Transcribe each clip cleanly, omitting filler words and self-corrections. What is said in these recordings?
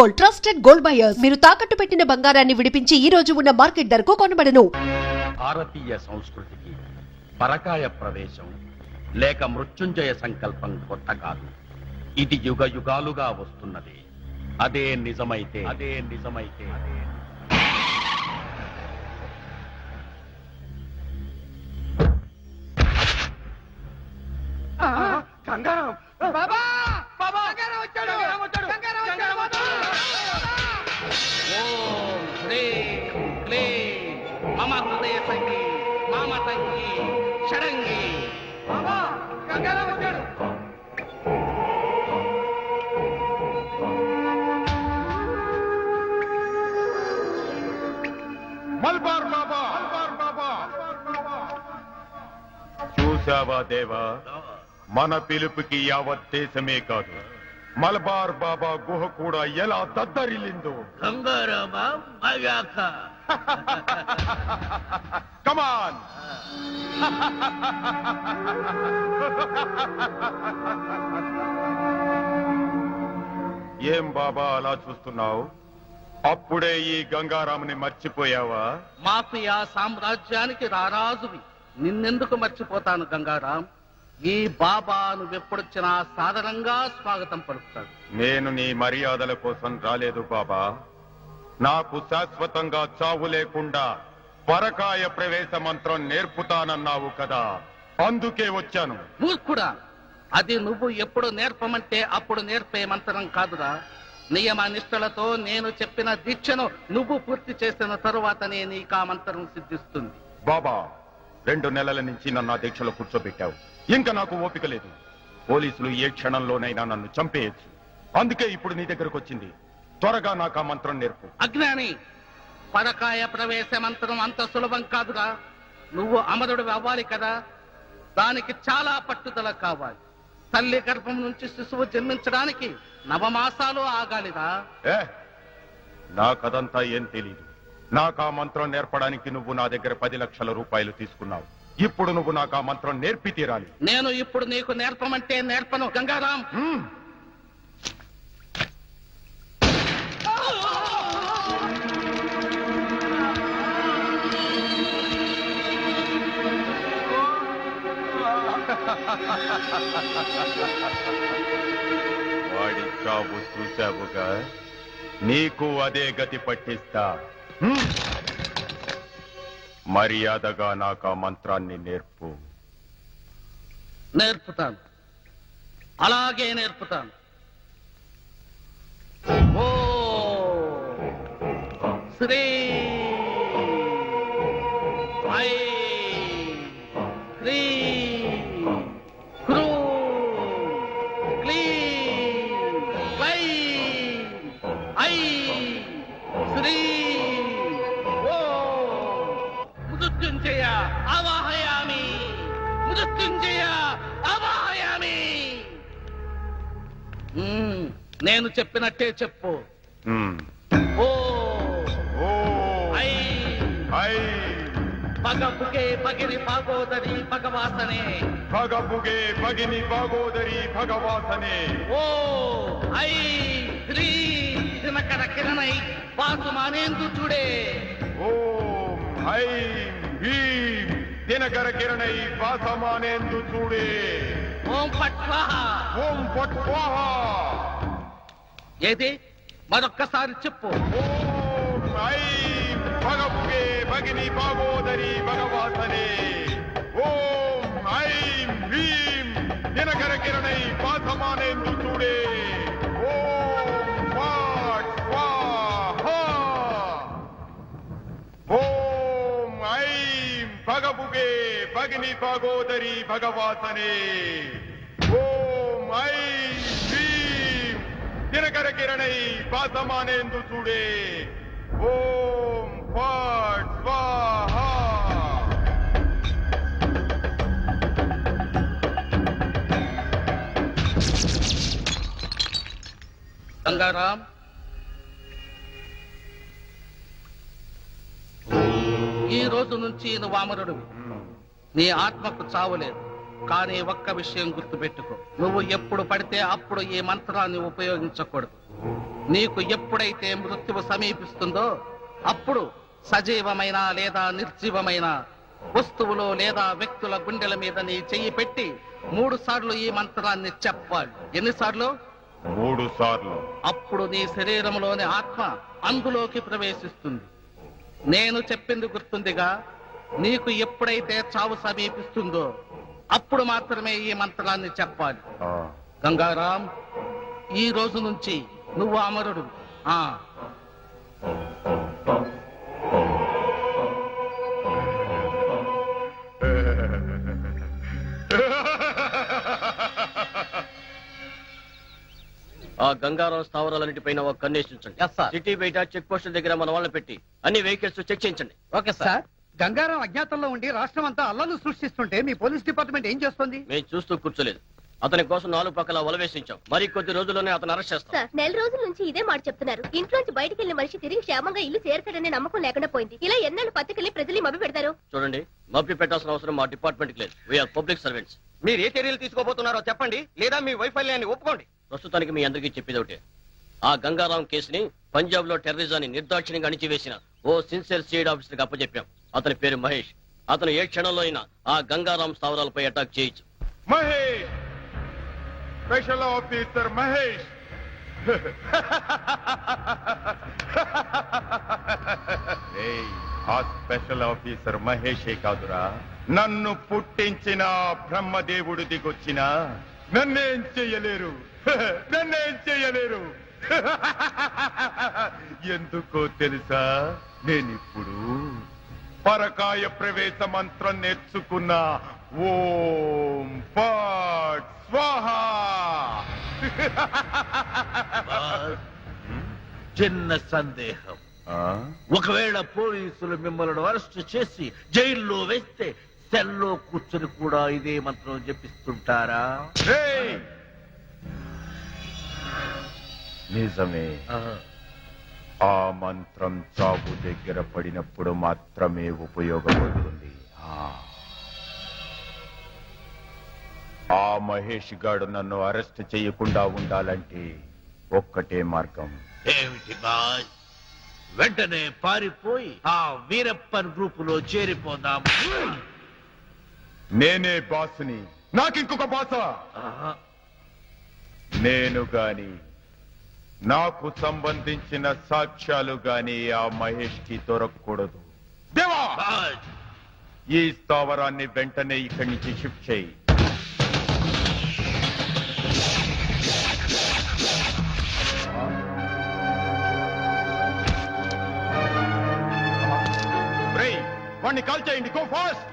Gold, trusted gold buyers. మీరు తాకట్టు పెట్టిన బంగారాన్ని విడిపించి ఈ రోజు ఉన్న మార్కెట్ ధరకు కొనబడను. భారతీయ సంస్కృతికి పరకాయ ప్రవేశం లేక మృత్యుంజయ సంకల్పం కొత్త కాదు. ఇది యుగ యుగాలుగా వస్తున్నది. అదే నిజమైతే గంగారాం బాబా బాబా గంగారాం వచ్చాడు ఓం హ్రీం క్లీం మమ హృదయ సంగీ మామ సంగీ షడంగి. బాబా గంగారాం వచ్చాడు. మల్బార్ బాబా చూసావా దేవా, మన పిలుపుకి యావత్ దేశమే కాదు మలబార్ బాబా గుహ కూడా ఎలా దద్దరిల్లిందో. గంగారామా మగాక కమాన్. ఏం బాబా అలా చూస్తున్నావు? అప్పుడే ఈ గంగారాముని మర్చిపోయావా? మాఫియా సామ్రాజ్యానికి రారాజువి, నిన్నెందుకు మర్చిపోతాను గంగారాం? ఈ బాబా నువ్వెప్పుడొచ్చినా సాధారణంగా స్వాగతం పలుకుతాడు. నేను నీ మర్యాదల కోసం రాలేదు బాబా. నాకు శాశ్వతంగా చావు లేకుండా పరకాయ ప్రవేశ మంత్రం నేర్పుతానన్నావు కదా, అందుకే వచ్చాను. మూర్ఖుడా, అది నువ్వు ఎప్పుడు నేర్పమంటే అప్పుడు నేర్పే మంత్రం కాదురా. నియమ నిష్టలతో నేను చెప్పిన దీక్షను నువ్వు పూర్తి చేసిన తరువాతనే నీకు ఆ మంత్రం సిద్ధిస్తుంది. బాబా, 2 నెలల నుంచి నన్ను ఆ దీక్షలో కూర్చోబెట్టావు. ఇంకా నాకు ఓపిక లేదు. పోలీసులు ఏ క్షణంలోనైనా నన్ను చంపేయచ్చు. అందుకే ఇప్పుడు నీ దగ్గరకు వచ్చింది. త్వరగా నాకు ఆ మంత్రం నేర్పు. అజ్ఞాని, పరకాయ ప్రవేశ మంత్రం అంత సులభం కాదురా. నువ్వు అమరుడు అవ్వాలి కదా, దానికి చాలా పట్టుదల కావాలి. తల్లి గర్భం నుంచి శిశువు జన్మించడానికి 9 మాసాలు ఆగాలిరా. నాకదంతా ఏం తెలీదు. నాకు ఆ మంత్రం నేర్పడానికి నువ్వు నా దగ్గర 10 లక్షల రూపాయలు తీసుకున్నావు. ఇప్పుడు నువ్వు నాకు ఆ మంత్రం నేర్పి తీరాలి. నేను ఇప్పుడు నీకు నేర్పమంటే నేర్పను గంగారాం. వాడి చావు చూశావుగా, నీకు అదే గతి పట్టిస్తా. మర్యాదగా నాకు ఆ మంత్రాన్ని నేర్పు. నేర్పుతాను, అలాగే నేర్పుతాను. ఓ శ్రీ ఐ హ్రీ క్రూ క్లీ వై ఐ శ్రీ మృత్యుంజయ అవాహయామి, మృత్యుంజయ అవాహయామి. నేను చెప్పినట్టే చెప్పు. ఓ ఐ ఐ పగపుగే పగిరి పాగోదరి భగవాసనే, భగపుగే భగిని భాగోదరి భగవాసనే. ఓ ఐ శ్రీ దినకర కిరణై పాసుమానేందు చూడే. ఓం ఐం భీం దినకర కిరణై పాసమానేందు చూడే. ఓం ఫట్ స్వాహ. ఓం ఫట్ స్వాహ. ఏది మరొక్కసారి చెప్పు. ఓం ఐం భగపుగే భగిని భాగోదరి భగవాసనే. ఓం ఐం భీం దినకర కిరణై పాసమానేందు చూడే. ఓం ఫట్ స్వాహ. ఓం ఐం భగపుగే భగిని భాగోదరి భగవాసనే. ఓం ఐం భీం దినకర కిరణై పాసమానేందు చూడే. ఓం ఫట్ స్వాహ. గంగారాం, ఈ రోజు నుంచి నువ్వు అమరుడివి. నీ ఆత్మకు చావులేదు. కానీ ఒక్క విషయం గుర్తుపెట్టుకో, నువ్వు ఎప్పుడు పడితే అప్పుడు ఈ మంత్రాన్ని ఉపయోగించకూడదు. నీకు ఎప్పుడైతే మృత్యువు సమీపిస్తుందో అప్పుడు సజీవమైన లేదా నిర్జీవమైన వస్తువులో లేదా వ్యక్తుల గుండెల మీద నీ చెయ్యి పెట్టి 3 సార్లు ఈ మంత్రాన్ని చెప్పాలి. ఎన్నిసార్లు? 3 సార్లు. అప్పుడు నీ శరీరంలోని ఆత్మ అందులోకి ప్రవేశిస్తుంది. నేను చెప్పింది గుర్తుందిగా? నీకు ఎప్పుడైతే చావు సమీపిస్తుందో అప్పుడు మాత్రమే ఈ మంత్రాన్ని చెప్పాలి. ఆ, గంగారాం, ఈ రోజు నుంచి నువ్వు అమరుడు. ఆ గంగారాం స్థావరాలన్నిటిపైన ఒక కన్నేసించండి. సిటీ బయట చెక్ పోస్టుల దగ్గర మన వాళ్ళని పెట్టి అన్ని వెహికల్స్ చెక్ చేయించండి. ఓకే సార్, గంగారాం అజ్ఞాతంలో ఉండి రాష్ట్రం అంతా అల్లర్లు సృష్టిస్తుంటే మీ పోలీస్ డిపార్ట్మెంట్ ఏం చేస్తుంది? మేము చూస్తూ కూర్చోలేదు. అతని కోసం 4 పక్కల వలవేసించాం. మరి కొద్ది రోజుల్లోనే అతను అరెస్ట్ చేస్తాం. సార్, 4 రోజుల నుంచి ఇదే మాట చెప్తున్నారు. ఇంట్లోంచి బయటికి వెళ్లిన మనిషి తిరిగి క్షేమంగా ఇల్లు చేరతాడనే నమ్మకం లేకుండా పోయింది. ఇలా ఎన్నాళ్ళు పత్రికల్ని ప్రజల్ని మభ్య పెడతారు? చూడండి, మభ్య పెట్టాల్సిన అవసరం మా డిపార్ట్మెంట్ లేదు. We are public servants. మీరు ఏ చర్యలు తీసుకోబోతున్నారో చెప్పండి, లేదా మీ వైఫల్యాన్ని ఒప్పుకోండి. ప్రస్తుతానికి మీ అందరికీ చెప్పేది ఒకటే. ఆ గంగారాం కేసుని పంజాబ్ లో టెర్రరిజాన్ని నిర్దాక్షిణ్యంగా అణిచివేసిన ఓ సిన్సియర్ సిఐడి ఆఫీసర్ కి అప్పచెప్పాం. అతని పేరు మహేష్. అతను ఏ క్షణంలో అయినా ఆ గంగారాం స్థావరాలపై అటాక్ చేయొచ్చు. Mahesh, special officer Mahesh. ఏయ్, ఆ స్పెషల్ ఆఫీసర్ మహేషే కాదురా, నన్ను పుట్టించిన బ్రహ్మదేవుడు దిగొచ్చిన నన్నేం చెయ్యలేరు. నన్నేం చెయ్యలేరు. ఎందుకో తెలుసా? నేనిప్పుడు పరకాయ ప్రవేశ మంత్రం నేర్చుకున్నా. ఓం ఫట్ స్వాహా. చిన్న సందేహం. ఒకవేళ పోలీసులు మిమ్మల్ని అరెస్ట్ చేసి జైల్లో వేస్తే సెల్లో కూర్చొని కూడా ఇదే మంత్రం జపిస్తుంటారా? ఏయ్! నిజమే. ఆ మంత్రం చావు దగ్గర పడినప్పుడు మాత్రమే ఉపయోగపడుతుంది. ఆ మహేష్ గాడు నన్ను అరెస్ట్ చేయకుండా ఉండాలంటే ఒక్కటే మార్గం. ఏమిటి బాస్? వెంటనే పారిపోయి ఆ వీరప్పన్ గ్రూపులో చేరిపోదాం. నేనే బాసుని. నాకింకొక బాసా? నేను గాని, నాకు సంబంధించిన సాక్ష్యాలు గాని ఆ మహేష్ కి దొరకకూడదు. దేవా, బాస్, ఈ స్థావరాన్ని వెంటనే ఇక్కడి నుంచి షిఫ్ట్ చేయి. వాడిని కాల్ చేయండి. Go fast.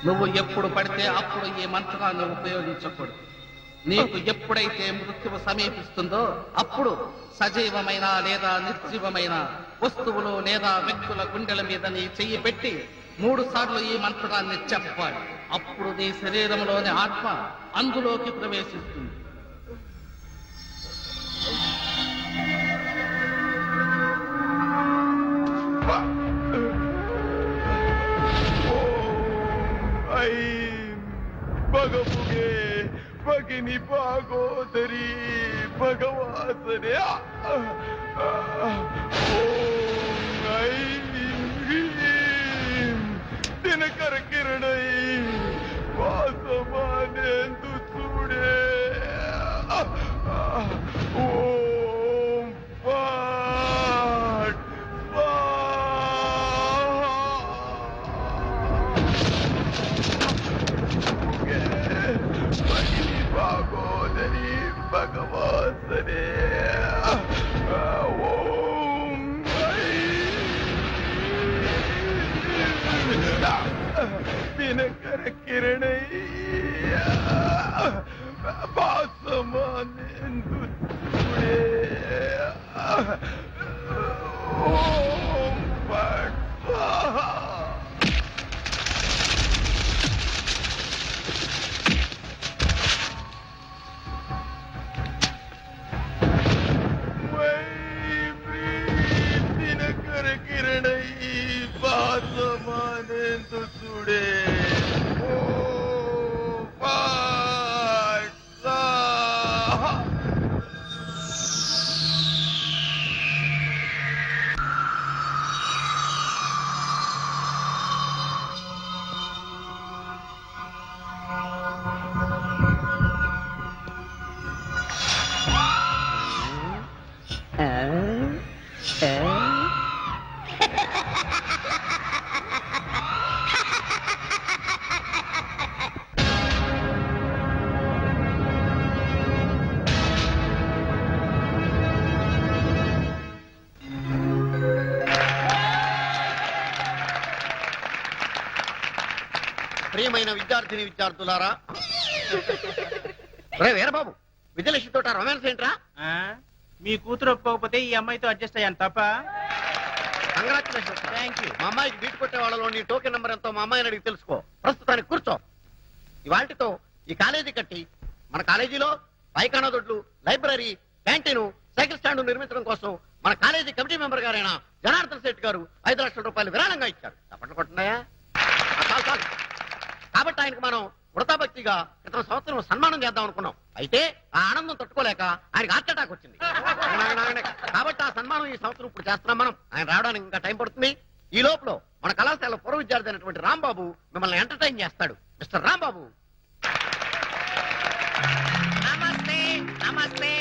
నువ్వు ఎప్పుడు పడితే అప్పుడు ఈ మంత్రాన్ని ఉపయోగించకూడదు. నీకు ఎప్పుడైతే మృత్యువు సమీపిస్తుందో అప్పుడు సజీవమైన లేదా నిర్జీవమైన వస్తువులు లేదా వ్యక్తుల గుండెల మీద నీ చెయ్యి పెట్టి 3 సార్లు ఈ మంత్రాన్ని చెప్పాలి. అప్పుడు నీ శరీరంలోని ఆత్మ అందులోకి ప్రవేశిస్తుంది. భగముగే భగిని భాగోదరి భగవాసనే దినకర కిరణై వాసమానేందు చూడే ఓం పాట్ భాగోదరి భగవాసనే ఓం దినకర కిరణై భాసమానేందు చూడే ఓం పట్ దినకర కిరణై భాసమానేందు చూడే ప్రియమైన విద్యార్థిని విద్యార్థులారా, రే వీరబాబు, విజయలక్ష్మి తోట రొమాన్స్ ఏంట్రా? మీ కూతురు ఒప్పుకోకపోతే ఈ అమ్మాయితో అడ్జస్ట్ అయ్యాను తప్ప. కంగ్రాచులేషన్. Thank you. మా అమ్మాయికి బీట్ కొట్టే వాళ్ళలో నీ టోకెన్ నెంబర్ ఎంతో మా అమ్మాయిని అడిగి తెలుసుకో. ప్రస్తుతానికి కూర్చో. ఇవాళ్టితో ఈ కాలేజీ కట్టి మన కాలేజీలో పైకానా దొడ్లు, లైబ్రరీ, క్యాంటీన్, సైకిల్ స్టాండ్ నిర్మించడం కోసం మన కాలేజీ కమిటీ మెంబర్ గారైన జనార్దన్ శెట్టి గారు 5 లక్షల రూపాయలు విరాళంగా ఇచ్చారు. తప్పట్లు కొట్టున్నాయా? చాలు చాలు. కాబట్టి ఆయనకు మనం వృతాభక్తిగా క్రితం సంవత్సరం సన్మానం చేద్దాం అనుకున్నాం. అయితే ఆ ఆనందం తట్టుకోలేక ఆయనకు హార్ట్ అటాక్ వచ్చింది. కాబట్టి ఆ సన్మానం ఈ సంవత్సరం ఇప్పుడు చేస్తున్నాం మనం. ఆయన రావడానికి ఇంకా టైం పడుతుంది. ఈ లోపల మన కళాశాల పూర్వ విద్యార్థి అయినటువంటి రాంబాబు మిమ్మల్ని ఎంటర్టైన్ చేస్తాడు. మిస్టర్ రాంబాబు. నమస్తే. నమస్తే.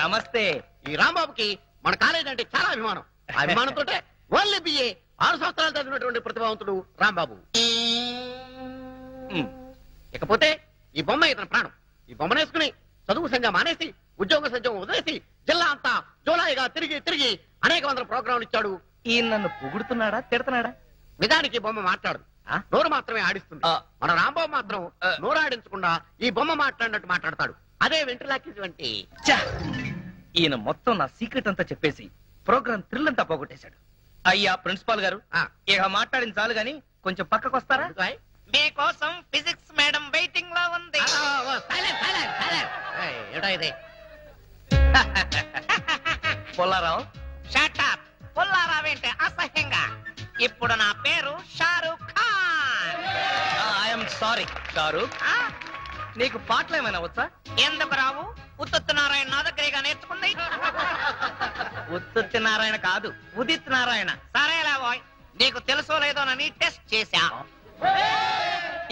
నమస్తే. ఈ రాంబాబుకి మన కాలేజీ అంటే చాలా అభిమానం. ఆ అభిమానంతో ఓన్లీ బిఏ 6 సంవత్సరాలు చదివినటువంటి ప్రతిభావంతుడు రాంబాబు. ఇకపోతే ఈ బొమ్మ ఇతని ప్రాణం. ఈ బొమ్మను వేసుకుని చదువు సంధ్య మానేసి ఉద్యోగ సంధ్యం వదిలేసి జిల్లా అంతా జోలాయిగా తిరిగి తిరిగి అనేక వందల ప్రోగ్రాంలు ఇచ్చాడు. ఈయన నన్ను పొగుడుతున్నాడా తిడతాడా? నిజానికి బొమ్మ మాట్లాడు, నోరు మాత్రమే ఆడిస్తుంది. మన రాంబాబు మాత్రం నోరు ఆడించకుండా ఈ బొమ్మ మాట్లాడినట్టు మాట్లాడతాడు. అదే వెంట్రులాకి వంటి. ఈయన మొత్తం నా సీక్రెట్ అంతా చెప్పేసి ప్రోగ్రామ్ థ్రిల్ అంతా పోగొట్టేశాడు. అయ్యా ప్రిన్సిపాల్ గారు, ఇక మాట్లాడిన చాలు గాని కొంచెం పక్కకు వస్తారా? మీకోసం ఫిజిక్స్ మేడం వెయిటింగ్ లో ఉంది. ఏటా ఇది? పొల్లారావు. షటప్. పుల్లారావేంటే అసహ్యంగా. ఇప్పుడు నా పేరు షారూక్ ఖాన్. I'm sorry Shahrukh. నీకు పాటలు ఏమైనా వచ్చా? ఎందుకు రావు? ఉత్తత్తు నారాయణ నా దగ్గరగా నేర్చుకుంది. ఉత్తుత్తి నారాయణ కాదు, ఉదిత్ నారాయణ. సరేలా బాయ్, నీకు తెలుసో లేదోనని టెస్ట్ చేశా.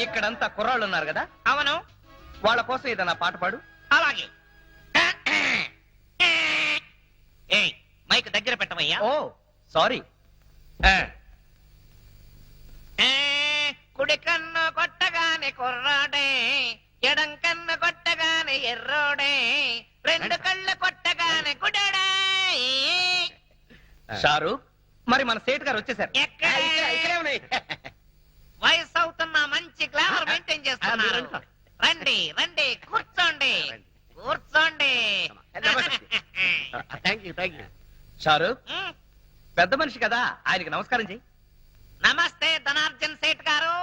ఇక్కడంతా కుర్రాళ్ళు ఉన్నారు కదా, అవును. వాళ్ళ కోసం ఏదైనా పాట పాడు. అలాగే. ఏయ్, మైక్ దగ్గర పెట్టవయ్యా. ఓ సారీ. కుడి కన్ను కొట్టగానే కుర్రాడే, ఎడం కన్ను కొట్టగానే ఎర్రోడే, రెండు కళ్ళు కొట్టగానే కుడడే. షారూక్, మరి మన సేట్ గారు వచ్చేసారు. ఎక్కడే ఉన్నాయి? వయసు అవుతున్నా మంచి గ్లామర్ మెయింటైన్ చేస్తున్నారు. రండి రండి, కూర్చోండి కూర్చోండి. Thank you thank you. Shahrukh, పెద్ద మనిషి కదా, ఆయనకి నమస్కారం చెయ్యి. నమస్తే ధనార్జన్ సేట్ గారు.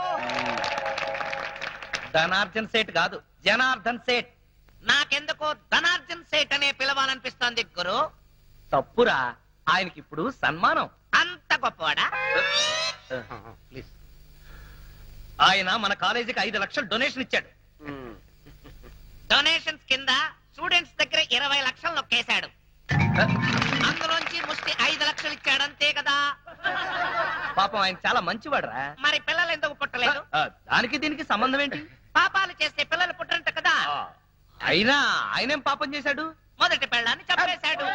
ధనార్జన్ సేట్ కాదు, జనార్దన్ సేట్. నాకెందుకో ధనార్జన్ సేట్ అనే పిలవాలనిపిస్తోంది గురు. తప్పురా, ఆయనకి ఇప్పుడు సన్మానం. అంత గొప్పవాడా? ప్లీజ్. ఆయన మన కాలేజీకి 5 లక్షలు డొనేషన్ ఇచ్చాడు. డొనేషన్స్ కింద స్టూడెంట్స్ దగ్గర 20 లక్షలు నొక్కేశాడు. అందులోంచి ముష్టి 5 లక్షలు ఇచ్చాడు, అంతే కదా? పాపం ఆయన చాలా మంచివాడురా. మరి పిల్లలు ఎందుకు పుట్టలేదు? దానికి దీనికి సంబంధం ఏంటి? పాపాలు చేస్తే పిల్లలు పుట్టరంట కదా. అయినా ఆయనేం పాపం చేశాడు? మొదటి పెళ్ళాన్ని చంపేశాడు.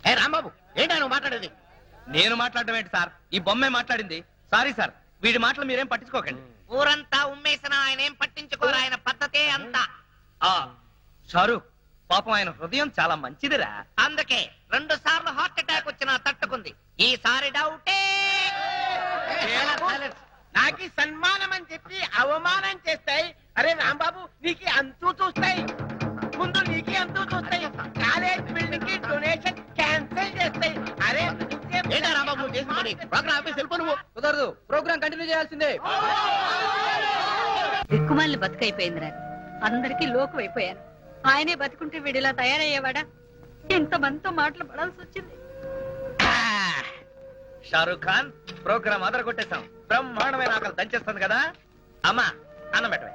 ఏ రాంబాబు, ఏంటా నువ్వు మాట్లాడేది? నేను మాట్లాడడం ఏంటి సార్, ఈ బొమ్మే మాట్లాడింది. సారీ సార్, వీడి మాటలు మీరేం పట్టించుకోకండి. ఊరంతా ఉమ్మేసిన ఆయన ఏం పట్టించుకోరు, ఆయన పద్ధతే అంతా. షారూక్, పాపం ఆయన హృదయం చాలా మంచిదిరా. అందుకే 2 సార్లు హార్ట్ అటాక్ వచ్చినా తట్టుకుంది. ఈసారి డౌటే. నాకు సన్మానం అని చెప్పి అవమానం చేస్తాయి. అరే రాంబాబు, నీకు అంతూ చూస్తాయి. ముందు నీకే అంతూ చూస్తాయి. కాలేజ్ బిల్డింగ్ కి డొనేషన్ క్యాన్సిల్ చేస్తాయి. అరే రాంబాబు, ప్రోగ్రామ్ ఆఫీస్ వెళ్ళిపో. నువ్వు కుదరదు, ప్రోగ్రామ్ కంటిన్యూ చేయాల్సిందే. దిక్కుమాలిన బతుకైపోయిందిరా. అందరికీ లోకు అయిపోయాను. ఆయనే బతుకుంటే వీడిలా తయారయ్యేవాడా? ఎంతమందితో మాటలు పడాల్సి వచ్చింది. షారూక్ ఖాన్, ప్రోగ్రామ్ అదర కొట్టేశాం. బ్రహ్మాండమైన ఆకలి దంచేస్తుంది కదా. అమ్మా, అన్నం పెట్టవే.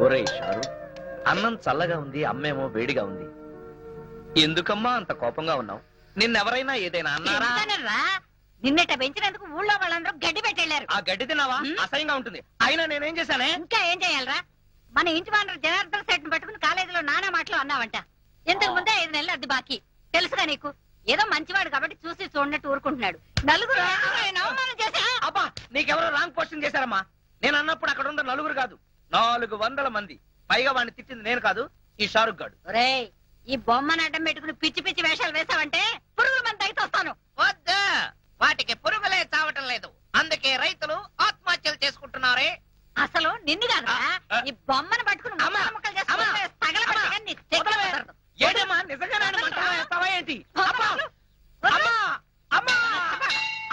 ఒరేయ్ షారూక్, అన్నం చల్లగా ఉంది, అమ్మేమో వేడిగా ఉంది. ఎందుకమ్మా అంత కోపంగా ఉన్నావు? నిన్నెవరైనా ఏదైనా అన్నారా? ఎందుకనర్రా? నిన్నట పెంచినందుకు ఊళ్ళో వాళ్ళందరూ గడ్డి పెట్టెళ్ళారు. ఆ గడ్డి తిన్నావా? అసహ్యంగా ఉంటుంది. అయినా నేనేం చేశానే? ఇంకా ఏం చేయాలరా? మన ఇంటి వానరు జనార్దన్ సెట్ పట్టుకుని కాలేజీలో నానా మాటలు అన్నావంట. ఇంతకు ముందే 5 నెలలు అద్దె బాకీ. తెలుసుగా నీకు? ఏదో మంచివాడు కాబట్టి చూసి చూడనట్టు ఊరుకుంటున్నాడు. నలుగురు అవమానం చేశా. అబ్బా, నీకెవరో రాంగ్ పోస్టింగ్ చేశారమ్మా. నేను అన్నప్పుడు అక్కడ ఉన్న 4 కాదు, 400 మంది. పైగా వాడిని తిట్టింది నేను కాదు, ఈ షారుఖ్ గాడు. ఒరేయ్, ఈ బొమ్మను అడ్డం పెట్టుకుని పిచ్చి పిచ్చి వేషాలు వేసావంటే పురుగుల మంది అయితే వస్తాను. వద్దు, వాటికి పురుగులే చావటం లేదు. అందుకే రైతులు ఆత్మహత్యలు చేసుకుంటున్నారే. అసలు నిన్ను కాదురా, ఈ బొమ్మను పట్టుకుని ముక్కలు చేసుకుంటే తగలబెట్టి కానీ నీ తెగలు కుదరదు. ఏంటమ్మా, నిజంగా మంటలో వేస్తావా ఏంటి? అమ్మా, అమ్మా, అమ్మా!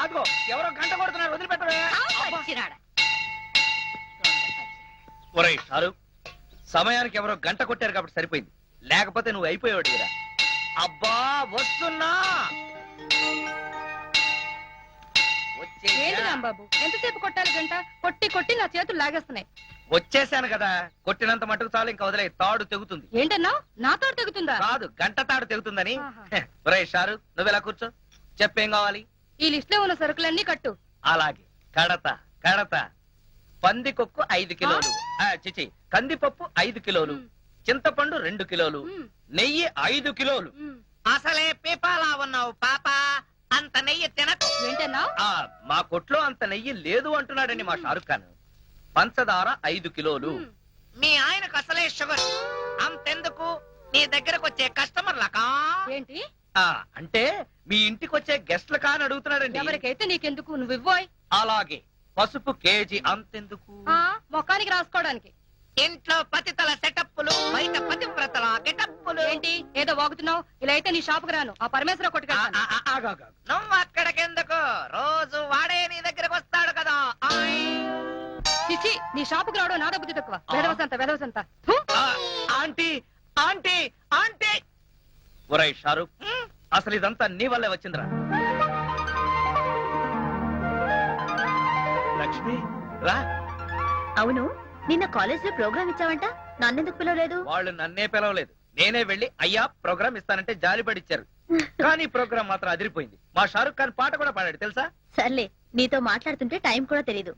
అదిగో ఎవరో గంట కొడుతున్నారు, వదిలిపెట్టవే. వచ్చినాడా? ఒరేయ్ షారుఖ్, సమయానికి ఎవరో గంట కొట్టారు కాబట్టి సరిపోయింది, లేకపోతే నువ్వు అయిపోయాడు కదా. అబ్బా, వస్తున్నా. ఏంటి రాంబాబు, ఎంతసేపు కొట్టాలి గంట? కొట్టి కొట్టి నా చేతులు లాగేస్తున్నాయి. వచ్చేసాను కదా, కొట్టినంత మటుకు చాలు, ఇంకా వదిలే. తాడు తెగుతుంది. ఏంటన్నా? నా తోడు తెగుతుందా? కాదు, గంట తాడు తెగుతుందని. ఒరేయ్ షారుఖ్, నువ్వెలా కూర్చో, చెప్పేం కావాలి? ఈ లిస్ట్ లో ఉన్న సరుకులన్నీ కట్టు. అలాగే. కడత కడత. పందికొక్కు 5 కిలోలు, చిచి కందిపప్పు 5 కిలోలు, చింతపండు 2 కిలోలు, నెయ్యి 5 కిలోలు. అసలే పీపాలా ఉన్నావు పాప, అంత నెయ్యి తినకు. ఏంటన్నా? మా కొట్లో అంత నెయ్యి లేదు అంటున్నాడండి మా షారుఖ్ ఖాన్. పంచదార 5 కిలోలు. మీ ఆయనకు అసలే షుగర్. అంతెందుకు, నీ దగ్గరకు వచ్చే కస్టమర్లకా? ఏంటి అంటే మీ ఇంటికి వచ్చే గెస్ట్ల కాని అడుగుతున్నాడండి. ఎవరికైతే నీకెందుకు, నువ్వు ఇవ్వోయ్. అలాగే. పసుపు కేజీ అంతెందుకు? మొఖానికి రాసుకోవడానికి. ఇంట్లో పతితల సెటప్పులు, బయట పతివ్రతల గెటప్పులు. ఏంటి ఏదో వాగుతున్నావు? ఇలా అయితే నీ షాపుకు రాను, ఆ పరమేశ్వర కొట్టుకెళ్తాను. నువ్వు అక్కడికెందుకు, రోజు వాడే నీ దగ్గరకు వస్తాడు కదా. చిచి, నీ షాపుకు రావడం నాద బుద్ధి తక్కువ. వెదవసంత. Aunty aunty aunty! ఒరేయ్ షారుఖ్, అసలు ఇదంతా నీ వల్లే వచ్చిందిరా. లక్ష్మి రా. అవును, నిన్న కాలేజ్ లో ప్రోగ్రామ్ ఇచ్చావంట, నన్నెందుకు పిలవలేదు? వాళ్ళు నన్నే పిలవలేదు, నేనే వెళ్ళి అయ్యా ప్రోగ్రామ్ ఇస్తానంటే జాలిపడిచ్చారు. కానీ ప్రోగ్రామ్ మాత్రం అదిరిపోయింది. మా షారుఖ్ ఖాన్ పాట కూడా పాడాడు తెలుసా? సర్లే, నీతో మాట్లాడుతుంటే టైం కూడా తెలీదు.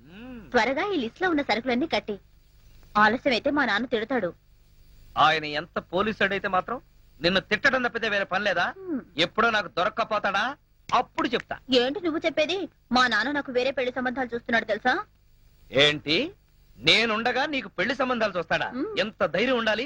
త్వరగా ఈ లిస్ట్ లో ఉన్న సరుకులన్నీ కట్టి, ఆలస్యం అయితే మా నాన్న తిడతాడు. ఆయన ఎంత పోలీసుడైతే మాత్రం నిన్ను తిట్టడం తప్పితే వేరే పని లేదా? ఎప్పుడో నాకు దొరక్కపోతాడా అప్పుడు చెప్తా. ఏంటి నువ్వు చెప్పేది? మా నాన్న నాకు వేరే పెళ్లి సంబంధాలు చూస్తున్నాడు తెలుసా? ఏంటి, నేనుండగా నీకు పెళ్లి సంబంధాలు చూస్తాడా? ఎంత ధైర్యం ఉండాలి!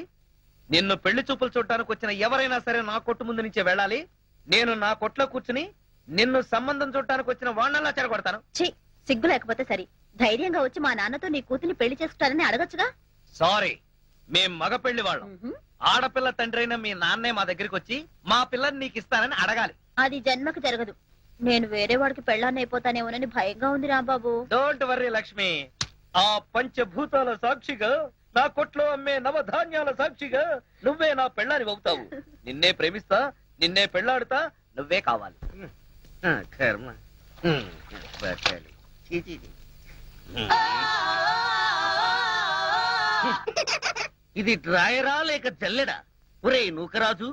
నిన్ను పెళ్లి చూపులు చూడటానికి వచ్చిన ఎవరైనా సరే నా కొట్టు ముందు నుంచే వెళ్ళాలి. నేను నా కొట్లో కూర్చుని నిన్ను సంబంధం చూడటానికి వచ్చిన వాళ్ళలా చెరగొడతాను. ఛీ, సిగ్గు లేకపోతే సరి. ధైర్యంగా వచ్చి మా నాన్నతో నీ కూతుర్ని పెళ్లి చేసుకుంటారని అడగచ్చుగా. సారీ, మేం మగ పెళ్లి వాళ్ళం. ఆడపిల్ల తండ్రి అయిన మీ నాన్నే మా దగ్గరికి వచ్చి మా పిల్లని నీకు ఇస్తానని అడగాలి. అది జన్మకు జరగదు. నేను వేరే వాడికి పెళ్ళాన్ని అయిపోతానేమోనని భయంగా ఉంది రాంబాబు. డోంట్ వర్రీ లక్ష్మి, ఆ పంచభూతాల సాక్షిగా, నా కొట్లో అమ్మే నవధాన్యాల సాక్షిగా నువ్వే నా పెళ్ళాని అవుతావు. నిన్నే ప్రేమిస్తా, నిన్నే పెళ్ళాడుతా, నువ్వే కావాలి. కర్మ. ఇది డ్రాయరా లేక జల్లెడా? ఒరే నూకరాజు,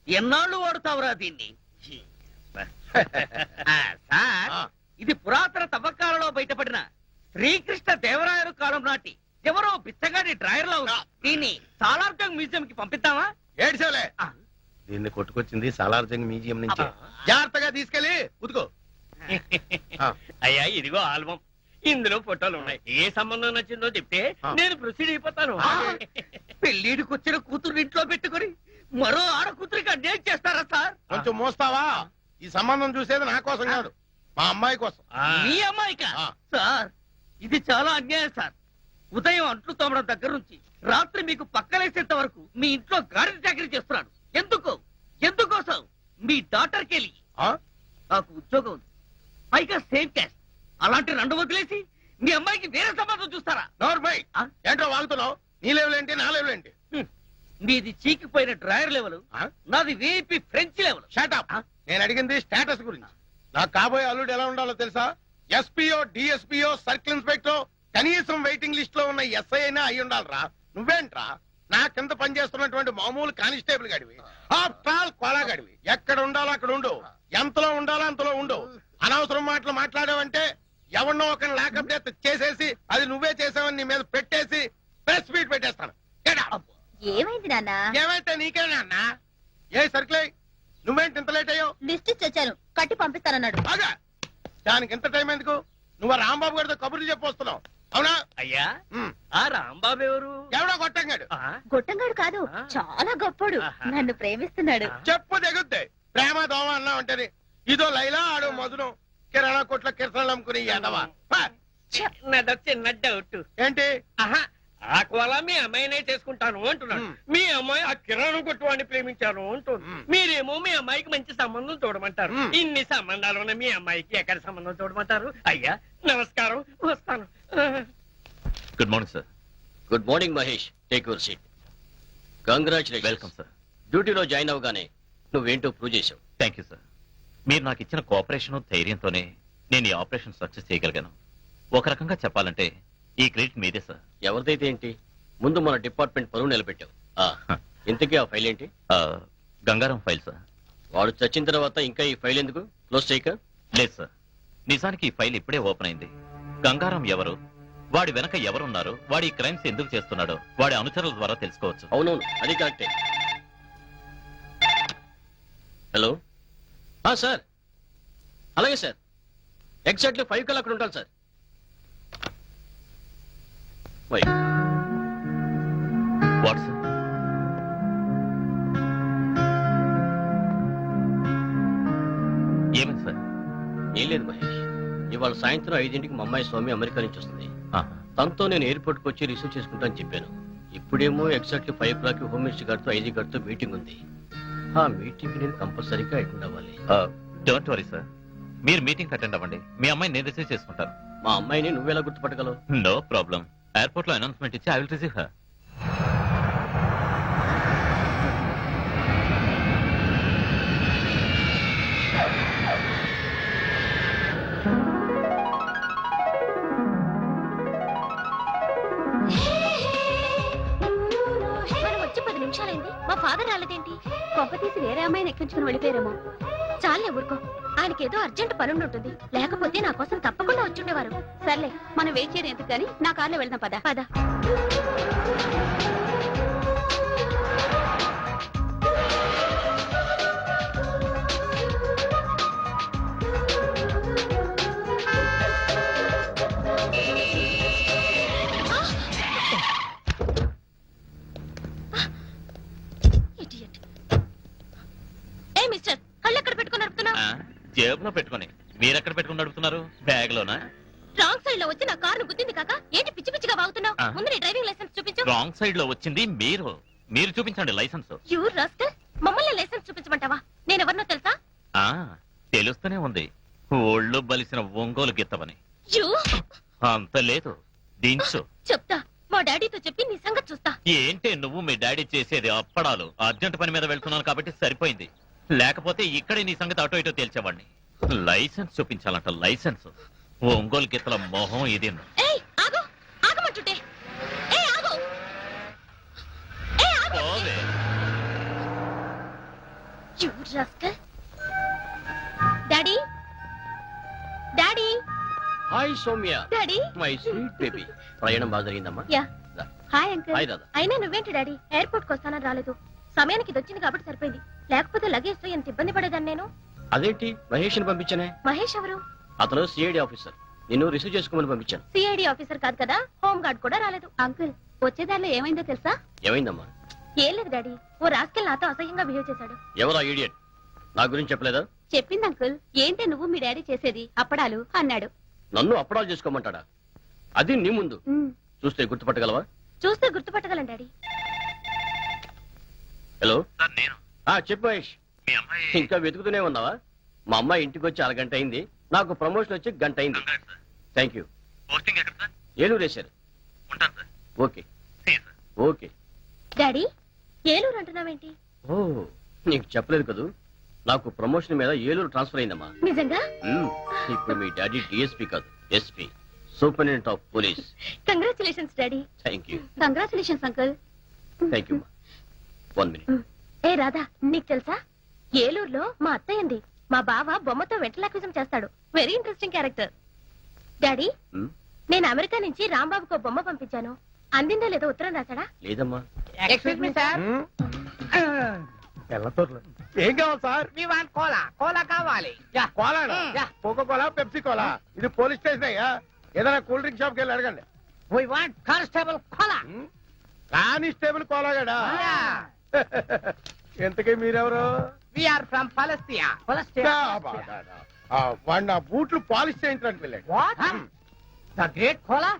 ఎన్నాళ్ళు వాడుతావురా దీన్ని? సార్, ఇది పురాతన తవ్వకాలలో బయటపడిన శ్రీకృష్ణ దేవరాయలు కాలం నాటి ఎవరో బిచ్చగాడి డ్రాయర్ లో ఉంది. దీన్ని సాలార్జంగ్ మ్యూజియం కి పంపిద్దామా? ఏడ్చలే, దీన్ని కొట్టుకొచ్చింది సాలార్జంగ్ మ్యూజియం నుంచి. జాగ్రత్తగా తీసుకెళ్ళి ఉతుకో. అయ్యా ఇదిగో ఆల్బం, ఇందులో ఫోటోలు ఉన్నాయి. ఏ సంబంధం నచ్చిందో చెప్తే నేను ప్రొసీడ్ అయిపోతాను. పెళ్లిడికి వచ్చిన కూతురు ఇంట్లో పెట్టుకుని మరో ఆడ కూతురికి అన్యాయం చేస్తారా సార్? కొంచెం మోస్తావా? ఈ సంబంధం చూసేది నా కోసం కాదు, మా అమ్మాయి కోసం. మీ అమ్మాయికా? సార్, ఇది చాలా అన్యాయం సార్. ఉదయం అంట్లు తోమడం దగ్గర నుంచి రాత్రి మీకు పక్కలేసేంత వరకు మీ ఇంట్లో గాడి చాకరీ చేస్తున్నాడు. ఎందుకోసం? మీ డాక్టర్ కెళ్ళి నాకు ఉద్యోగం ఉంది, పైగా సేమ్ క్యాస్ట్. అలాంటి రెండు వదిలేసి మీ అమ్మాయికి వేరే సంబంధం చూస్తారా? నోర్మై, ఏంటో వాగుతున్నావు? నీ లెవెల్ ఏంటి, నా లెవెల్ ఏంటి? మీది చీకిపోయిన డ్రాయర్ లెవెల్, నాది వీపీ ఫ్రెంచ్ లెవెల్. షటప్. నేను అడిగింది స్టేటస్ గురించి. నాకు కాబోయే అల్లుడు ఎలా ఉండాలో తెలుసా? ఎస్పీఓ, డిఎస్పీఓ, సర్కిల్ ఇన్స్పెక్టర్, కనీసం వెయిటింగ్ లిస్ట్ లో ఉన్న ఎస్ఐ అయినా అయి ఉండాలరా. నువ్వేంట్రా నా కింద పనిచేస్తున్నటువంటి మామూలు కానిస్టేబుల్ గడివి, ఆఫ్టర్ ఆల్ కోలా గడివి. ఎక్కడ ఉండాలో అక్కడ ఉండు, ఎంతలో ఉండాలో అంతలో ఉండు. అనవసరం మాటలు మాట్లాడావంటే ఎవరినో ఒకరిని లాకప్ డెత్ చేసేసి అది నువ్వే చేసావని నీ మీద పెట్టేసి ప్రెస్ మీట్ పెట్టేస్తాను. ఏమైంది నాన్న? ఏమైతే నీకే నాన్న. ఏ సర్కిల్, నువ్వేంటి ఇంత లేట్ అయ్యావు? లిస్ట్ ఇచ్చి వచ్చాను, కట్టి పంపిస్తానన్నాడు. బాగా దానికి ఎంత టైం ఎందుకు? నువ్వు రాంబాబు గారితో కబుర్లు చెప్పొస్తున్నావు అవునా? అయ్యా, ఆ రాంబాబు ఎవరు? ఎవడో కొట్టంగాడు. గొట్టంగాడు కాదు, చాలా గొప్పడు. నన్ను ప్రేమిస్తున్నాడు. చెప్పు దిగుద్ది. ప్రేమ దోమ అన్నా ఉంటది. ఇదో లైలా, ఆడో మధురం. కిరాణా కొట్ల కిరసనాలు అమ్ముకుని ఎదవా. చిన్న డౌట్. ఏంటి? ఆ కోలా మీ అమ్మాయినే చేసుకుంటాను అంటున్నాడు. మీ అమ్మాయి ఆ కిరాణా కొట్టు వాడిని ప్రేమించాను అంటుంది. మీరేమో మీ అమ్మాయికి మంచి సంబంధం చూడమంటారు. ఇన్ని సంబంధాలు ఉన్న మీ అమ్మాయికి ఎక్కడ సంబంధం చూడమంటారు? అయ్యా నమస్కారం, వస్తాను. Good morning sir. Good morning Mahesh, take your seat. Congratulation. Welcome sir. డ్యూటీలో జాయిన్ అవగానే నువ్వేంటో ప్రూవ్ చేశావు. Thank you sir. మీరు నాకు ఇచ్చిన కోఆపరేషన్ ధైర్యంతోనే నేను ఈ ఆపరేషన్ సక్సెస్ చేయగలిగాను. ఒక రకంగా చెప్పాలంటే ఈ క్రెడిట్ మీదే సార్. ఎవరిదైతే ఏంటి, ముందు మన డిపార్ట్మెంట్ పరువు నిలబెట్టావు. ఇంతకీ ఆ ఫైల్ ఏంటి? Gangaram file sir. వాడు చచ్చిన తర్వాత ఇంకా ఈ ఫైల్ ఎందుకు క్లోజ్ చేయక? లేదు సార్, నిజానికి ఈ ఫైల్ ఇప్పుడే ఓపెన్ అయింది. గంగారం ఎవరు, వాడి వెనక ఎవరున్నారు, వాడి క్రైమ్స్ ఎందుకు చేస్తున్నాడో వాడి అనుచరుల ద్వారా తెలుసుకోవచ్చు. అవునవును, అది కరెక్టే. హలో సార్, అలాగే సార్, ఎగ్జాక్ట్లీ 5 కల్లా అక్కడ ఉంటాను సార్. What sir? ఏమైంది సార్? ఏం లేదు మహేష్, ఇవాళ సాయంత్రం 5ంటికి మా అమ్మాయి స్వామి అమెరికా నుంచి వస్తుంది. తనతో నేను ఎయిర్పోర్ట్ కి వచ్చి రిసీవ్ చేసుకుంటానని చెప్పాను. ఇప్పుడేమో ఎగ్జాక్ట్లీ 5 o'clock హోమ్ మినిస్టర్ గారితో ఐజీ గారితో మీటింగ్ ఉంది. ఆ మీటింగ్ నేను కంపల్సరీగా అటెండ్ అవ్వాలి. డోంట్ వరీ సార్, మీరు మీటింగ్ అటెండ్ అవ్వండి. మీ అమ్మాయిని నేను రిసీవ్ చేసుకుంటాను. మా అమ్మాయిని నువ్వెలా గుర్తుపట్టగలవు? No problem. ఎయిర్పోర్ట్ లో అనౌన్స్మెంట్ ఇచ్చి ఐ విల్ రిసీవ్ హర్. కొంప తీసి వేరే అమ్మాయిని ఎక్కించుకుని వెళ్ళిపోయారేమో. చాలే ఊరుకో, ఆయనకేదో అర్జెంట్ పనుండి ఉంటుంది, లేకపోతే నా కోసం తప్పకుండా వచ్చుండేవారు. సర్లే, మనం వెయిట్ చేయడం ఎందుకు కానీ నా కార్లో వెళ్దాం, పద పద. ఏ మిస్టర్, కళ్ళు ఎక్కడ పెట్టుకుని నడుపుతున్నావు? జేబులో పెట్టుకొని. మీరెక్కడ పెట్టుకుని నడుపుతున్నారు? బ్యాగ్ లోనా? రాంగ్ సైడ్ లో వచ్చి నా కారును గుద్దింది కాక ఏంటి పిచ్చి పిచ్చిగా వాగుతున్నావు? ఆ. ముందు నీ డ్రైవింగ్ లైసెన్స్ చూపించు. రాంగ్ సైడ్ లో వచ్చింది మీరు. మీరు చూపించండి లైసెన్స్. యూ రాస్కల్, మమ్మల్ని లైసెన్స్ చూపించమంటావా? నేను ఎవరినో తెలుసా? ఆ తెలుస్తూనే ఉంది, ఒళ్ళు బలిసిన ఒంగోలు గిత్తవని. యూ అంత లేదు, దించు. చెప్తా, మా డాడీతో చెప్పి నీ సంగతి చూస్తా. ఏంటి నువ్వు మీ డాడీ చేసేది? అప్పడాలు. అర్జెంట్ పని మీద వెళ్తున్నాను కాబట్టి సరిపోయింది, లేకపోతే ఇక్కడే నీ సంగతి అటో ఇటో తేల్చేవాడిని. లైసెన్స్ చూపించాలంట, లైసెన్స్. ఒంగోలు గిత్తల మొహం ఇది. ఏయ్ ఆగు, ఆగమంటుంటే. ఏయ్ ఆగు, ఏయ్ ఆగు. పోవే. You rascal. Daddy, daddy, hi Soumya, daddy. My sweet baby. ప్రయాణం బాగా జరిగిందమ్మా? యా. దా. Hi uncle. హాయ్ దాదా. అయినా నువ్వేంటి డాడీ ఎయిర్పోర్ట్ కు వస్తానని రాలేదు? సమయానికి ఇది వచ్చింది కాబట్టి సరిపోయింది, లేకపోతే లగేజ్ తో ఎంత ఇబ్బంది పడేదాన్ని నేను. అదేంటి మహేష్ ని పంపించానే? మహేష్ ఎవరు? అతను సిఐడి ఆఫీసర్, నిన్ను రిసీవ్ చేసుకోమని పంపించాను. సిఐడి ఆఫీసర్ కాదు కదా, హోమ్ గార్డ్ కూడా రాలేదు. అంకుల్, వచ్చేదారిలో ఏమైందో తెలుసా? ఏమైందమ్మా? ఏం లేదు డాడీ, ఓ రాస్కెల్ నాతో అసహ్యంగా బిహేవ్ చేశాడు. ఎవరా ఈడియట్? నా గురించి చెప్పలేదా? చెప్పింది అంకుల్. ఏంటే నువ్వు మీ డాడీ చేసేది అప్పడాలు అన్నాడు. నన్ను అప్పడాలు చేసుకోమంటాడా? అది నీ ముందు చూస్తే గుర్తుపట్టగలవా? చూస్తే గుర్తుపట్టగలను డాడీ. హలో, నేను. చెప్పు మహేష్. మీ అమ్మాయి ఇంకా వెతుకుతూనే ఉన్నావా? మా అమ్మాయి ఇంటికి వచ్చి 6 గంట అయింది, నాకు ప్రమోషన్ వచ్చి 1 గంట అయింది. Thank you. పోస్టింగ్ ఎక్కడ సార్? ఏలూరు వేశారు. ఉంటాను sir. Okay See you, sir. Okay. Daddy, Eluru అంటున్నావేంటి? ఓ, నీకు చెప్పలేదు కదూ, నాకు ప్రమోషన్ మీద ఏలూరు ట్రాన్స్ఫర్ అయిందమ్మా. నిజంగా? ఇప్పుడు మీ డాడీ డిఎస్పీ కాదు, SP, superintendent of police. Congratulations daddy. Thank you. Congratulations uncle. Thank you. 1 minute. ఏ రాధా, నీకు తెలుసా ఏలూరులో మా అత్తయ్య ఉంది. మా బావ బొమ్మతో వెంటలాక్విజం చేస్తాడు. Very interesting character. డాడీ, నేను అమెరికా నుంచి రాంబాబుకు బొమ్మ పంపించాను, అందిందో లేదో ఉత్తరం రాశాడా? లేదమ్మా. ఎక్స్క్యూజ్ మీ సార్, ఏం కావాలి sir? We want cola. Cola కావాలి. Cola, yeah. Coca cola, Pepsi cola. ఇది పోలీస్ స్టేషన్ అయ్యా, ఏదైనా కూల్ డ్రింక్ షాప్ కి వెళ్ళి అడగండి. We want constable Kola. Constable కోలాగాడా? ఎంతకీ మీరెవరు? We are from Palestine. వాడు నా బూట్లు పాలిష్ చేయించడానికి వెళ్ళాడు. What? The great Kola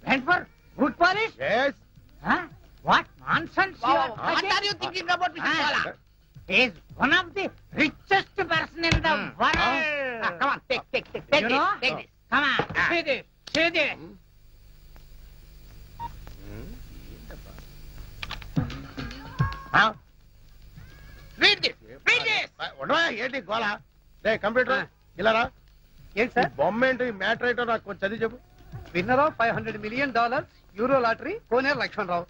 went for good polish? Yes. What nonsense you are talking? What are you thinking about Mr. Kola? He is one of the richest person in the world. Come on, take this. Take this. Come on, see this. See this. Read this. Read this. ఉండవా ఏంటి గోళ? రే computer ఇలా రా. ఏంటి sir? బొమ్మ ఏంటి, matter ఏంటో నాకు కొంచెం చదివి చెప్పు. Winner of $500 million euro lottery Koneru Lakshmanarao.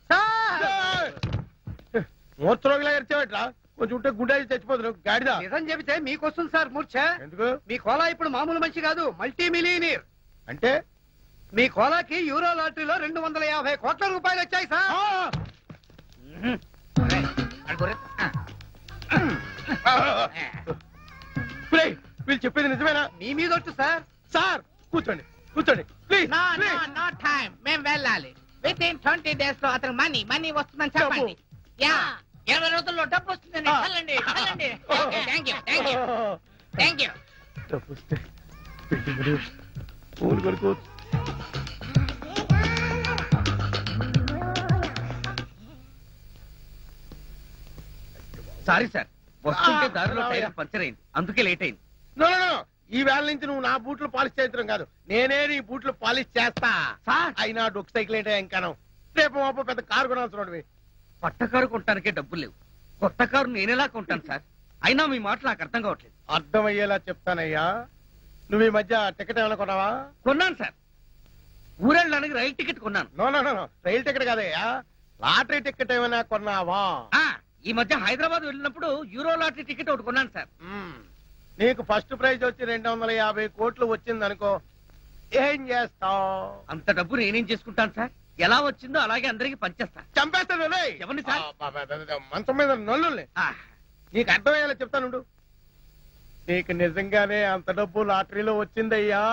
మూత్రోగిలా ఎరిచేవట్రా, కొంచెం ఉంటే గుండె చచ్చిపోతున్నావు గాడిదా. నిజం చెబితే మీకొస్తుంది సార్ మూర్ఛ. ఎందుకు? మీ కోలా ఇప్పుడు మామూలు మనిషి కాదు, మల్టీ మిలియనీర్. అంటే మీ కోలాకి యూరో లాటరీలో 250 కోట్ల రూపాయలు వచ్చాయి సార్. రేయ్, వీళ్ళు చెప్పేది నిజమేనా? మీ మీద వచ్చు సార్. సార్ కూర్చోండి, కూర్చోండి please. No, no, no time. మేము వెళ్ళాలి. విత్ ఇన్ 20 days లో అతను మనీ వస్తుందని చెప్పండి. యా, 20 రోజుల్లో డబ్బు వస్తుందని వెళ్ళండి. Thank you. Thank you. డబ్బొస్తే పెట్టుబడి పూలు కొనుక్కోవచ్చు. సారీ సార్, వస్తుంటే దారిలో టైర్ పంచర్ అయింది, అందుకే లేట్ అయింది. నో నో నో, ఈ వేళ నుంచి నువ్వు నా బూట్లు పాలిష్ చేయించడం కాదు, నేనే నీ బూట్లు పాలిష్ చేస్తా. అయినా డొక్ సైకిల్ ఏంటో ఇంకాను, రేపు మాపు పెద్ద కారు కొనాల్సి. కొత్త కారు కొనడానికే డబ్బులు లేవు, కొత్త కారు నేనేలా కొంటాను సార్? అయినా మీ మాట నాకు అర్థం కావట్లేదు. అర్థమయ్యేలా చెప్తానయ్యా. నువ్వు ఈ మధ్య టికెట్ ఏమైనా కొన్నావా? కొన్నాను సార్, ఊరెళ్ళడానికి రైలు టికెట్ కొన్నాను. నో నో నో, రైలు టికెట్ కాదయ్యా, లాటరీ టికెట్ ఏమైనా కొన్నావా? ఈ మధ్య హైదరాబాద్ వెళ్ళినప్పుడు యూరో లాటరీ టికెట్ ఒకటి కొన్నాను సార్. నీకు ఫస్ట్ ప్రైజ్ వచ్చి 250 కోట్లు వచ్చింది అనుకో, ఏం చేస్తావు? అంత డబ్బు నేనేం చేసుకుంటాను సార్? ఎలా వచ్చిందో అలాగే అందరికి పంచేస్తా. చంపేస్తాను ఎవరిని సార్? మంచం మీద నల్లుల్ని. నీకు అర్థమయ్యేలా చెప్తానుండు. నీకు నిజంగానే అంత డబ్బు లాటరీలో వచ్చిందయ్యా.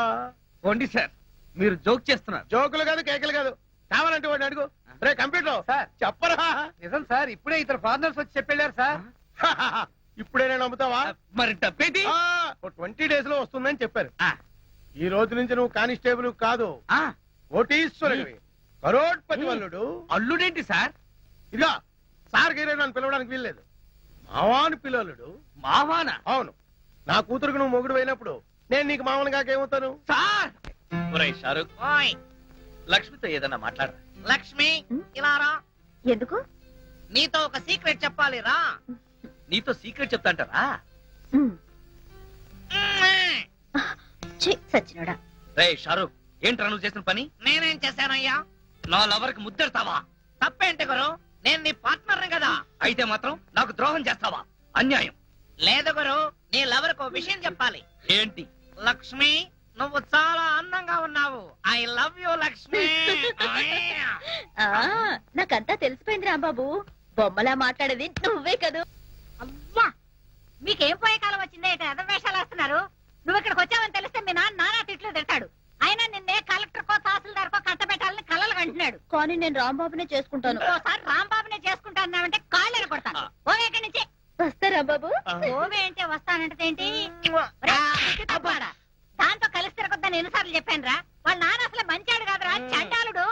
పోండి సార్, మీరు జోక్ చేస్తున్నారు. జోకులు కాదు, కేకలు కాదు. కావాలంటే వాడిని అడుగు. రే కంప్యూటర్ సార్ చెప్పరా. నిజం సార్, ఇప్పుడే ఇద్దరు ఫారినర్స్ వచ్చి చెప్పారు సార్. ఇప్పుడే నేను నమ్ముతావా? మరి డబ్బేది? 20 డేస్ లో వస్తుందని చెప్పారు. ఈ రోజు నుంచి నువ్వు కానిస్టేబుల్ కాదు, కోటీశ్వరుడివి, కరోడ్పతి వల్లుడు. అల్లుడేంటి సార్? ఇదిగా సార్ గీరే నన్ను పిలవడానికి వీల్లేదు. మావాను పిల్లలుడు. మావానా? అవును. నా కూతురుకు నువ్వు మొగుడు అయినప్పుడు నేను నీకు మామూలు కాకేమవుతాను? సార్ షారుఖ్, లక్ష్మితో ఏదన్నా మాట్లాడరా. లక్ష్మి ఇలా రా. ఎందుకు? నీతో ఒక సీక్రెట్ చెప్పాలి రా. నీతో సీక్రెట్ చెప్తాంటారా? సచ్చినోడా. రే షారుఖ్, ఏంట్రా నువ్వు చేసిన పని? నేనేం చేశానయ్యా? నా లవర్ కి ముద్దెడతావా? తప్పేంటి గురు, నేను నీ పార్ట్నర్ కదా. అయితే మాత్రం నాకు ద్రోహం చేస్తావా? అన్యాయం. లేదు గురు, నీ లవర్ కు విషయం చెప్పాలి. ఏంటి? లక్ష్మి, నువ్వు చాలా అందంగా ఉన్నావు. I love you Lakshmi. నాకంతా తెలిసిపోయింది రాంబాబు. బొమ్మలా మాట్లాడేది నువ్వే కదూ. అవ్వా, మీకేం పోయే కాలం వచ్చిందే? ఎద వేషాలు వేస్తున్నారు. నువ్వు ఇక్కడికి వచ్చావని తెలిస్తే మీ నాన్న తిట్లు తిడతాడు. అయినా నిన్నే కలెక్టర్ కో తహసీల్దార్ కో కట్ట పెట్టాలని కలలు అంటున్నాడు. కానీ నేను రాంబాబునే చేసుకుంటాను. ఓసారి రాంబాబునే చేసుకుంటానంటే కాళ్ళు కొడతాను. ఓ ఇక్కడి నుంచి వస్తా రాంబాబు. ఓవే అంటే వస్తానంటేంటి? దాంతో కలిసి తిరగొద్దని ఎన్నిసార్లు చెప్పాను రా. వాళ్ళ నాన్న అసలు మంచాడు కాదురా, చండాలుడు.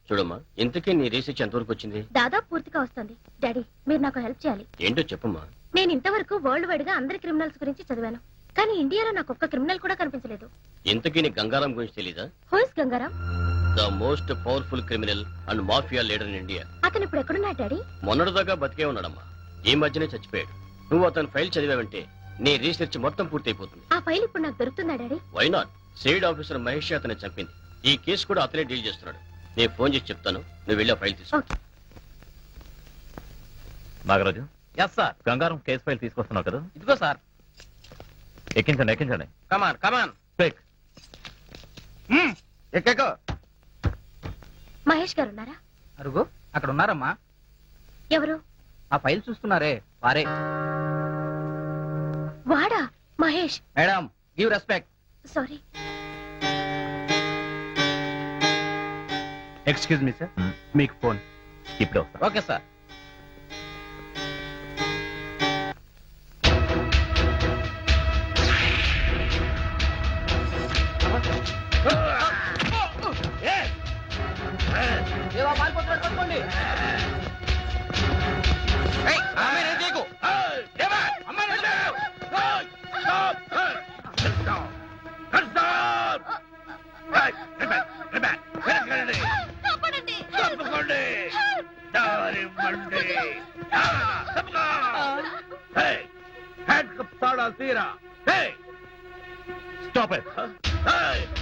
చూడమ్మా, ఇంతకీ నీ రీసెర్చ్ ఎంతవరకు వచ్చింది? దాదాపు పూర్తిగా వస్తుంది. డాడీ, మీరు నాకు హెల్ప్ చేయాలి. ఏంటో చెప్పమ్మా. నేను ఇంతవరకు వరల్డ్ వైడ్ గా అందరి క్రిమినల్స్ గురించి చదివాను, కానీ ఇండియాలో నాకు ఒక్క క్రిమినల్ కూడా కనిపించలేదు. ఇంతకీ నీ గంగారాం గురించి తెలీదా? Who is Gangaram? The most powerful criminal and mafia leader in India. అతను ఇప్పుడు ఎక్కడున్నాడు డాడీ? మొన్నటిదాకా బతికే ఉన్నాడమ్మా, ఈ మధ్యనే చచ్చిపోయాడు. నువ్వు అతని ఫైల్ చదివావంటే నీ రీసెర్చ్ మొత్తం పూర్తయిపోతుంది. ఆ ఫైల్ ఇప్పుడు నాకు దొరుకుతుందా daddy? Why not? Side officer Mahesh అతన్ని చంపింది. ఈ కేసు కూడా అతనే డీల్ చేస్తున్నాడు. నేను ఫోన్ చేసి చెప్తాను, నువ్వు వెళ్ళి ఆ ఫైల్ తీసుకో. Nagaraju, yes sir. Gangaram case file తీసుకొస్తున్నావు కదా? ఇదిగో సార్. ఎక్కించండి ఎక్కించండి. Come on come on. క్విక్. ఎక్కకో. మహేష్ గారు ఉన్నారా? అరుగు, అక్కడ ఉన్నారమ్మా. ఎవరు? ఆ ఫైల్ చూస్తున్నారే వారే. వాడా Mahesh? Madam, give respect. Sorry. Excuse me sir, మీకు ఫోన్. ఇప్పుడు వస్తా. Okay sir. తీరా స్టాప్ ఇట్.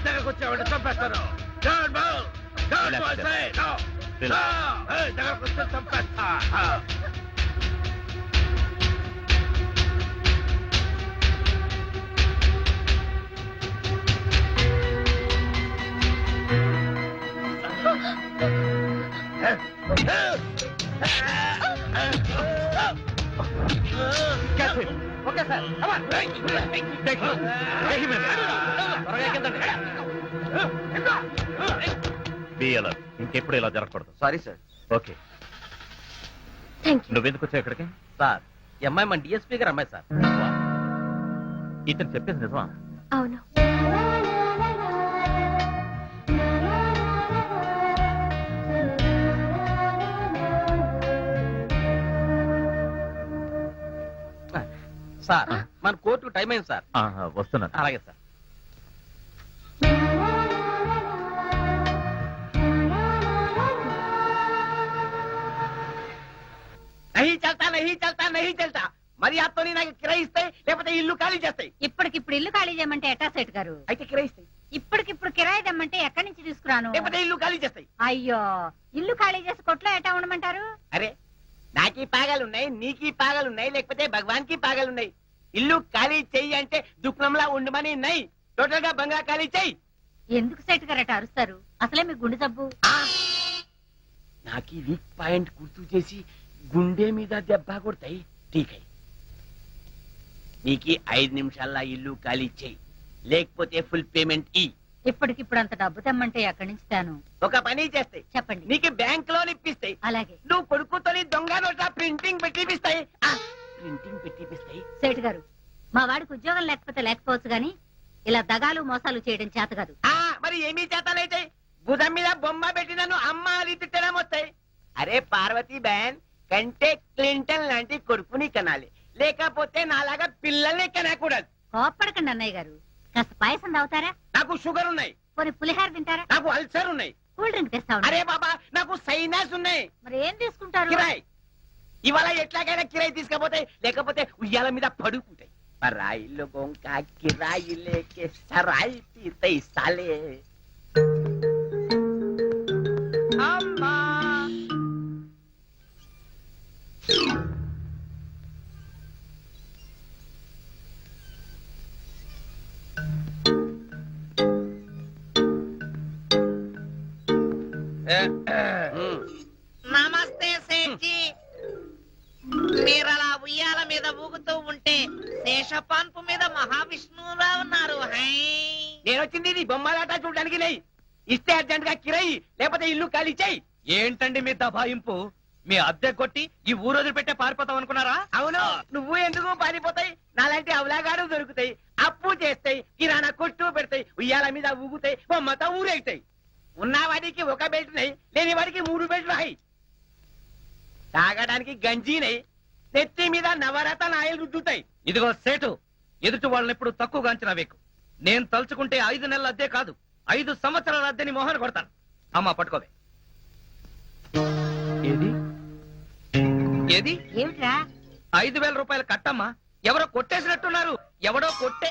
దగ్గరకొచ్చావంటే చంపేస్తాను. దగ్గరకొస్తే చంపేస్తా. Okay sir. Be alert. ఇంకెప్పుడు ఇలా జరగకూడదు. Sorry sir. Okay. Thank you. నువ్వెందుకు వచ్చావు ఇక్కడికి? సార్, ఈ అమ్మాయి మన డిఎస్పీ గారు అమ్మాయి సార్. ఇతను చెప్పేది నిజమా? అవును. సార్, మన కోర్టు టైం అయింది సార్. వస్తున్నాను. అలాగే సార్. నహీ చల్తా మర్యాదతో నాకు కిరాయిస్తాయి, లేకపోతే ఇల్లు ఖాళీ చేస్తాయి. ఇప్పటికిప్పుడు ఇల్లు ఖాళీ చేయమంటే ఎట్టా సెట్ గారు? అయితే కిరాయిస్తాయి, ఇప్పటికిప్పుడు కిరాయి దమ్మంటే ఎక్కడి నుంచి తీసుకురాను? లేకపోతే ఇల్లు ఖాళీ చేస్తాయి. అయ్యో, ఇల్లు ఖాళీ చేసి కొట్లో ఎట్టా ఉండమంటారు? అరే, నాకీ పాగాలున్నాయి, నీకీ పాగాలున్నాయి, లేకపోతే భగవాన్ కి పాగాలున్నాయి. ఇల్లు ఖాళీ చెయ్యి అంటే దుఃఖంలా ఉండమని ఉన్నాయి. టోటల్ గా బంగ్లా ఖాళీ చెయ్యి. ఎందుకు సెట్ గారట అరుస్తారు? అసలే మీ గుండె జబ్బు. నాకీ వీక్ పాయింట్ గుర్తు చేసి గుండె మీద దెబ్బ కొడతాయి. ఠీకై నీకి 5 నిమిషాల్లో ఇల్లు ఖాళీ చెయ్యి, లేకపోతే ఫుల్ పేమెంట్ ఈ. ఇప్పటికిప్పుడు అంత డబ్బు తెమ్మంటే ఎక్కడి నుంచి తాను? ఒక పని చేస్తాయి, చెప్పండి. నీకు బ్యాంక్ లోన్ ఇప్పిస్తాయి. అలాగే. నువ్వు కొడుకుతోని దొంగ నోట్ల ప్రింటింగ్ పెట్టిపిస్తాయి. ప్రింటింగ్ పెట్టిపిస్తాయి. సేటు గారు, మా వాడికి ఉద్యోగం లేకపోతే లేకపోవచ్చు గాని ఇలా దగాలు మోసాలు చేయడం చేత కాదు. మరి ఏమీ చేతనైతే భుజం మీద బొమ్మ పెట్టి నన్ను అమ్మ అని తిట్టడం వస్తాయి. అరే పార్వతీ బ్యాన్ కంటే క్లింటన్ లాంటి కొడుకుని కనాలి, లేకపోతే నాలాగా పిల్లల్ని కనకూడదు. కోప్పడకండి అన్నయ్య గారు. కాస్త పాయసం తాగుతారా? నాకు షుగర్ ఉన్నాయి. కొన్ని పులిహార తింటారా? నాకు అల్సర్ ఉన్నాయి. కూల్ డ్రింక్ తెస్తా. అరే బాబా నాకు సైనస్ ఉన్నాయి. మరి ఏం తీసుకుంటారు? కిరాయి. ఇవాళ ఎట్లాగైనా కిరాయి తీసుకపోతే, లేకపోతే ఉయ్యాల మీద పడుకుంటాయి. పరాయి లోగోं का किराई लेके सराय पीते साले. అమ్మా నమస్తే సేఠి. మీరలా ఉయ్యాల మీద ఊగుతూ ఉంటే శేషపాన్పు మీద మహావిష్ణువులా ఉన్నారు. హై నేను వచ్చింది నీ బొమ్మలాట చూడడానికి నెయ్యి ఇస్తే అర్జెంట్ గా కిరాయి, లేకపోతే ఇల్లు ఖాళీ చెయ్యి. ఏంటండి మీ దబాయింపు? మీ అద్దె కొట్టి ఈ ఊరోజు పెట్టే పారిపోతాం అనుకున్నారా? అవును, నువ్వు ఎందుకు పారిపోతాయి? నాలాంటి అవలాగాడు దొరుకుతాయి, అప్పు చేస్తాయి, కిరాణా కొట్టు పెడతాయి, ఉయ్యాల మీద ఊగుతాయి, బొమ్మతో ఊరేగుతాయి. ఉన్నవాడికి ఒక బెల్ట్ నై, లేని వాడికి 3 బెల్ట్లు హై. తాగడానికి గంజీనై, నెత్తి మీద నవరత్న ఆయిల్ రుద్దుతాయి. ఇదిగో సేటు, ఎదుటి వాళ్ళని ఎప్పుడు తక్కువగా అంచనా వేకు. నేను తలుచుకుంటే 5 నెలల అద్దె కాదు, 5 సంవత్సరాల అద్దెని మోహన కొడతాను. అమ్మా పట్టుకోవే. ఏది ఏది ఏమిట్రా? 5,000 రూపాయలు కట్టమ్మా. ఎవరో కొట్టేసినట్టున్నారు. ఎవడో కొట్టే.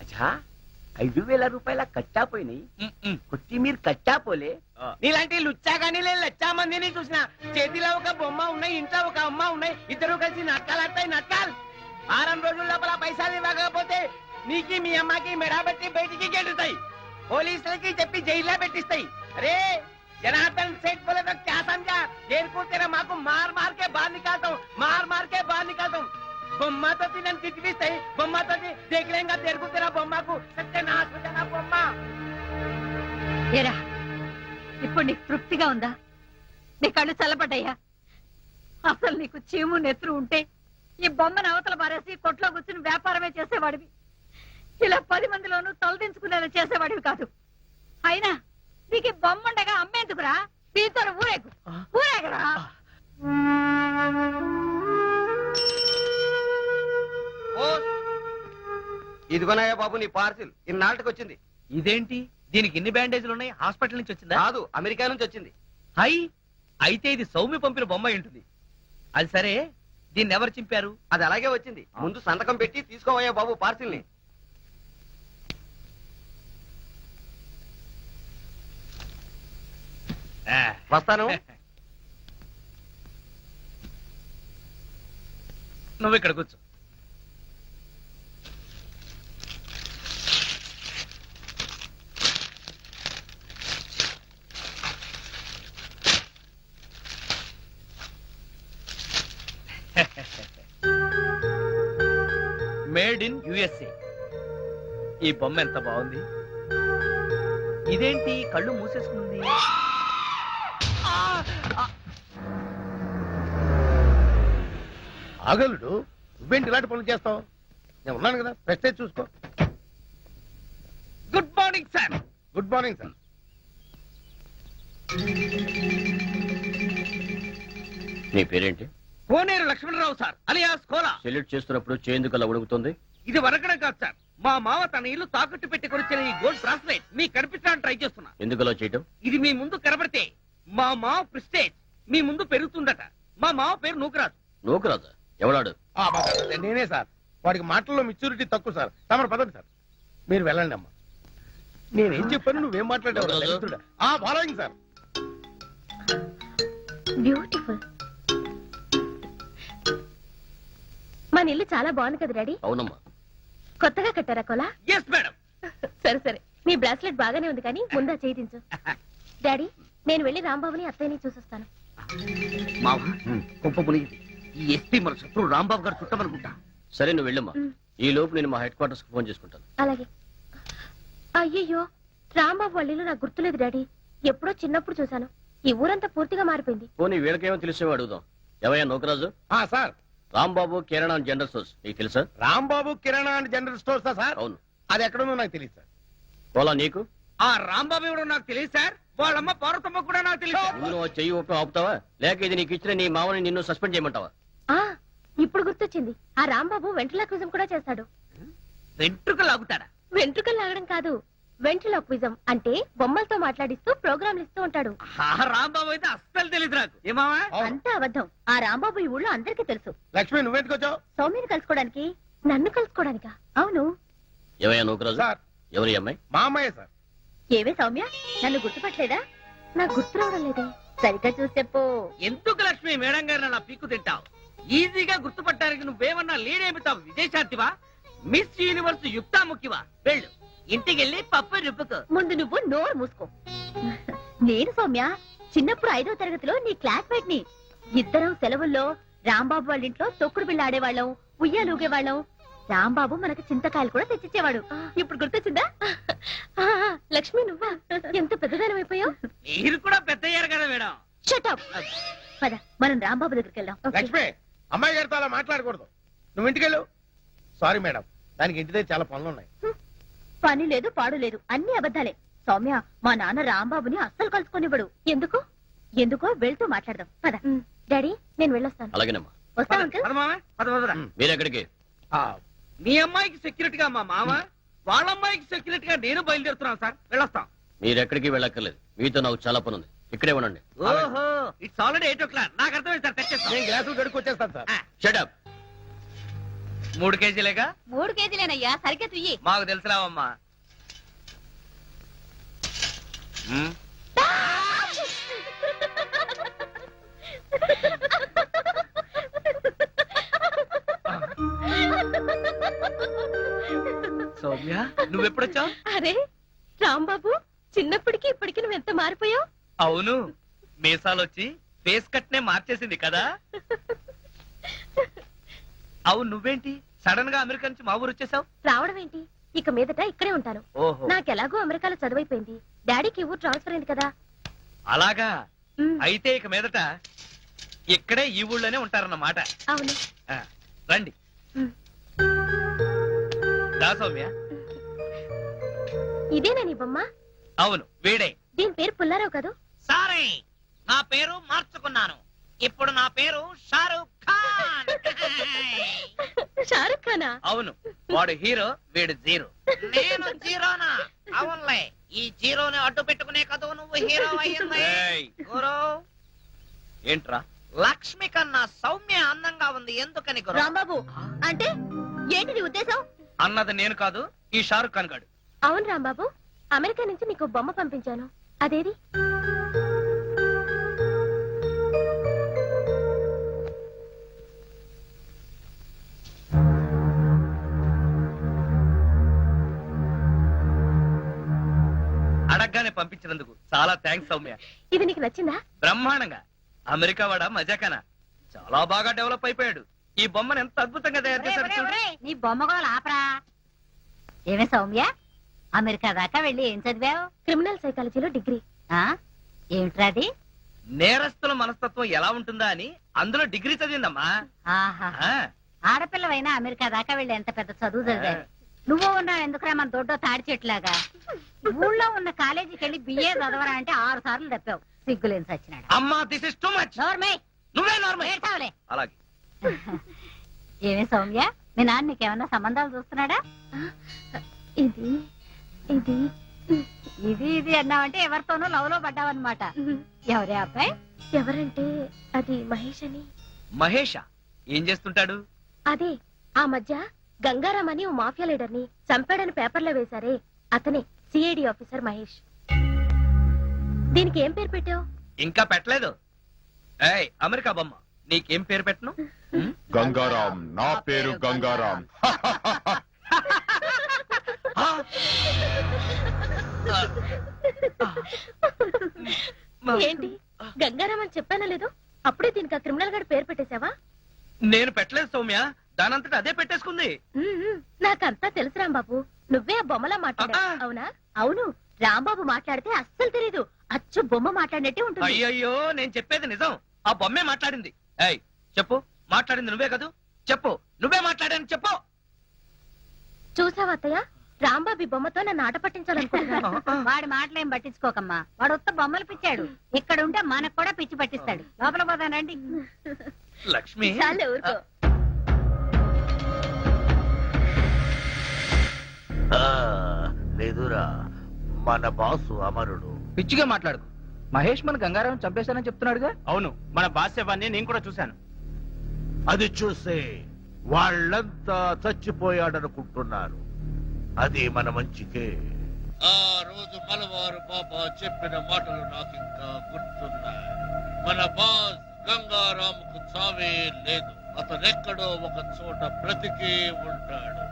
అచ్చా 5,000 రూపాయల కట్టా పోయినాయి. కొట్టి మీరు కట్టా పోలే. నీలాంటి లుచ్చాగాని లచ్చా మందిని చూసిన. చేతిలో ఒక బొమ్మ ఉన్నాయి, ఇంట్లో ఒక అమ్మ ఉన్నాయి, ఇద్దరు కలిసి నట్కాలాడతాయి. నట్కాలు 6 రోజుల లోపల పైసలు ఇవ్వకపోతే నీకి మీ అమ్మకి మెడాబెట్టి బయటికి గెలుతాయి. పోలీసులకి చెప్పి జైల్లో పెట్టిస్తాయి. అరే जनार्दन सेठ बोले तो क्या समझा? देर को तेरा माँ को मार मार के बाहर निकालता हूँ, मार मार के बाहर निकालता हूँ. बम्मा तो तीन कितनी सही, बम्मा तो देख लेंगे देर को तेरा बम्मा को सत्यानाश हो जाना बम्मा. ఏరా, ఇప్పుడు నీకు తృప్తిగా ఉందా? నీ కళ్ళు చల్లబడ్డాయా? అసలు నీకు చీము నెత్తురు ఉంటే ఈ బొమ్మను అవతల పారేసి కొట్లో కూర్చుని వ్యాపారమే చేసేవాడివి. ఇలా 10 మందిలోనూ తలదించుకునేలా చేసేవాడివి కాదు. అయినా నీకు బొమ్మండగా అమ్మేందుకురా? దీంతో ఊరేగు, ఊరేగరా. ఇదిగోనయ్యా బాబు నీ పార్సిల్. ఇన్నాళ్ళకి వచ్చింది. ఇదేంటి, దీనికి ఇన్ని బ్యాండేజ్లు ఉన్నాయి? హాస్పిటల్ నుంచి వచ్చిందా? కాదు, అమెరికా నుంచి వచ్చింది. హై, అయితే ఇది సౌమ్య పంపిన బొమ్మ అయి ఉంటుంది. అది సరే, దీన్ని ఎవరు చింపారు? అది అలాగే వచ్చింది. ముందు సంతకం పెట్టి తీసుకోవయ్యా బాబు పార్సిల్ ని. వస్తాను. నువ్వు ఇక్కడ కూర్చో. Made in USA. ఈ బొమ్మ ఎంత బాగుంది. ఇదేంటి కళ్ళు మూసేసుకుంది? ఆగలుడు, నువ్వేంటి ఇలాంటి పనులు చేస్తావు? నేను ఉన్నాను కదా, ప్రెస్టేజ్ చూసుకో. Good morning sir. Good morning sir. నీ పేరేంటి? Koneru Lakshmanarao sir, alias Kola. Salute చేస్తున్నప్పుడు చేందుకు అలా ఉడుకుతుంది? ఇది వరకడం కాదు సార్, మా మావ తన ఇల్లు తాకట్టు పెట్టి కొనిచ్చిన ఈ గోల్డ్ బ్రాస్లెట్ మీకు కనిపించడానికి ట్రై చేస్తున్నా. ఎందుకు అలా చేయటం? ఇది మీ ముందు కనబడితే మా మావ ప్రెస్టేజ్ మీ ముందు పెరుగుతుందట. మా మావ పేరు నూకరాజు. నూకరాజా? ఎవడాడు? నేనే సార్. వాడికి మాటల్లో మెచ్యూరిటీ తక్కువ సార్. తమరు పదండి సార్, మీరు వెళ్ళండి అమ్మా. నేనేం చెప్పాను, నువ్వేం మాట్లాడావు? Following sir. బ్యూటిఫుల్. మన ఇల్లు చాలా బాగుంది కదా డాడీ? అవునమ్మా. కొత్తగా కట్టారా కొలా? Yes madam. సరే సరే, నీ బ్రాస్లెట్ బాగానే ఉంది కానీ ముందా చేయించు. డాడీ, నేను వెళ్ళి రాంబాబుని అత్తయ్యని చూసొస్తాను. మావ కొంప మునిగింది. ఈ ఎస్పీ మన శత్రువు రాంబాబు గారు చుట్టమనుకుంటా. సరే నువ్వు వెళ్ళమ్మా. ఈ లోపు నేను మా హెడ్ క్వార్టర్స్ కి ఫోన్ చేసుకుంటాను. అలాగే. అయ్యయ్యో, రాంబాబు వాళ్ళ ఇల్లు నాకు గుర్తులేదు డాడీ. ఎప్పుడో చిన్నప్పుడు చూశాను. ఈ ఊరంతా పూర్తిగా మారిపోయింది. పోనీ వీళ్ళకేమో తెలిసేమో అడుగుదాం. ఎవయ్యా Nokaraju? Sir, Rambabu Kirana and general stores నీకు తెలుసా? రాంబాబు కిరాణా అండ్ జనరల్ స్టోర్సా సార్? అవును. అది ఎక్కడుందో నాకు తెలియదు సార్. పోలా నీకు? ఆ రాంబాబు ఎవడో నాకు తెలియదు సార్. వాళ్ళమ్మ పార్వతమ్మ కూడా నాకు తెలియదు. నువ్వు చెయ్యి ఊపి ఆపుతావా, లేక ఇది నీకు ఇచ్చిన నీ మామని నిన్ను సస్పెండ్ చేయమంటావా? ఆ ఇప్పుడు గుర్తొచ్చింది. ఆ రాంబాబు వెంట్రులాక్విజం కూడా చేస్తాడు. వెంట్రుకలు లాగుతాడా? వెంట్రుకలు లాగడం కాదు, వెంట్రులాక్విజం అంటే బొమ్మలతో మాట్లాడిస్తూ ప్రోగ్రాంలు ఇస్తూ ఉంటాడు. ఆ రాంబాబు అయితే అస్సలు తెలియదు నాకు. ఏమావా? అంతా అబద్ధం. ఆ రాంబాబు ఈ ఊళ్ళో అందరికీ తెలుసు. లక్ష్మి, నువ్వెందుకు వచ్చావు? సౌమ్యని కలుసుకోవడానికి. నన్ను కలుసుకోవడానికా? అవును. ఎవయ్యా నోకరాజు? సార్, ఎవరి అమ్మాయి? మా అమ్మాయే సార్. ఏవే సౌమ్య, నన్ను గుర్తుపట్టలేదా? నాకు గుర్తు రావడం లేదే. సరిగ్గా చూసి చెప్పు. ఎందుకు లక్ష్మి మేడం గారిని అలా పీక్కు తింటావు? ఈజీగా గుర్తుపట్టడానికి నువ్వేమన్నా లీడేమితావు? విదేశార్థివా? Miss universe యుక్తాముఖివా? వెళ్ళు, ఇంటికెళ్ళి పప్పు రుబ్బుకో. ముందు నువ్వు నోరు మూసుకో. నేను సౌమ్య చిన్నప్పుడు 5వ తరగతిలో నీ క్లాస్మేట్ ని. ఇద్దరం సెలవుల్లో రాంబాబు వాళ్ళ ఇంట్లో తొక్కుడు బిళ్ళ ఆడేవాళ్ళం, ఉయ్యాలూగేవాళ్ళం. రాంబాబు మనకు చింతకాయలు కూడా తెచ్చిచ్చేవాడు. ఇప్పుడు గుర్తొచ్చిందా? లక్ష్మి, నువ్వా? ఎంత పెద్దదానం అయిపోయావు. మీరు కూడా పెద్దయ్యారు కదా మేడం. షటప్. పద, మనం రాంబాబు దగ్గరికి వెళ్దాం. లక్ష్మి, అమ్మాయి గారితో అలా మాట్లాడకూడదు. నువ్వు ఇంటికెళ్ళు. సారీ మేడం, దానికి ఇంటి దగ్గర చాలా పనులు ఉన్నాయి. పని లేదు, పాడు లేదు, అన్ని అబద్ధాలే. సౌమ్య, మా నాన్న రాంబాబుని అస్సలు కలుసుకొనివ్వడు. ఎందుకు? ఎందుకో వెళ్తూ మాట్లాడదాం. పద. డాడీ, నేను వెళ్ళొస్తాను. అలాగేనమ్మా. వస్తా అంకుల్. పద మామ, పద పదరా. మీరెక్కడికి? మీ అమ్మాయికి సెక్యూరిటీగా మా మామ, వాళ్ళ అమ్మాయికి సెక్యూరిటీగా నేను బయలుదేరుతున్నాను సార్. వెళ్ళొస్తాం. మీరెక్కడికి వెళ్ళక్కర్లేదు. మీతో నాకు చాలా పని ఉంది. ఇక్కడే ఉండండి. ఓహో, ఇట్స్ ఆల్రెడీ 8 o'clock. నాకు అర్థమైంది సార్. తెచ్చేస్తాం. నేను గ్లాసులు గడుక్కొచ్చేస్తాను సార్. Shut up. 3 కేజీలేగా? 3 కేజీలేనయ్యా, సరిగ్గా తుయ్యి. మాకు తెలుసులావమ్మా. సౌమ్య, నువ్వెప్పుడొచ్చావు? అరే రాంబాబు, చిన్నప్పటికి ఇప్పటికి నువ్వు ఎంత మారిపోయావు. అవును, మీసాలొచ్చి ఫేస్ కట్ నే మార్చేసింది కదా. అవును, నువ్వేంటి సడన్ గా అమెరికా నుంచి మా ఊరు వచ్చేసావు? రావడం ఏంటి, ఇక మీదట ఇక్కడే ఉంటాను. ఓహో, నాకెలాగో అమెరికాలో చదువైపోయింది. డాడీకి ఊరు ట్రాన్స్ఫర్ అయింది కదా. అలాగా. ఉమ్, అయితే ఇక మీదట ఇక్కడే ఈ ఊళ్ళోనే ఉంటారన్నమాట. అవును. ఆ, రండి. ఉమ్. దా సౌమ్య. ఇదేనా నీ బొమ్మ? అవును, వీడే. దీని పేరు పుల్లారావు కదా. సారీ, నా పేరు మార్చుకున్నాను. ఇప్పుడు నా పేరు షారూక్ ఖాన్. షారుఖ్ ఖానా? అవును, వాడు హీరో, వీడు జీరో. నేను జీరోనా? అవునులే, ఈ జీరోని అడ్డు పెట్టుకునే కదా నువ్వు హీరో అయ్యింది. ఏయ్, గురు, ఏంట్రా? లక్ష్మి కన్నా సౌమ్య అందంగా ఉంది. ఎందుకని గురు? రాంబాబు, అంటే ఏంటి నీ ఉద్దేశం? అన్నది నేను కాదు, ఈ షారుఖ్ ఖాన్ గాడు. అవును రాంబాబు, అమెరికా నుంచి నీకు బొమ్మ పంపించాను. అదేది? అడగ్గానే పంపించినందుకు చాలా థ్యాంక్స్ సౌమ్య. ఇది నీకు నచ్చిందా? బ్రహ్మాండంగా. అమెరికా వాడ మజాకనా చాలా బాగా డెవలప్ అయిపోయాడు. ఈ బొమ్మను ఎంత అద్భుతంగా తయారు చేశాడు చూడు. నీ బొమ్మగోలు ఆపరా. ఏమే సౌమ్య, అమెరికా దాకా వెళ్ళి ఏం చదివావు? క్రిమినల్ సైకాలజీలో డిగ్రీ. ఏమిట్రా అది? నేరస్తుల మనస్తత్వం ఎలా ఉంటుందా అని అందులో డిగ్రీ చదివిందమ్మా. ఆహా, ఆ, ఆడపిల్లవైనా అమెరికా దాకా వెళ్ళి ఎంత పెద్ద చదువు చదివావు. నువ్వు ఉన్నావు ఎందుకురా మన దొడ్డో తాడి చెట్లాగా. ఊళ్ళో ఉన్న కాలేజీకి వెళ్ళి బిఏ చదవరా అంటే 6 సార్లు తప్పావు. సిగ్గులేని సచ్చినాడు. అమ్మా, దిస్ ఇస్ టూ మచ్. నోర్మే, నువ్వే నార్మల్. ఏడ్చావులే. అలాగే. ఏమే సౌమ్య, మీ నాన్న నీకేమన్నా సంబంధాలు చూస్తున్నాడా? ఇది ఇది ఇది ఇది అన్నావంటే ఎవరితోనూ లవ్ లో పడ్డావన్నమాట. ఎవరే అబ్బాయి? ఎవరంటే అది మహేష్ అని. మహేషా? ఏం చేస్తుంటాడు? అదే, ఆ మధ్య గంగారాం అని ఓ మాఫియా లీడర్ ని చంపాడని పేపర్లో వేశారే, అతనే సిఐడి ఆఫీసర్ మహేష్. దీనికి ఏం పేరు పెట్టావు? ఇంకా పెట్టలేదు. ఏయ్ అమెరికా బొమ్మ నీకేం పేరు పెట్టను గంగారాం, నా పేరు గంగారాం. ఏంటి గంగారాం అని చెప్పానా లేదు? అప్పుడే దీనికి ఆ క్రిమినల్ గారి పేరు పెట్టేశావా? నేను పెట్టలేదు సౌమ్య, దానంతట అదే పెట్టేసుకుంది. నాకంతా తెలుసు రాంబాబు, నువ్వే ఆ బొమ్మలా మాట్లాడా అవునా? అవును, రాంబాబు మాట్లాడితే అస్సలు తెలీదు, అచ్చు బొమ్మ మాట్లాడినట్టే ఉంటుంది. అయ్యయ్యో నేను చెప్పేది నిజం, ఆ బొమ్మే మాట్లాడింది. ఏయ్ చెప్పు, మాట్లాడింది నువ్వే కదూ? చెప్పు, నువ్వే మాట్లాడాను చెప్పు. చూసావా అత్తయ్య, రాంబాబు ఈ బొమ్మతో నన్ను ఆట పట్టించాలనుకుంటున్నాను. వాడి మాటలేం పట్టించుకోకమ్మా, వాడు ఉత్త బొమ్మలు పిచ్చాడు. ఇక్కడ ఉంటే మనకు కూడా పిచ్చి పట్టిస్తాడు. లోపల పోదానండి. లక్ష్మి చాలే ఊరుకో. లేదురా, మన బాసు అమరుడు. పిచ్చిగా మాట్లాడుకు. మహేష్ మన గంగారాం చంపేశానని చెప్తున్నాడుగా. అవును, మన బాస్యవాన్ని నేను కూడా చూశాను. అది చూసే వాళ్ళంతా చచ్చిపోయాడనుకుంటున్నారు. అది మన మంచికే. ఆ రోజు మలవారు బాబా చెప్పిన మాటలు నాకు ఇంకా గుర్తున్నాయి. మన బాస్ గంగారాముకు చావే లేదు, అతనెక్కడో ఒక చోట బ్రతికే ఉంటాడు.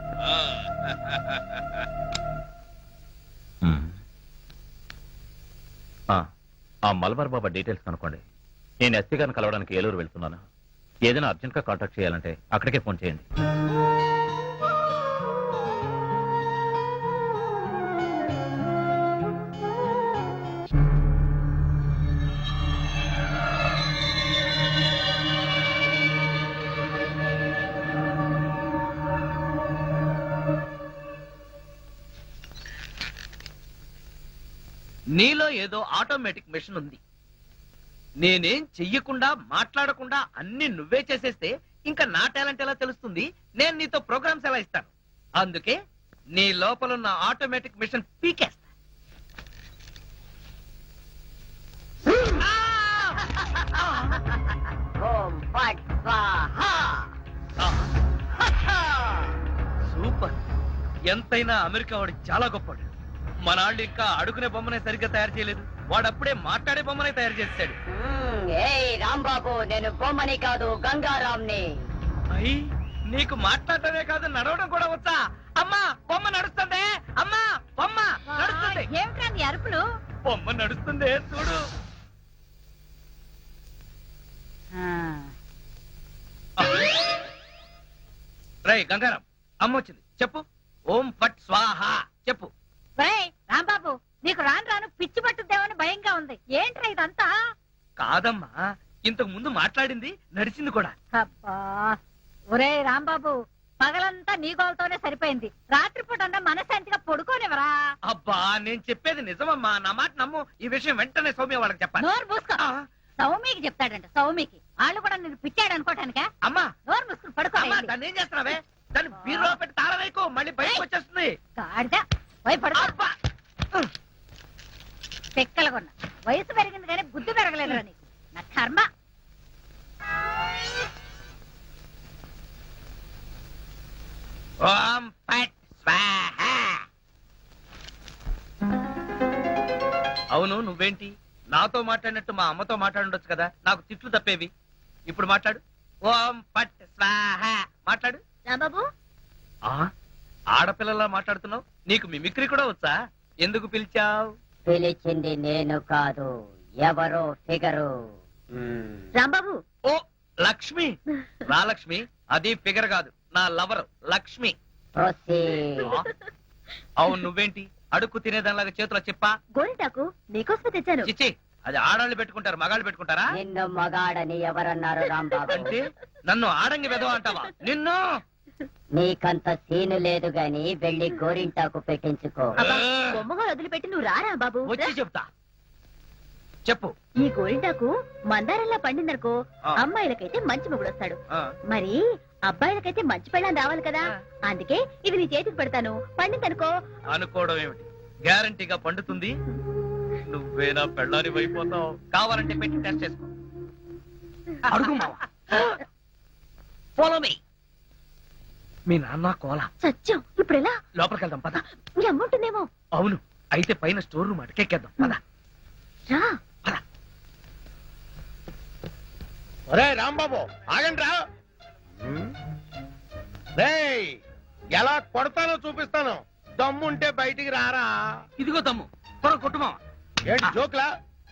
ఆ మలబార్ బాబా డీటెయిల్స్ కనుక్కోండి. నేను ఎస్పీ గారిని కలవడానికి ఏలూరు వెళ్తున్నాను. ఏదైనా అర్జెంట్ గా కాంటాక్ట్ చేయాలంటే అక్కడికే ఫోన్ చేయండి. నీలో ఏదో ఆటోమేటిక్ మెషిన్ ఉంది. నేనేం చెయ్యకుండా మాట్లాడకుండా అన్ని నువ్వే చేసేస్తే ఇంకా నా టాలెంట్ ఎలా తెలుస్తుంది? నేను నీతో ప్రోగ్రామ్స్ ఎలా ఇస్తాను? అందుకే నీ లోపలున్న ఆటోమేటిక్ మిషన్ పీకేస్తా. సూపర్. ఎంతైనా అమెరికా వాడు చాలా గొప్పవాడు. మన వాళ్ళు ఇంకా అడుగునే బొమ్మనే సరిగ్గా తయారు చేయలేదు, వాడప్పుడే మాట్లాడే బొమ్మనే తయారు చేస్తాడు. రాంబాబు, నేను బొమ్మని కాదు గంగారాంని. అయ్యి నీకు మాట్లాడటమే కాదు నడవడం కూడా వచ్చా? అమ్మా బొమ్మ నడుస్తుంది, అమ్మా బొమ్మ నడుస్తుంది. ఏమిటా నీ అరుపులు? బొమ్మ నడుస్తుంది చూడు. రై గంగారాం, అమ్మ వచ్చింది చెప్పు. ఓం ఫట్ స్వాహ చెప్పు. రాంబాబు, నీకు రాను రాను పిచ్చి పట్టుద్దేమని భయంగా ఉంది. ఏంట్రా ఇదంతా? కాదమ్మా, ఇంతకు ముందు మాట్లాడింది నడిచింది కూడా. అబ్బా ఒరే రాంబాబు, పగలంతా నీ గోలతోనే సరిపోయింది. రాత్రిపూట అన్నా మనశాంతిగా పడుకోనివరా? అబ్బా నేను చెప్పేది నిజమమ్మా, నా మాట నమ్ము. ఈ విషయం వెంటనే సౌమ్య వాళ్ళకి చెప్పాలి. నోరు మూసుకో. సౌమికి చెప్తాడంట. సౌమికి వాళ్ళు కూడా నేను పిచ్చాడు అనుకోటానికా? అమ్మా నోరు మూసుకుని పడుకో. దాన్ని ఏం చేస్తున్నావే? దాన్ని బీరులో పెట్టి తాళం వేయకు, మళ్ళీ బయటకు వచ్చేస్తుంది. గాడిద, పోయి పడుకో. చెక్కలగొన్న వయసు పెరిగింది కానీ బుద్ధి పెరగలేదురా నీకు. నా కర్మ. ఓం ఫట్ స్వాహ. అవును, నువ్వేంటి నాతో మాట్లాడినట్టు మా అమ్మతో మాట్లాడుండొచ్చు కదా, నాకు తిట్లు తప్పేవి. ఇప్పుడు మాట్లాడు. ఓం ఫట్ స్వాహ మాట్లాడు. రాంబాబు, ఆడపిల్లలా మాట్లాడుతున్నావు, నీకు మిమిక్రీ కూడా వచ్చా? ఎందుకు పిలిచావు? పిలిచింది నేను కాదు, ఎవరో ఫిగరు. రాంబాబు. ఓ లక్ష్మి. రా లక్ష్మి, అది ఫిగర్ కాదు, నా లవర్ లక్ష్మి. అవును, నువ్వేంటి అడుక్కు తినేదానిలాగా చేతిలో చెప్పా? గోరింటాకు నీకోసమే తెచ్చాను. చిచ్చి, అది ఆడాళ్ళు పెట్టుకుంటారు, మగాళ్ళు పెట్టుకుంటారా? నిన్ను మగాడని ఎవరన్నారు రాంబాబు? అంటే నన్ను ఆడంగి వెధవ అంటావా? నిన్ను నీకంత సీను లేదు గాని వెళ్ళి గోరింటాకు పెట్టించుకో. బొమ్మగా వదిలిపెట్టి నువ్వు రా రాంబాబు. వచ్చి చెప్తా. చెప్పు. ఈ గోరింటాకు మందారంలా పండిందనుకో, అమ్మాయిలకైతే మంచి మొగుడు వస్తాడు, మరి అబ్బాయిలకైతే మంచి పెళ్ళాన్ని రావాలి కదా. అందుకే ఇది నీ చేతికి పెడతాను, పండిందనుకో. అనుకోవడం ఏమిటి, గ్యారంటీగా పండుతుంది. నువ్వేనా పెళ్ళారి అయిపోతావు. కావాలంటే పెట్టి టెస్ట్ చేసుకో. అడుగు మావా. Follow me. మీ నాన్న కోల సత్యం. ఇప్పుడు ఎలా? లోపలికి వెళ్దాం పద. మీ అమ్ముంటుందేమో. అవును, అయితే పైన స్టోర్ రూమ్ అటకెక్కేద్దాం పద. రా. ఒరే రాంబాబు ఆగండి రా. రేయ్ ఎలా కొడతానో చూపిస్తాను. దమ్ముంటే బయటికి రారా. ఇదిగో దమ్ము త్వర కొట్టుమా. ఏంటి జోక్లా?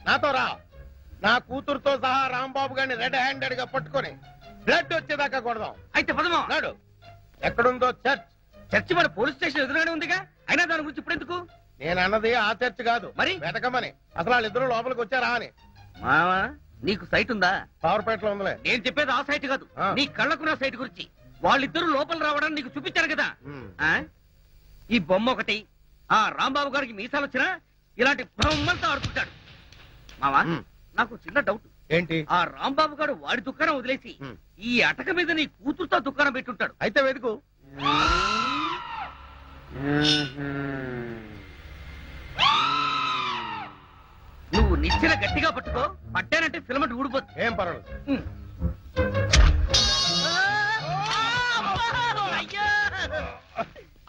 నాతో రా. నా కూతురుతో సహా రాంబాబు గారిని రెడ్ హ్యాండెడ్ గా పట్టుకొని బ్లడ్ వచ్చేదాకా కొడదాం. అయితే పదమా. నాడు ఎక్కడుందో చర్చ్. చర్చి మన పోలీస్ స్టేషన్ ఎదురుగానే ఉందిగా, అయినా దాని గురించి ఇప్పుడు ఎందుకు? నేను అన్నది ఆ చర్చ్ కాదు, మరి వెతకమని. అసలు వాళ్ళిద్దరూ లోపలికి వచ్చారా అని. మావా నీకు సైట్ ఉందా? పవర్పేటలో ఉందిలే. నేను చెప్పేది ఆ సైట్ కాదు, నీ కళ్ళకున్న సైట్ గురించి. వాళ్ళిద్దరూ లోపల రావడానికి నీకు చూపించారు కదా. ఆ ఈ బొమ్మ ఒకటి, ఆ రాంబాబు గారికి మీసాలు వచ్చినా ఇలాంటి బొమ్మలతో ఆడుకుంటాడు. మావా నాకు చిన్న డౌట్. ఏంటి? ఆ రాంబాబు గారు వాడి దుకాణం వదిలేసి ఈ అటక మీద నీ కూతురుతో దుకాణం పెట్టుంటాడు. అయితే వెతుకు. నువ్వు నిచ్చెన గట్టిగా పట్టుకో, పట్టానంటే ఫిలమెంట్ ఊడిపోతుంది. ఏం పర్వాలేదు.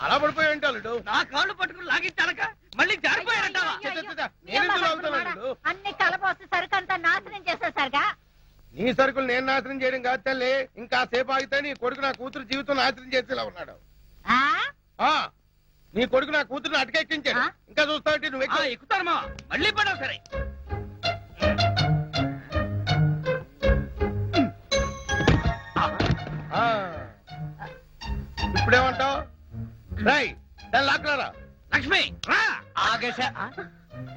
అలా పడిపోయి ఉంటాడు. నా కాళ్ళు పట్టుకుని లాగించాలక మళ్ళీ జారిపోయాడంటావా? అన్ని కలపోసి సరుకంతా నాశనం చేసేసరిగా. నీ సరుకులు నేను నాశనం చేయడం కాదు తల్లి. ఇంకా సేపు ఆగితే నీ కొడుకు నా కూతురు జీవితం నాశనం చేసేలా ఉన్నాడు. నీ కొడుకు నా కూతురుని అటకెక్కించాడు. ఇంకా చూస్తావు నువ్వు ఎక్కుతారమ్మా. మళ్ళీ పడవు సరే. ఇప్పుడేమంటావు? రై దాన్ని లాక్కరా. లక్ష్మి రా. ఆగేశా.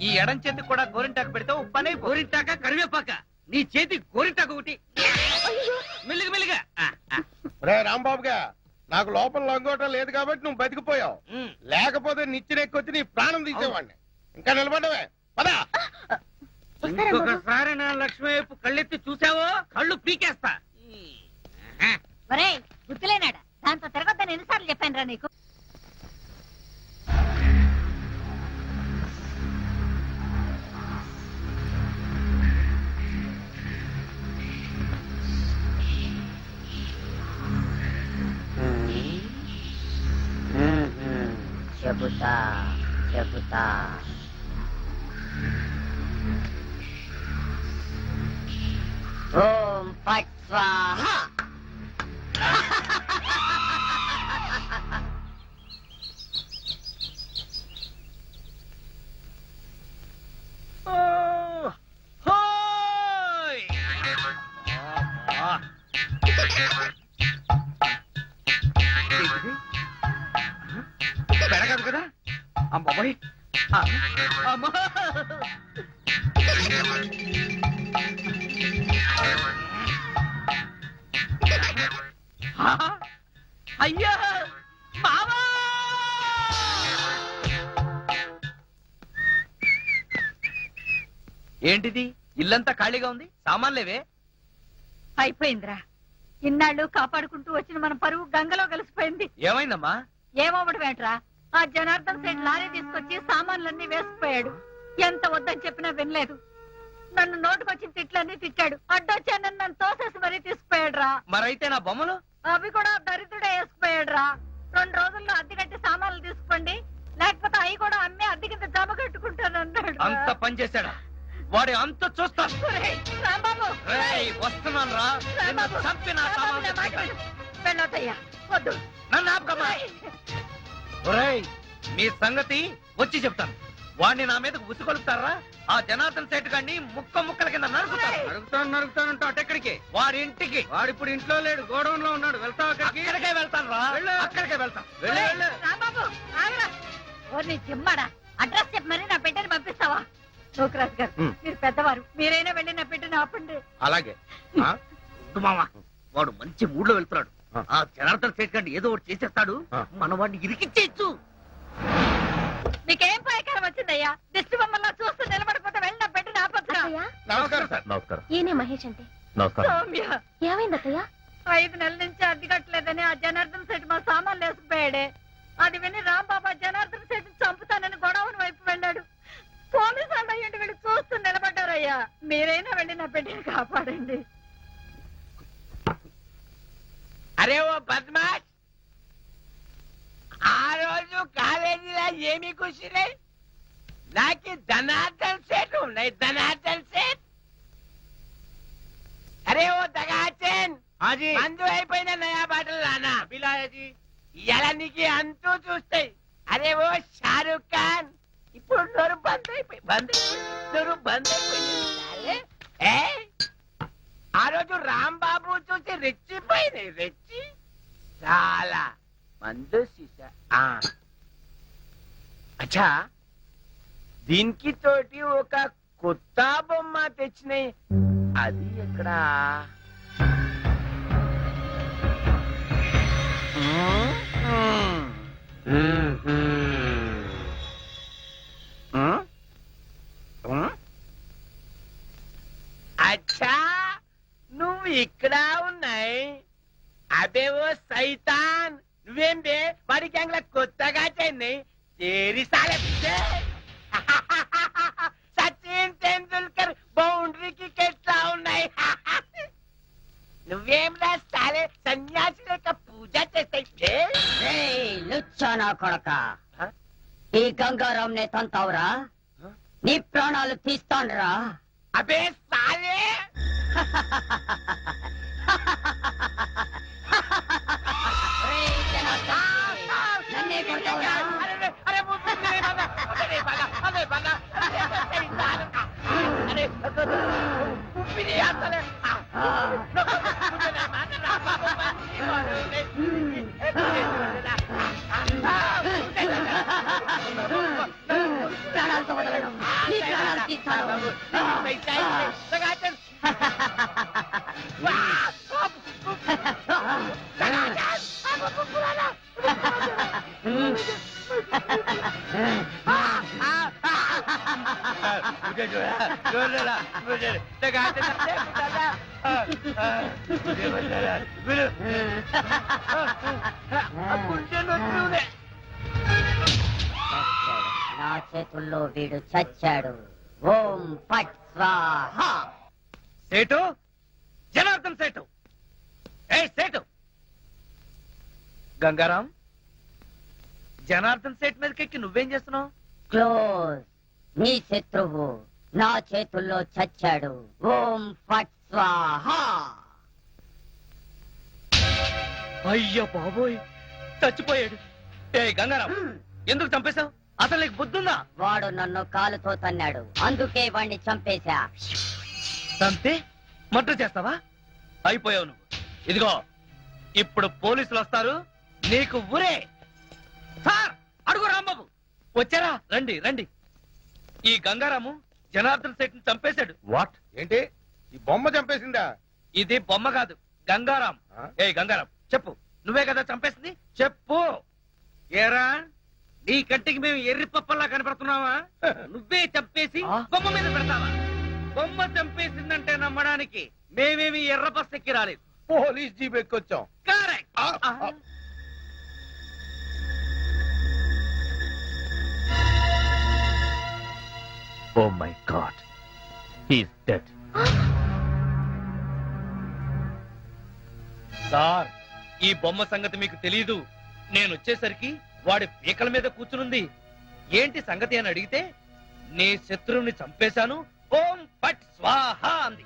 ఈ ఎడం చేతి కూడా గోరింటాకు పెడితే ఉప్పనే. గోరింటాక కరివేపాక, నీ చేతి గోరింటాకు ఒకటి. మెల్లిగా మెల్లిగా. రే రాంబాబుగా, నాకు లోపల లంగోటం లేదు కాబట్టి నువ్వు బతికిపోయావు. లేకపోతే నిచ్చినెక్కొచ్చి నీ ప్రాణం తీసేవాడిని. ఇంకా నిలబడవే పదా. ఇంకొకసారి నా లక్ష్మి వైపు కళ్ళెత్తి చూసావో కళ్ళు పీకేస్తా. ఒరేయ్ గుర్తులేనాడా, దాంతో తిరగొద్దని ఎన్నిసార్లు చెప్పాను రా నీకు. చెబుతా చెబుతా. ఓం ఫట్ స్వాహా. పెడగదు కదా అమ్మాయి. అమ్మా అయ్యా మావా. ఏంటిది? ఇల్లంతా ఖాళీగా ఉంది, సామాన్లేవే? అయిపోయిందిరా. ఇన్నాళ్ళు కాపాడుకుంటూ వచ్చిన మన పరువు గంగలో కలిసిపోయింది. ఏమైందమ్మా? ఏమవడమేట్రా, ఆ జనార్దన్ సేట్ లారీ తీసుకొచ్చి సామాన్లన్నీ వేసుకుపోయాడు. ఎంత వద్దని చెప్పినా వినలేదు. నన్ను నోటుకొచ్చిన తిట్లన్నీ తిట్టాడు. అడ్డొచ్చానని నన్ను తోసేసి మరీ తీసుకుపోయాడు రా. మరైతే నా బొమ్మలు? అవి కూడా దరిద్రుడే వేసుకుపోయాడు రా. 2 రోజుల్లో అద్దె కట్టి సామాన్లు తీసుకోండి, లేకపోతే అవి కూడా అమ్మే అద్దె కింద జమ కట్టుకుంటానన్నాడు. అంత పని చేశాడా? వాడి అంత చూస్తా. రాంబాబు వస్తున్నాను రా. చంపిన వెళ్ళొద్దయ్యా, వద్దు. నన్ను ఆపకమ్మా. ఒరేయ్ మీ సంగతి వచ్చి చెప్తాను. వాడిని నా మీదకు ఉసుకొలుపుతారా? ఆ జనార్దన్ సేట్ గారిని ముక్క ముక్కల కింద నరుకుతాను. నరుకుతానంటా అటెక్కడికి? వాడి ఇంటికి. వాడిప్పుడు ఇంట్లో లేడు, గోడౌన్ లో ఉన్నాడు. వెళ్తావు? అక్కడికే వెళ్తాను రా. అక్కడికే వెళ్తాం. రాంబాబు ఆగరా. ఓర్ని చిమ్మాడా, అడ్రస్ చెప్పి మరి నా పెట్టని పంపిస్తావా? లోకరాజ్ గారు, మీరు పెద్దవారు, మీరైనా వెళ్ళి నా పెట్టిన ఆపండి. అలాగే మావా. వాడు మంచి మూడ్ లో వెళ్తున్నాడు. ఆ జనార్దన్ సేట్ గారిని ఏదో ఒకటి చేసేస్తాడు. మన వాడిని ఇరికిచ్చేయచ్చు. నీకేం పాయకారం వచ్చిందయ్యా? దిష్టి బొమ్మల్లా చూస్తూ నిలబడిపోతే వెళ్ళి నా పెట్టిన ఆపద్రా. నమస్కారం సార్. నమస్కారం. ఏనే మహేష్ అంటే? సౌమ్య, ఏమైంది అత్తయ్య? 5 నెలల నుంచి అద్దె కట్టలేదని ఆ జనార్దన్ సేట్ మా సామాన్లు వేసుకుపోయాడే. అది విని రాంబాబా జనార్దన్ సేట్ చంపుతానని గొడవని వైపు వెళ్ళాడు. పోలీసు వాళ్ళు అయ్యండి వీళ్ళు చూస్తూ నిలబడ్డారయ్యా. మీరైనా వెళ్ళి నా పెట్టిన కాపాడండి. అరే ఓ బద్మాష్, ఆ రోజు కాలేజీలో ఏమి కూర్చున్నాయి? నాకు ధనార్దన్ సేట్ ఉన్నాయి. ధనార్దన్ సేట్ అరే ఓ దగాచెన్ హాజీ మందు అయిపోయిన నయా బాటలు నానా బిలాయజీ ఇలా నీకు అంతూ చూస్తాయి. అరే ఓ షారూక్ ఖాన్ ఇప్పుడు నోరు బంద్ అయిపోయి నోరు బంద్ అయిపోయింది. ఏ ఆ రోజు రాంబాబు చూసి రెచ్చిపోయింది రెచ్చి చాలా మందు సీసా. అచ్చా దీనికి తోటి ఒక కొత్త బొమ్మ తెచ్చినాయి. అది ఎక్కడ అచ్చా నువ్వు ఇక్కడ ఉన్నాయి. అదే ఓ సైతాన్ నువ్వేం బే వాడి గ్యాంగ్ లా కొత్తగా చెన్నై తేరి సాలే సచిన్ టెండూల్కర్ బౌండరీకి ఎట్లా ఉన్నాయి. నువ్వేం రా సాలే సన్యాసి లేక పూజ చేస్తాయి. లుచ్చానా కొడక ఈ గంగారాం నే తంతావురా, నీ ప్రాణాలు తీస్తానురా. అబే సాలే నన్నే కొడతావురా? ప్రాణాలతో వదలను, నీ ప్రాణాలు తీస్తాను. मुझे जो है मुझे నా చేతుల్లో వీడు చచ్చాడు. ఓం పట్ స్వాహా. సేటు జనార్దన్ సేటు, ఏ సేటు గంగారాం, జనార్దన్ సేట్ మీదకెక్కి నువ్వేం చేస్తున్నావు? క్లోజ్. నీ శత్రువు నా చేతుల్లో చచ్చాడు. ఓం ఫట్ స్వాహా. అయ్యో బాబోయ్, చచ్చిపోయాడు. ఏ గంగారాం, ఎందుకు చంపేశావు? అసలు నీకు బుద్ధుందా? వాడు నన్ను కాలుతో తన్నాడు, అందుకే వాణ్ణి చంపేశా. చంపే మర్డర్ చేస్తావా? అయిపోయావు నువ్వు. ఇదిగో ఇప్పుడు పోలీసులు వస్తారు, నీకు ఊరే. సార్ అడుగు రాంబాబు. వచ్చారా? రండి రండి. ఈ గంగారాము జనార్దన్ సేట్ ని చంపేశాడు. వాట్? ఏంటి ఈ బొమ్మ చంపేసిందా? ఇది బొమ్మ కాదు, గంగారాం. ఏ గంగారాం చెప్పు, నువ్వే కదా చంపేసింది? చెప్పు. ఏరా నీ కంటికి మేము ఎర్రి పప్పల్లా కనపడుతున్నావా? నువ్వే చంపేసి బొమ్మ మీద పెడతావా? బొమ్మ చంపేసిందంటే నమ్మడానికి మేమేమి ఎర్ర బస్ ఎక్కి రాలేదు, పోలీస్ జీప్ ఎక్కొచ్చాం. Correct. Oh my god, he's dead. Sir ఈ బొమ్మ సంగతి మీకు తెలీదు. నేను వచ్చేసరికి వాడి పీకల మీద కూర్చునుంది. ఏంటి సంగతి అని అడిగితే నీ శత్రువుని చంపేశాను, ఓం పట్ స్వాహా అంది.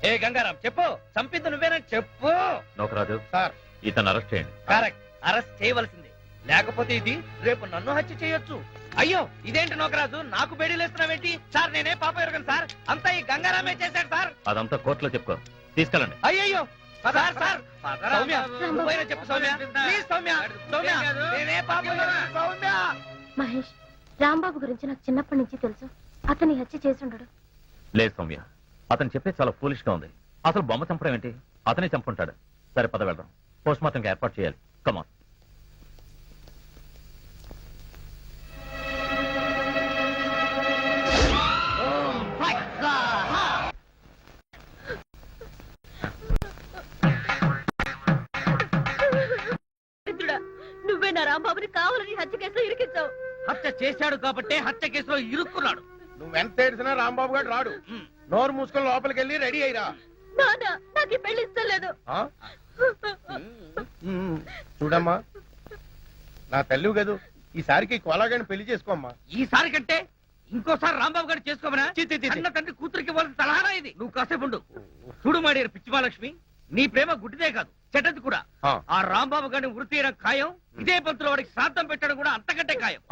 ఏ గంగారాం చెప్పు, చంపింది నువ్వేనని చెప్పు. నోకరాజు సార్ ఇతను అరెస్ట్ చేయండి. కరెక్ట్, అరెస్ట్ చేయవలసిందే. లేకపోతే ఇది రేపు నన్ను హత్య చేయొచ్చు. అయ్యో ఇదేంటి నోకరాజు, నాకు బేడీలేస్తున్నావేంటి? సార్ నేనే పాప ఎరగను సార్, అంతా ఈ గంగారామే చేశాడు సార్. అదంతా కోర్టులో చెప్పుకో, తీసుకెళ్ళండి. అయ్యయ్యో సార్ సార్, సౌమ్య నువ్వైనా చెప్పు సౌమ్య, ప్లీజ్ సౌమ్య. సౌమ్య నేనే పాప ఎరగను, సౌమ్య. మహేష్, రాంబాబు గురించి నాకు చిన్నప్పటి నుంచి తెలుసు. అతని హత్య చేసి ఉండడు. లేదు సౌమ్య, అతను చెప్పేది చాలా ఫూలిష్ గా ఉంది. అసలు బొమ్మ చంపడం ఏంటి? అతనే చంపుంటాడు. సరే పద వెళ్దాం, పోస్ట్ మార్టం ఏర్పాటు చేయాలి. కమాన్. నువ్వే నా రాంబాబుని కావాలని హత్య కేసులో ఇరికించావు. హత్య చేశాడు కాబట్టే హత్య కేసులో ఇరుక్కున్నాడు. నువ్వెంత ఏడిసినా రాంబాబు గారు రాడు. నోరు మూసుకొని లోపలికి వెళ్ళి రెడీ అయ్యిరా. నాన్న నాకు ఈ పెళ్లి ఇష్టం లేదు. చూడమ్మా, నా తల్లి కదూ, ఈసారికి కొలాగని పెళ్లి చేసుకోమ్మా. ఈసారి కంటే ఇంకోసారి రాంబాబు గారు చేసుకోమనా అన్న తండ్రి కూతురికి ఇవ్వాల్సిన సలహానా ఇది. నువ్వు కాసేపు ఉండు. చూడు మాడియారు పిచ్చి మహాలక్ష్మి, నీ ప్రేమ గుడ్డిదే కాదు చెడ్డది కూడా. ఆ రాంబాబు గారిని వృత్తి తీయడం ఖాయం. ఇదే పంతులు వాడికి శ్రాద్ధం పెట్టడం కూడా అంతకంటే ఖాయం.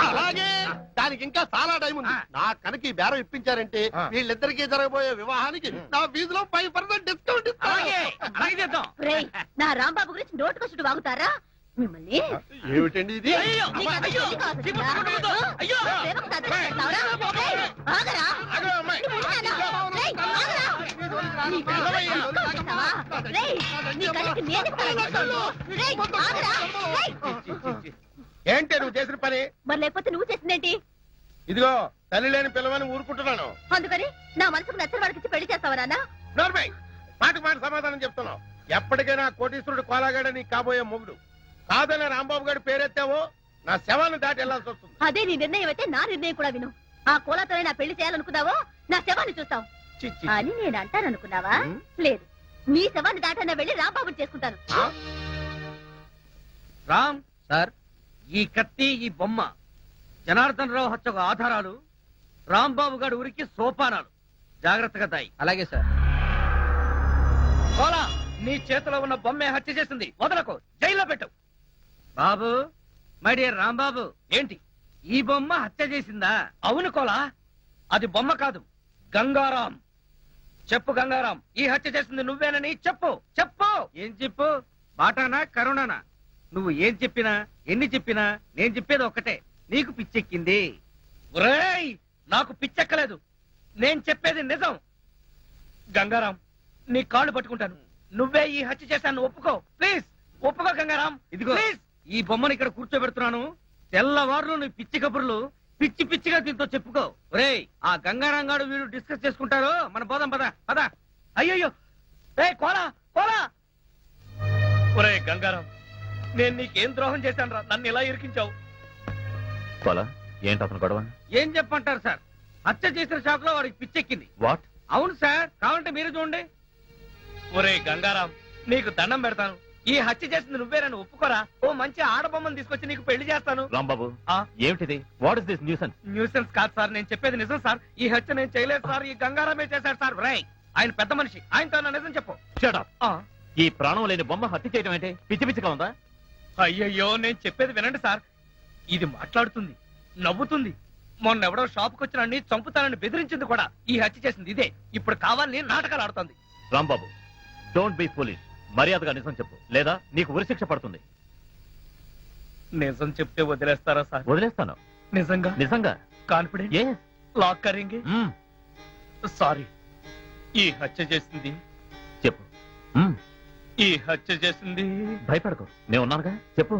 అలాగే దానికి ఇంకా చాలా టైం ఉంది. నా కనుక ఈ బేరం ఇప్పించారంటే వీళ్ళిద్దరికీ జరగబోయే వివాహానికి నా ఫీజులో 5% డిస్కౌంట్ అలాగే చేద్దాం. రేయ్, నా రాంబాబు గురించి నోటుకొచ్చుడు వాగుతారా మిమ్మల్ని? ఏమిటండి ఇది? నీకు అది తెలియదు కాదురా? ప్రేమకు తగ్గట్టు చేస్తావురా? రేయ్, ఆగరా? నువ్వు ఉన్నానా? రేయ్, ఆగరా? నీ కళ్ళకి నొక్కు వచ్చేసావా? రేయ్, నీ కళ్ళకి నేను కలగొస్తాను. రేయ్, ఆగరా? రేయ్. ఏంటి నువ్వు చేసిన పని? మరి లేకపోతే నువ్వు చేసిందేంటి? ఇదిగో తల్లి లేని పిల్లవని ఊరుకుంటున్నాను. అందుకని నా మనసుకు నచ్చిన వాడికి ఇచ్చి పెళ్లి చేస్తావా నాన్న? నోర్మై, మాటకు మాట సమాధానం చెప్తున్నావు. ఎప్పటికైనా కోటీశ్వరుడు కోలాగాడ నీకు కాబోయే మొగుడు. కాదనే రాంబాబు గారి పేరెత్తావో నా శవాన్ని దాటి వెళ్లాల్సి వస్తుంది. అదే నీ నిర్ణయం అయితే నా నిర్ణయం కూడా విను. ఆ కోలాతోనే నా పెళ్లి చేయాలనుకున్నావో నా శవాన్ని చూస్తావు అని నేను అంటాననుకున్నావా? లేదు, నీ శవాన్ని దాటన్నా వెళ్ళి రాంబాబుని చేసుకుంటాను. రామ్ సార్, ఈ కత్తి ఈ బొమ్మ జనార్దన్ రావు హత్యకు ఆధారాలు, రాంబాబు గారి ఊరికి సోపానాలు. జాగ్రత్తగా దాయి. అలాగే సార్. కోలా, నీ చేతిలో ఉన్న బొమ్మే హత్య చేసింది. వదలకు, జైల్లో పెట్టు. బాబు, మై డియర్ రాంబాబు, ఏంటి ఈ బొమ్మ హత్య చేసిందా? అవును కోలా, అది బొమ్మ కాదు, గంగారాం. చెప్పు గంగారాం, ఈ హత్య చేసింది నువ్వేనని చెప్పు. చెప్పు. ఏం చెప్పు? బాటానా కరుణానా? నువ్వు ఏం చెప్పినా ఎన్ని చెప్పినా నేను చెప్పేది ఒక్కటే, నీకు పిచ్చెక్కింది. ఒరేయ్, నాకు పిచ్చెక్కలేదు, నేను చెప్పేది నిజం. గంగారాం, నీ కాళ్ళు పట్టుకుంటాను, నువ్వే ఈ హత్య చేశాను ఒప్పుకో. ప్లీజ్ ఒప్పుకో గంగారాం. ఇదిగో ప్లీజ్, ఈ బొమ్మను ఇక్కడ కూర్చోబెడుతున్నాను. తెల్లవారులు నీ పిచ్చి కబుర్లు పిచ్చి పిచ్చిగా దీంతో చెప్పుకో. ఒరేయ్, ఆ గంగారాం గారు వీరు డిస్కస్ చేసుకుంటారు, మన పోదాం పద పద. అయ్యయ్యో, రే కోలా కోలా. ఒరే గంగారాం, నేను నీకేం ద్రోహం చేశాను రా, నన్ను ఇలా ఇరికించావు. కోలా, ఏంటి అతను గొడవ? ఏం చెప్పంటారు సార్, హత్య చేసిన షాక్ లో వాడికి పిచ్చెక్కింది. వాట్? అవును సార్, కావాలంటే మీరు చూడండి. ఒరే గంగారాం, నీకు దండం పెడతాను, ఈ హత్య చేసింది నువ్వే, నన్ను ఒప్పుకోరా. ఓ మంచి ఆడబొమ్మను తీసుకొచ్చి నీకు పెళ్లి చేస్తాను. రాంబాబు, ఏమిటిది? What is this nuisance? Nuisance కాదు సార్, నేను చెప్పేది నిజం సార్. ఈ హత్య నేను చేయలేదు సార్, ఈ గంగారామే చేశాడు సార్. రై, ఆయన పెద్ద మనిషి, ఆయనతో నా నిజం చెప్పు. Shut up. ఈ ప్రాణం లేని బొమ్మ హత్య చేయడం ఏంటి? పిచ్చి పిచ్చిగా ఉందా? అయ్యయ్యో, నేను చెప్పేది వినండి సార్. ఇది మాట్లాడుతుంది, నవ్వుతుంది. మొన్నెవడో షాప్కి వచ్చిన చంపుతానని బెదిరించింది కూడా. ఈ హత్య చేసింది ఇదే. ఇప్పుడు కావాలని నాటకాలు ఆడుతుంది. Rambabu, don't be foolish. మర్యాదగా నిజం చెప్పు, లేదా నీకు ఉరిశిక్ష పడుతుంది. నిజం చెప్తే వదిలేస్తారా సార్? వదిలేస్తాను. నిజంగా? నిజంగా. కాన్ఫిడెంట్? లాక్ కరేంగే? సారీ, ఈ హత్య చేసింది. చెప్పు. ఈ హత్య చేసింది. భయపడకు, నేను ఉన్నానుగా, చెప్పు.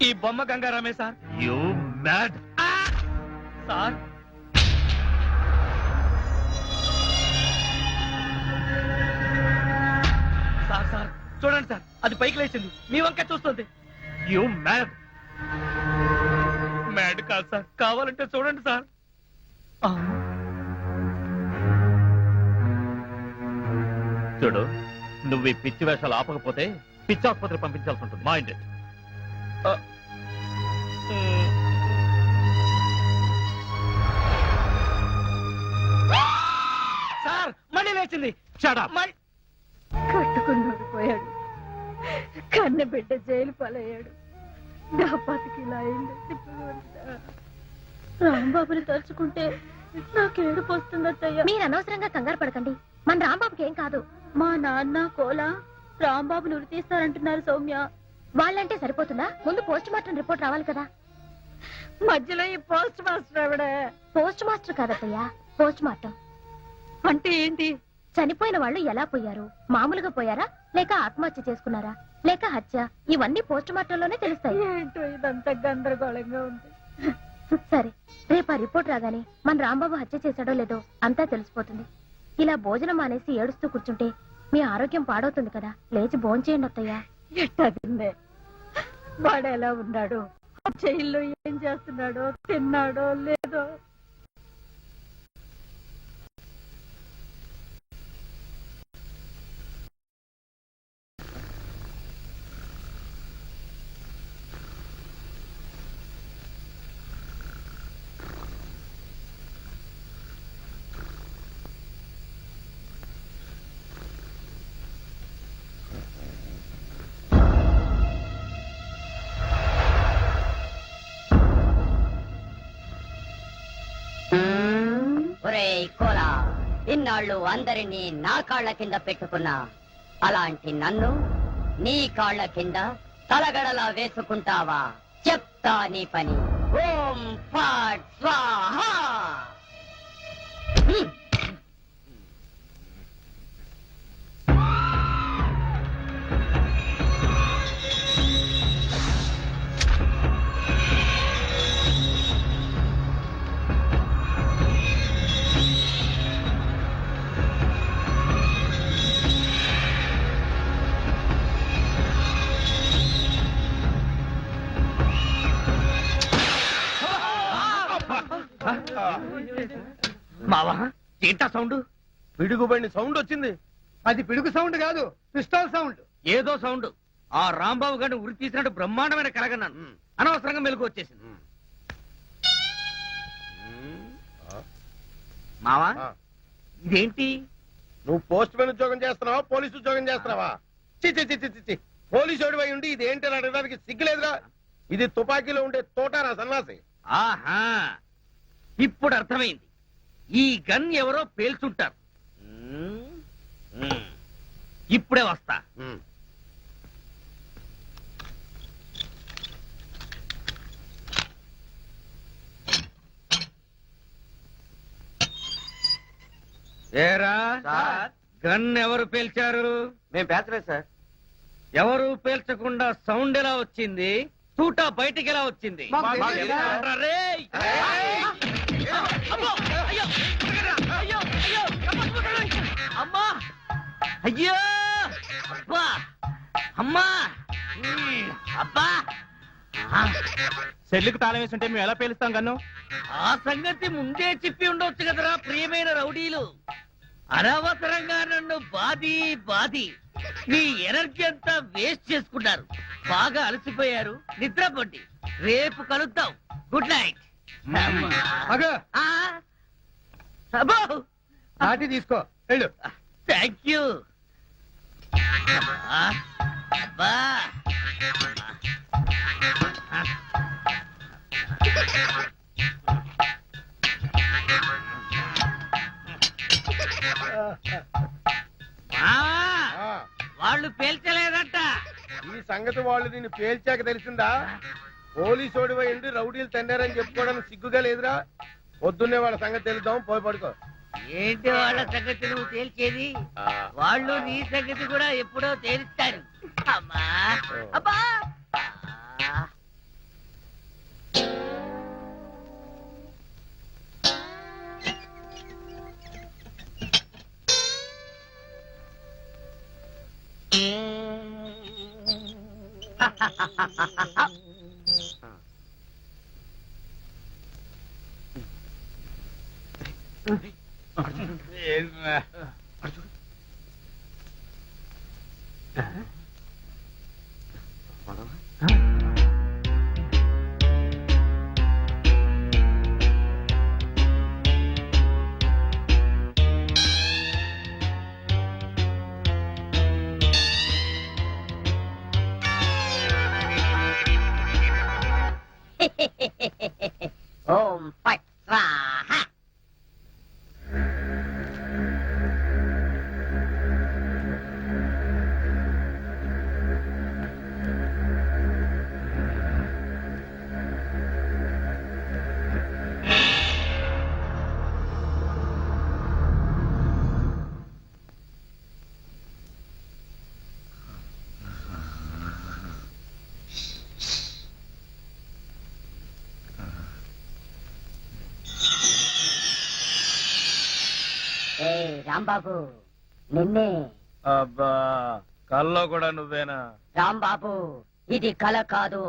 ఈ బొమ్మ గంగారామే sir. You mad. Sir, sir sir చూడండి సార్, అది పైకి లేచింది, మీ వంక చూస్తుంది. You mad. మ్యాడ్ కాదు సార్, కావాలంటే చూడండి సార్. చూడు, నువ్వు ఈ పిచ్చి వేషాలు ఆపకపోతే పిచ్చి ఆసుపత్రి పంపించాల్సి ఉంటుంది. మైండ్. సార్, మళ్ళీ లేచింది. కట్టుకున్నాడు పోయాడు, కన్న బిడ్డ జైలు పాలయ్యాడు, నా బతికిలా అయింది. రాంబాబుని తలుచుకుంటే నాకేడుపు వస్తుందయ్యా. మీరు అనవసరంగా కంగారు పడకండి, మన రాంబాబుకి ఏం కాదు. మా నాన్న కోలా రాంబాబుని ఉరి తీస్తారంటున్నారు సౌమ్య. వాళ్ళంటే సరిపోతుందా? ముందు పోస్ట్ మార్టం రిపోర్ట్ రావాలి కదా. మధ్యలో ఈ పోస్ట్ మాస్టర్ ఆవిడ. పోస్ట్ మాస్టర్ కాదయ్యా, పోస్ట్ మార్టం అంటే ఏంటి? చనిపోయిన వాళ్ళు ఎలా పోయారు, మామూలుగా పోయారా, లేక ఆత్మహత్య చేసుకున్నారా, లేక హత్య, ఇవన్నీ పోస్ట్ మార్టంలోనే తెలుస్తాయి. ఏంటో ఇదంతా గందరగోళంగా ఉంది. సరే, రేపు ఆ రిపోర్ట్ రాగానే మన రాంబాబు హత్య చేశాడో లేదో అంతా తెలిసిపోతుంది. ఇలా భోజనం మానేసి ఏడుస్తూ కూర్చుంటే మీ ఆరోగ్యం పాడవుతుంది కదా. లేచి భోంచేయండి అత్తయ్యా. ఎట్టగిందే, వాడు ఎలా ఉన్నాడు, జైల్లో ఏం చేస్తున్నాడో, తిన్నాడో లేదో. ఒరేయ్ కోలా, ఇన్నాళ్ళు అందరినీ నా కాళ్ళ కింద పెట్టుకున్నా, అలాంటి నన్ను నీ కాళ్ళ కింద తలగడలా వేసుకుంటావా? చెప్తా నీ పని. ఓం ఫాట్ స్వాహా. మావా ఏంటా సౌండ్? పిడుగుబడిన సౌండ్ వచ్చింది. అది పిడుగు సౌండ్ కాదు, పిస్టల్ సౌండ్. ఏదో సౌండ్. ఆ రాంబాబు గారిని ఉరి తీసినట్టు బ్రహ్మాండమైన కలగన్నాను. అనవసరంగా మెలకు వచ్చేసింది. మావా ఇదేంటి? నువ్వు పోస్ట్ మ్యాన్ ఉద్యోగం చేస్తున్నావా, పోలీసు ఉద్యోగం చేస్తున్నావా? చి పోలీసు ఓడివై ఉండి ఇది ఏంటి అని అడగడానికి సిగ్గులేదురా? ఇది తుపాకీలో ఉండే తోటారా సన్నాసి. ఆహా, ఇప్పుడు అర్థమైంది. ఈ గన్ ఎవరో పేల్చుంటారు. ఇప్పుడే వస్తా. ఏరా గన్ ఎవరు పేల్చారు? మేము పేల్చలేదు సార్. ఎవరు పేల్చకుండా సౌండ్ ఎలా వచ్చింది? తూటా బయటికి ఎలా వచ్చింది? రేయ్! అమ్మా! అయ్యో! అబ్బా! అమ్మా! అబ్బా! సెల్లుకు తాళం వేస్తుంటే మేము ఎలా పేలుస్తాం కన్ను? ఆ సంగతి ముందే చెప్పి ఉండొచ్చు కదరా ప్రియమైన రౌడీలు. అనవసరంగా నన్ను బాది మీ ఎనర్జీ అంతా వేస్ట్ చేసుకున్నారు. బాగా అలసిపోయారు, నిద్రపోండి. రేపు కలుద్దాం. Good night. నాటి తీసుకో, వెళ్ళు. Thank you. అబ్బా వాళ్ళు పేల్చలేదట. ఈ సంగతి వాళ్ళు నిన్ను పేల్చాక తెలిసిందా? పోలీసు ఓడివై ఉండి రౌడీలు తండారని చెప్పుకోవడానికి సిగ్గుగా లేదురా? పొద్దున్నే వాళ్ళ సంగతి తెలుద్దాం, పోయి పడుకో. ఏంటి వాళ్ళ సంగతి నువ్వు తేల్చేది? వాళ్ళు నీ సంగతి కూడా ఎప్పుడో తేలుస్తారు. అమ్మా అబ్బా. ఓం ఫట్ స్వాహా. రాంబాబు, నిన్నే. అబ్బా, కల్లో కూడా నువ్వేనా? రాంబాబు, ఇది కల కాదు.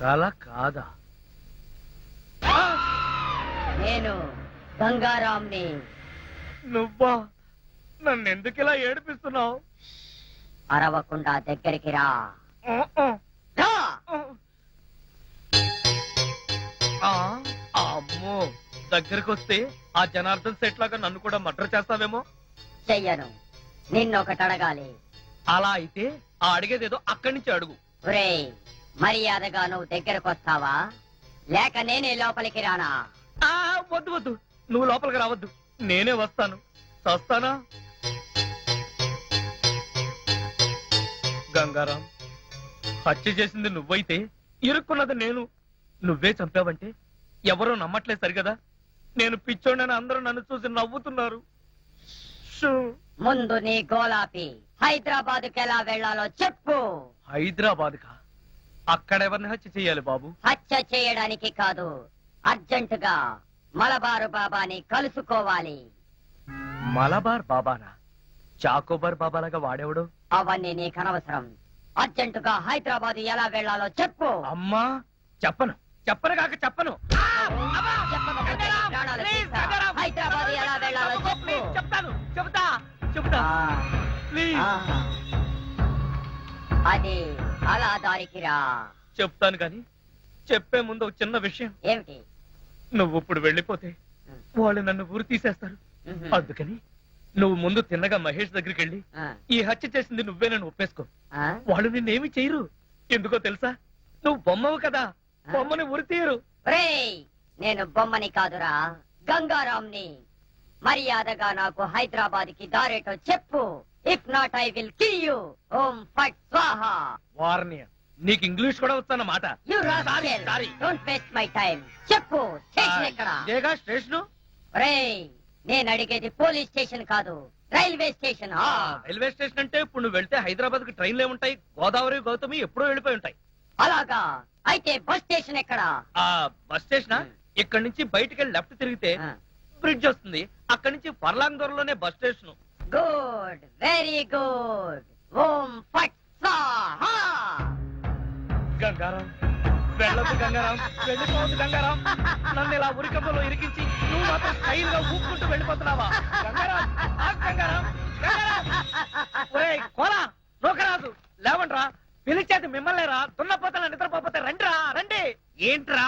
కల కాదా? నేను గంగారాంని. నువ్వా? నన్ను ఎందుకు ఇలా ఏడిపిస్తున్నావు? అరవకుండా దగ్గరికి రా. అమ్మో, దగ్గరకు వస్తే ఆ జనార్దన్ సెట్ లాగా నన్ను కూడా మర్డర్ చేస్తావేమో. చెయ్యను. నిన్నొకటి అడగాలి. అలా అయితే ఆ అడిగేదేదో అక్కడి నుంచి అడుగు. ఒరేయ్, మర్యాదగా నువ్వు దగ్గరకు వస్తావా, లేక నేనే లోపలికి రానా? వద్దు వద్దు, నువ్వు లోపలికి రావద్దు, నేనే వస్తాను. వస్తానా? గంగారాం, హత్య చేసింది నువ్వైతే ఇరుక్కున్నది నేను. నువ్వే చంపావంటే ఎవరో నమ్మట్లేదు సరిగదా. నేను పిచ్చోడని అందరూ నన్ను చూసి నవ్వుతున్నారు. ముందు నీ గోలాపి హైదరాబాద్ కి ఎలా వెళ్లాలో చెప్పు. హైదరాబాద్ కా? అక్కడెవరిని హత్య చెయ్యాలి బాబు? హత్య చేయడానికి కాదు, అర్జెంటుగా మలబారు బాబాని కలుసుకోవాలి. మలబార్ బాబానా? చాకోబార్ బాబాలాగా వాడేవాడు? అవన్నీ నీకు అనవసరం. అర్జెంటుగా హైదరాబాద్ ఎలా వెళ్లాలో చెప్పు. అమ్మా, చెప్పను, చెప్పను కాక చెప్పను. చెప్పకపోతే నీ ప్రాణాలు తీస్తా. హైదరాబాద్ ఎలా వెళ్లాలో చెప్పు. చెప్తాను, చెప్తా. ప్లీజ్. అది అలా దారికి రా. చెప్తాను కానీ చెప్పే ముందు ఒక చిన్న విషయం. ఏమిటి? నువ్వు ఇప్పుడు వెళ్ళిపోతే వాళ్ళు నన్ను ఊరు తీసేస్తారు. అందుకని నువ్వు ముందు తిన్నగా మహేష్ దగ్గరికి వెళ్ళి ఈ హత్య చేసింది నువ్వేనని ఒప్పేసుకో. వాళ్ళు నిన్నేమి చేయరు. ఎందుకో తెలుసా? నువ్వు బొమ్మవు కదా, బొమ్మని ఉరి తీయరు. నేను బొమ్మని కాదురా, గంగారాంని. మర్యాదగా నాకు హైదరాబాద్ కి దారేటో చెప్పు. If not I will kill you. ఓం ఫట్ స్వాహా. వార్నియ, నీకు ఇంగ్లీష్ కూడా వస్తానమాట. You rascal, don't waste my time. చెప్పు, స్టేషన్ ఎక్కడ? ఇదేగా స్టేషను. నేను అడిగేది పోలీస్ స్టేషన్ కాదు, రైల్వే స్టేషన్. రైల్వే స్టేషన్ అంటే ఇప్పుడు నువ్వు వెళ్తే హైదరాబాద్ కి ట్రైన్లు ఏముంటాయి? గోదావరి, గౌతమి ఎప్పుడో వెళ్ళిపోయి ఉంటాయి. అలాగా? అయితే బస్ స్టేషన్ ఎక్కడ? ఆ బస్ స్టేషన్ ఇక్కడి నుంచి బయటికి వెళ్ళి లెఫ్ట్ తిరిగితే బ్రిడ్జ్ వస్తుంది. అక్కడి నుంచి ఫర్లాంగ్ దూరంలోనే bus station. Good, very good. ఓం ఫట్ స్వాహా. గంగారాం, వెళ్ళొద్దు గంగారాం, వెళ్ళిపోవద్దు గంగారాం. నన్ను ఇలా ఉరికంపలో ఇరికించి నువ్వు మాత్రం స్టైల్ గా ఊపుకుంటూ వెళ్ళిపోతున్నావా? గంగారాం, ఆగు గంగారాం, గంగారాం. ఒరేయ్ కోలా, నూకరాజు, లేవండ్రా. పిలిచేది మిమ్మల్నేరా, దున్నపోతల నిద్రపోతే రండిరా, రండి. ఏంట్రా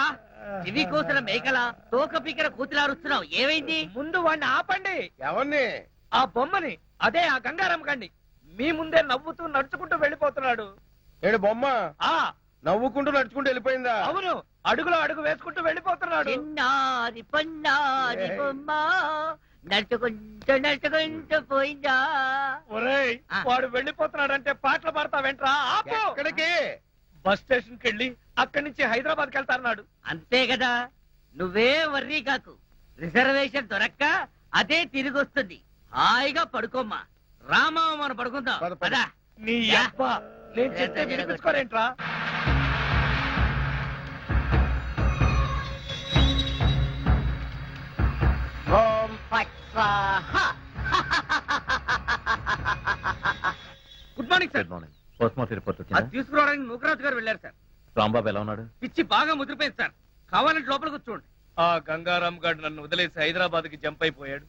ఇవి కోసిన మేకల తోక పీకర కూతులారుస్తున్నావు? ఏమైంది? ముందు వాడిని ఆపండి. ఎవరిని? ఆ బొమ్మని, అదే ఆ గంగారాం కండి. మీ ముందే నవ్వుతూ నడుచుకుంటూ వెళ్ళిపోతున్నాడు. ఏడు బొమ్మ ఆ నవ్వుకుంటూ నడుచుకుంటూ వెళ్ళిపోయిందా? అవును, అడుగులో అడుగు వేసుకుంటూ వెళ్ళిపోతున్నాడు. చిన్నారి పొన్నారి బొమ్మ నడుచుకుంటూ పోయిందా? ఒరేయ్, వాడు వెళ్ళిపోతున్నాడంటే పాటలు పాడతా వెంట్రా. ఆపు. ఎక్కడికి? బస్ స్టేషన్ కి వెళ్ళి అక్కడి నుంచి హైదరాబాద్ కి వెళ్తారన్నాడు. అంతే కదా, నువ్వే వర్రీ కాకు. రిజర్వేషన్ దొరక్క అదే తిరిగి వస్తుంది. హాయిగా పడుకోమ్మా. రామా, మనం పడుకుందాం. పద. నీ అబ్బా, నేను చెప్తే వినిపించుకోరేంట్రా? ఓం ఫట్ స్వాహా. Good morning sir. Postmortem report అది వచ్చిందా? తీసుకురావడానికి నూకరాజు గారు వెళ్ళారు సార్. రాంబాబు ఎలా ఉన్నాడు? పిచ్చి బాగా ముదిరిపోయింది సార్. కావాలంటే లోపలికి చూడండి. ఆ గంగారాం గారు నన్ను వదిలేసి హైదరాబాద్ కి జంప్ అయిపోయాడు.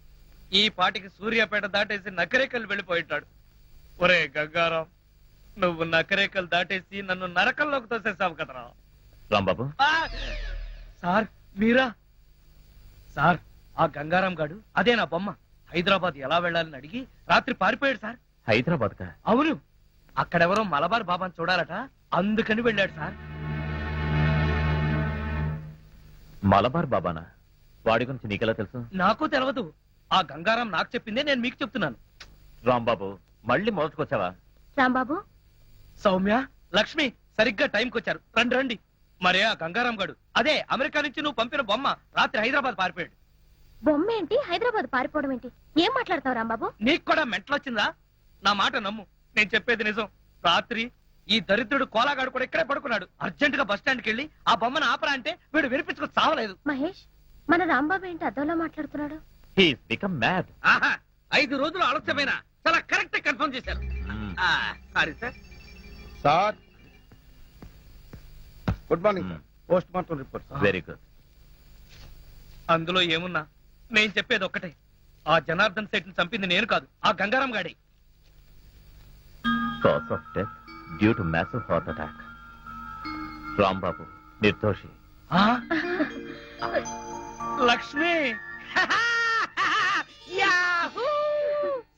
ఈ పాటికి సూర్యాపేట దాటేసి నకరేకల్ వెళ్ళిపోయింటాడు. ఒరే గంగారాం, నువ్వు నకరేకల్ దాటేసి నన్ను నరకంలోకి తోసేసావు కదరా. రాంబాబు, సార్ మీరా? సార్, ఆ గంగారాం గాడు, అదే నా బొమ్మ, హైదరాబాద్ ఎలా వెళ్ళాలని అడిగి రాత్రి పారిపోయాడు సార్. హైదరాబాద్ కా? అవును, అక్కడెవరో మలబార్ బాబాని చూడాలట, అందుకని వెళ్ళాడు సార్. మలబార్ బాబానా? వాడి గురించి నీకెలా తెలుసు? నాకు తెలియదు. ఆ గంగారాం నాకు చెప్పిందే నేను మీకు చెప్తున్నాను. రాంబాబు, మళ్ళీ మొదటికొచ్చావా? రాంబాబు, సౌమ్య, లక్ష్మి సరిగ్గా టైంకి వచ్చారు. రండి రండి. మరే ఆ గంగారాం గాడు, అదే అమెరికా నుంచి నువ్వు పంపిన బొమ్మ, రాత్రి హైదరాబాద్ పారిపోయాడు. బొమ్మ ఏంటి? హైదరాబాద్ పారిపోవడం ఏంటి? ఏం మాట్లాడతావు రాంబాబు? నీకు కూడా మెంటలొచ్చిందా? నా మాట నమ్ము, నేను చెప్పేది నిజం. రాత్రి ఈ దరిద్రుడు కోలాగాడు కూడా ఇక్కడే పడుకున్నాడు. అర్జెంట్ గా బస్ స్టాండ్కి వెళ్ళి ఆ బొమ్మను ఆపరా అంటే వీడు వినిపించుకు చావలేదు. మహేష్, మన రాంబాబు ఏంటి అదోలా మాట్లాడుతున్నాడు? He's become mad. ఆహా, 5 రోజులు ఆలస్యమైన చాలా కరెక్ట్ కన్ఫర్మ్ చేశారు. Sorry sir. Sir, good morning sir. Post mortem report. Very good. అందులో ఏమున్నా నేను చెప్పేది ఒక్కటే, ఆ జనార్దన్ సెట్ ని చంపింది నేను కాదు, ఆ గంగారాం గాడి. Cause of death due to massive heart attack. Rambabu నిర్దోషి. లక్ష్మి,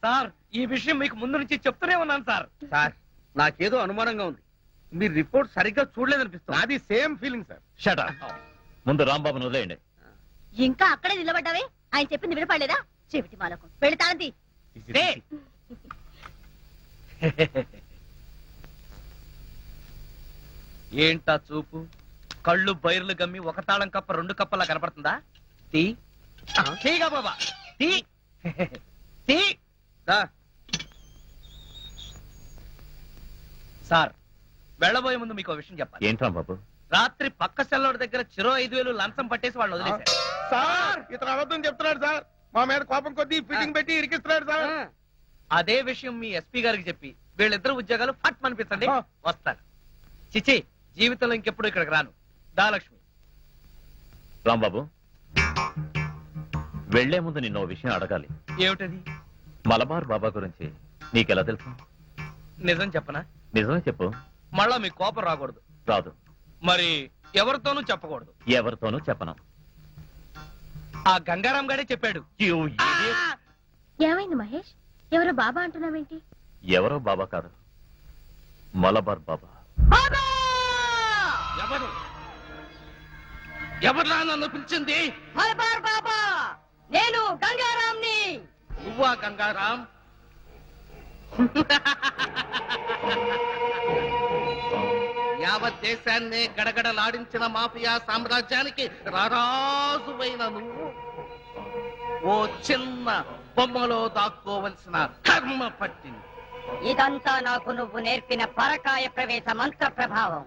సార్, ఈ విషయం మీకు ముందు నుంచి చెప్తూనే ఉన్నాను సార్. సార్, నాకేదో అనుమానంగా ఉంది. మీరు రిపోర్ట్ సరిగ్గా చూడలేదనిపిస్తుంది. నాది same feeling sir. Shut up. ముందు రాంబాబును వదిలేయండి. ఇంకా అక్కడే నిలబడ్డావే? ఆయన చెప్పింది వినపడలేదా? చెవిటి మాలకు వెళతాంది. ఏంటా చూపు? కళ్ళు బైర్లు గమ్మి ఒక తాళం కప్ప రెండు కప్పలా కనపడుతుందా? తీ తీగా బాబా తీ తీ దా. సార్ వెళ్ళబోయే ముందు మీకు విషయం చెప్పాలి. ఏంట్రా బాబు? రాత్రి పక్క సెల్లోడి దగ్గర చిరో 5,000 లంచం పట్టేసి వాళ్ళని వదిలేశారు. సార్ ఇతను అబద్ధం చెప్తున్నాడు సార్. మా మీద కోపం కొద్దీ ఫిట్టింగ్ పెట్టి ఇరికిస్తున్నాడు సార్. అదే విషయం మీ ఎస్పీ గారికి చెప్పి వీళ్ళిద్దరు ఉద్యోగాలు ఫట్ అనిపించండి. వస్తాను. చిచి జీవితంలో ఇంకెప్పుడు ఇక్కడికి రాను. దాలక్ష్మి. రాంబాబు, వెళ్లే ముందు నిన్న విషయం అడగాలి. ఏమిటది? మలబార్ బాబా గురించి నీకెలా తెలుసు? నిజం చెప్పనా? నిజమే చెప్పు. మళ్ళా మీ కోపం రాకూడదు. రాదు. మరి ఎవరితోనూ చెప్పకూడదు. ఎవరితోనూ చెప్పను. ఆ గంగారాం గారే చెప్పాడు. ఏమైంది మహేష్? ఎవరో బాబా అంటున్నావేంటి? ఎవరో బాబా కాదు, మలబార్ బాబా. ఎవరు ఎవరు నన్ను పిలిచింది? మలబార్ బాబా, నేను గంగారాంని. నువ్వా గంగారాం? యావత్ దేశాన్ని గడగడలాడించిన మాఫియా సామ్రాజ్యానికి రారాజువైన నువ్వు ఓ చిన్న బొమ్మలో దాక్కోవలసిన కర్మ పట్టింది. ఇదంతా నాకు నువ్వు నేర్పిన పరకాయ ప్రవేశ మంత్ర ప్రభావం.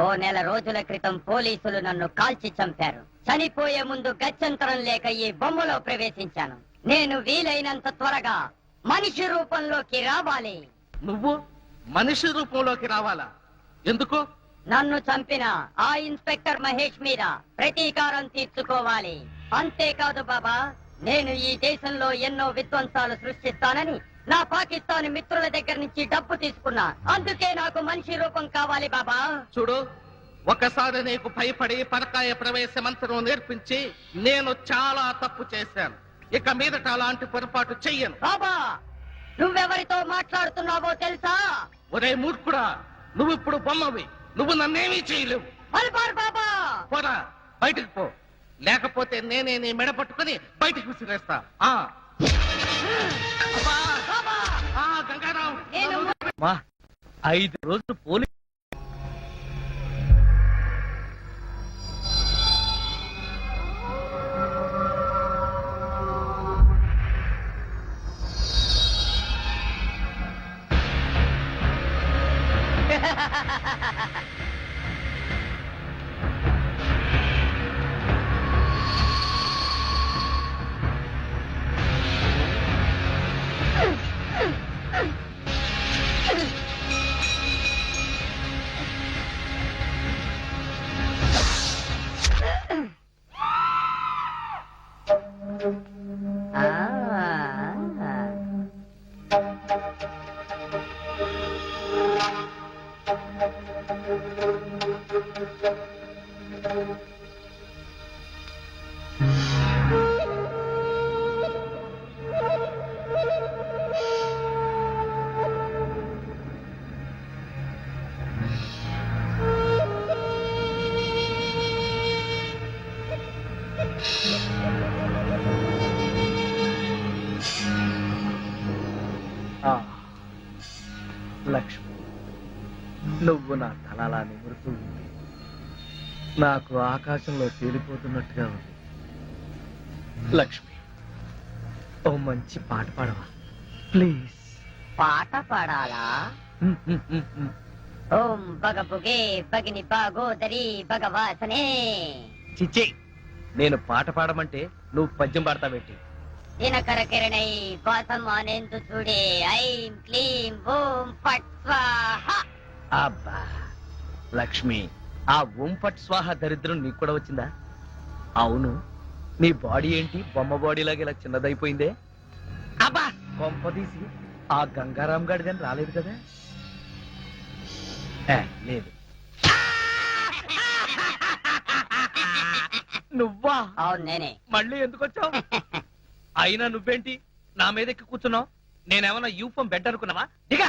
ఓ నెల రోజుల క్రితం పోలీసులు నన్ను కాల్చి చంపారు. చనిపోయే ముందు గత్యంతరం లేక ఈ బొమ్మలో ప్రవేశించాను. నేను వీలైనంత త్వరగా మనిషి రూపంలోకి రావాలి. నువ్వు మనిషి రూపంలోకి రావాలా? ఎందుకు? నన్ను చంపిన ఆ ఇన్స్పెక్టర్ మహేష్ మీద ప్రతీకారం తీర్చుకోవాలి. అంతేకాదు బాబా, నేను ఈ దేశంలో ఎన్నో విధ్వంసాలు సృష్టిస్తానని నా పాకిస్తాన్ మిత్రుల దగ్గర నుంచి డబ్బు తీసుకున్నా. అందుకే నాకు మనిషి రూపం కావాలి బాబా. చూడు, ఒకసారి నీకు భయపడి పరకాయ ప్రవేశ మంత్రం నేర్పించి నేను చాలా తప్పు చేశాను. ఇక మీదట అలాంటి పొరపాటు చెయ్యను. బాబా, నువ్వెవరితో మాట్లాడుతున్నావో తెలుసా? ఒరే మూర్ఖుడా, నువ్వు ఇప్పుడు బొమ్మవి. నువ్వు నన్నేమీ చేయలేవు. మలబార్ బాబా, పోరా, బయటికి పో. లేకపోతే నేనే నీ మెడ పట్టుకుని బయటికి విసిరేస్తా. గంగారాం, మా 5 రోజులు పోలీసు లక్ష్మి, నువ్వు నా తలలా నిమురుతూ ఉంది. నాకు ఆకాశంలో తేలిపోతున్నట్టుగా ఉంది. లక్ష్మి, ఓ మంచి పాట పాడవా ప్లీజ్? పాట పాడాలా? ఓం బగబుగే బగిని బాగోదరి భగవాసనే. చిచ్చి, నేను పాట పాడమంటే నువ్వు పద్యం పాడతావేంటి? దినకర కిరణై వాసం అనేందు చూడే ఐం క్లీం ఓం ఫట్ స్వాహ. అబ్బా లక్ష్మి, ఆ ఓం ఫట్ స్వాహ దరిద్రం నీకు కూడా వచ్చిందా? అవును, నీ బాడీ ఏంటి బొమ్మ బాడీ లాగా ఇలా చిన్నదైపోయిందే? అబ్బా కొంపదీసి ఆ గంగారాం గాడిదని రాలేదు కదా? లేదు. నువ్వా? అవును నేనే. మళ్ళీ ఎందుకు వచ్చావు? అయినా నువ్వేంటి నా మీద ఎక్కి కూర్చున్నావు? నేనేమన్నా యూఫం బెడ్ అనుకున్నావా? దిగా.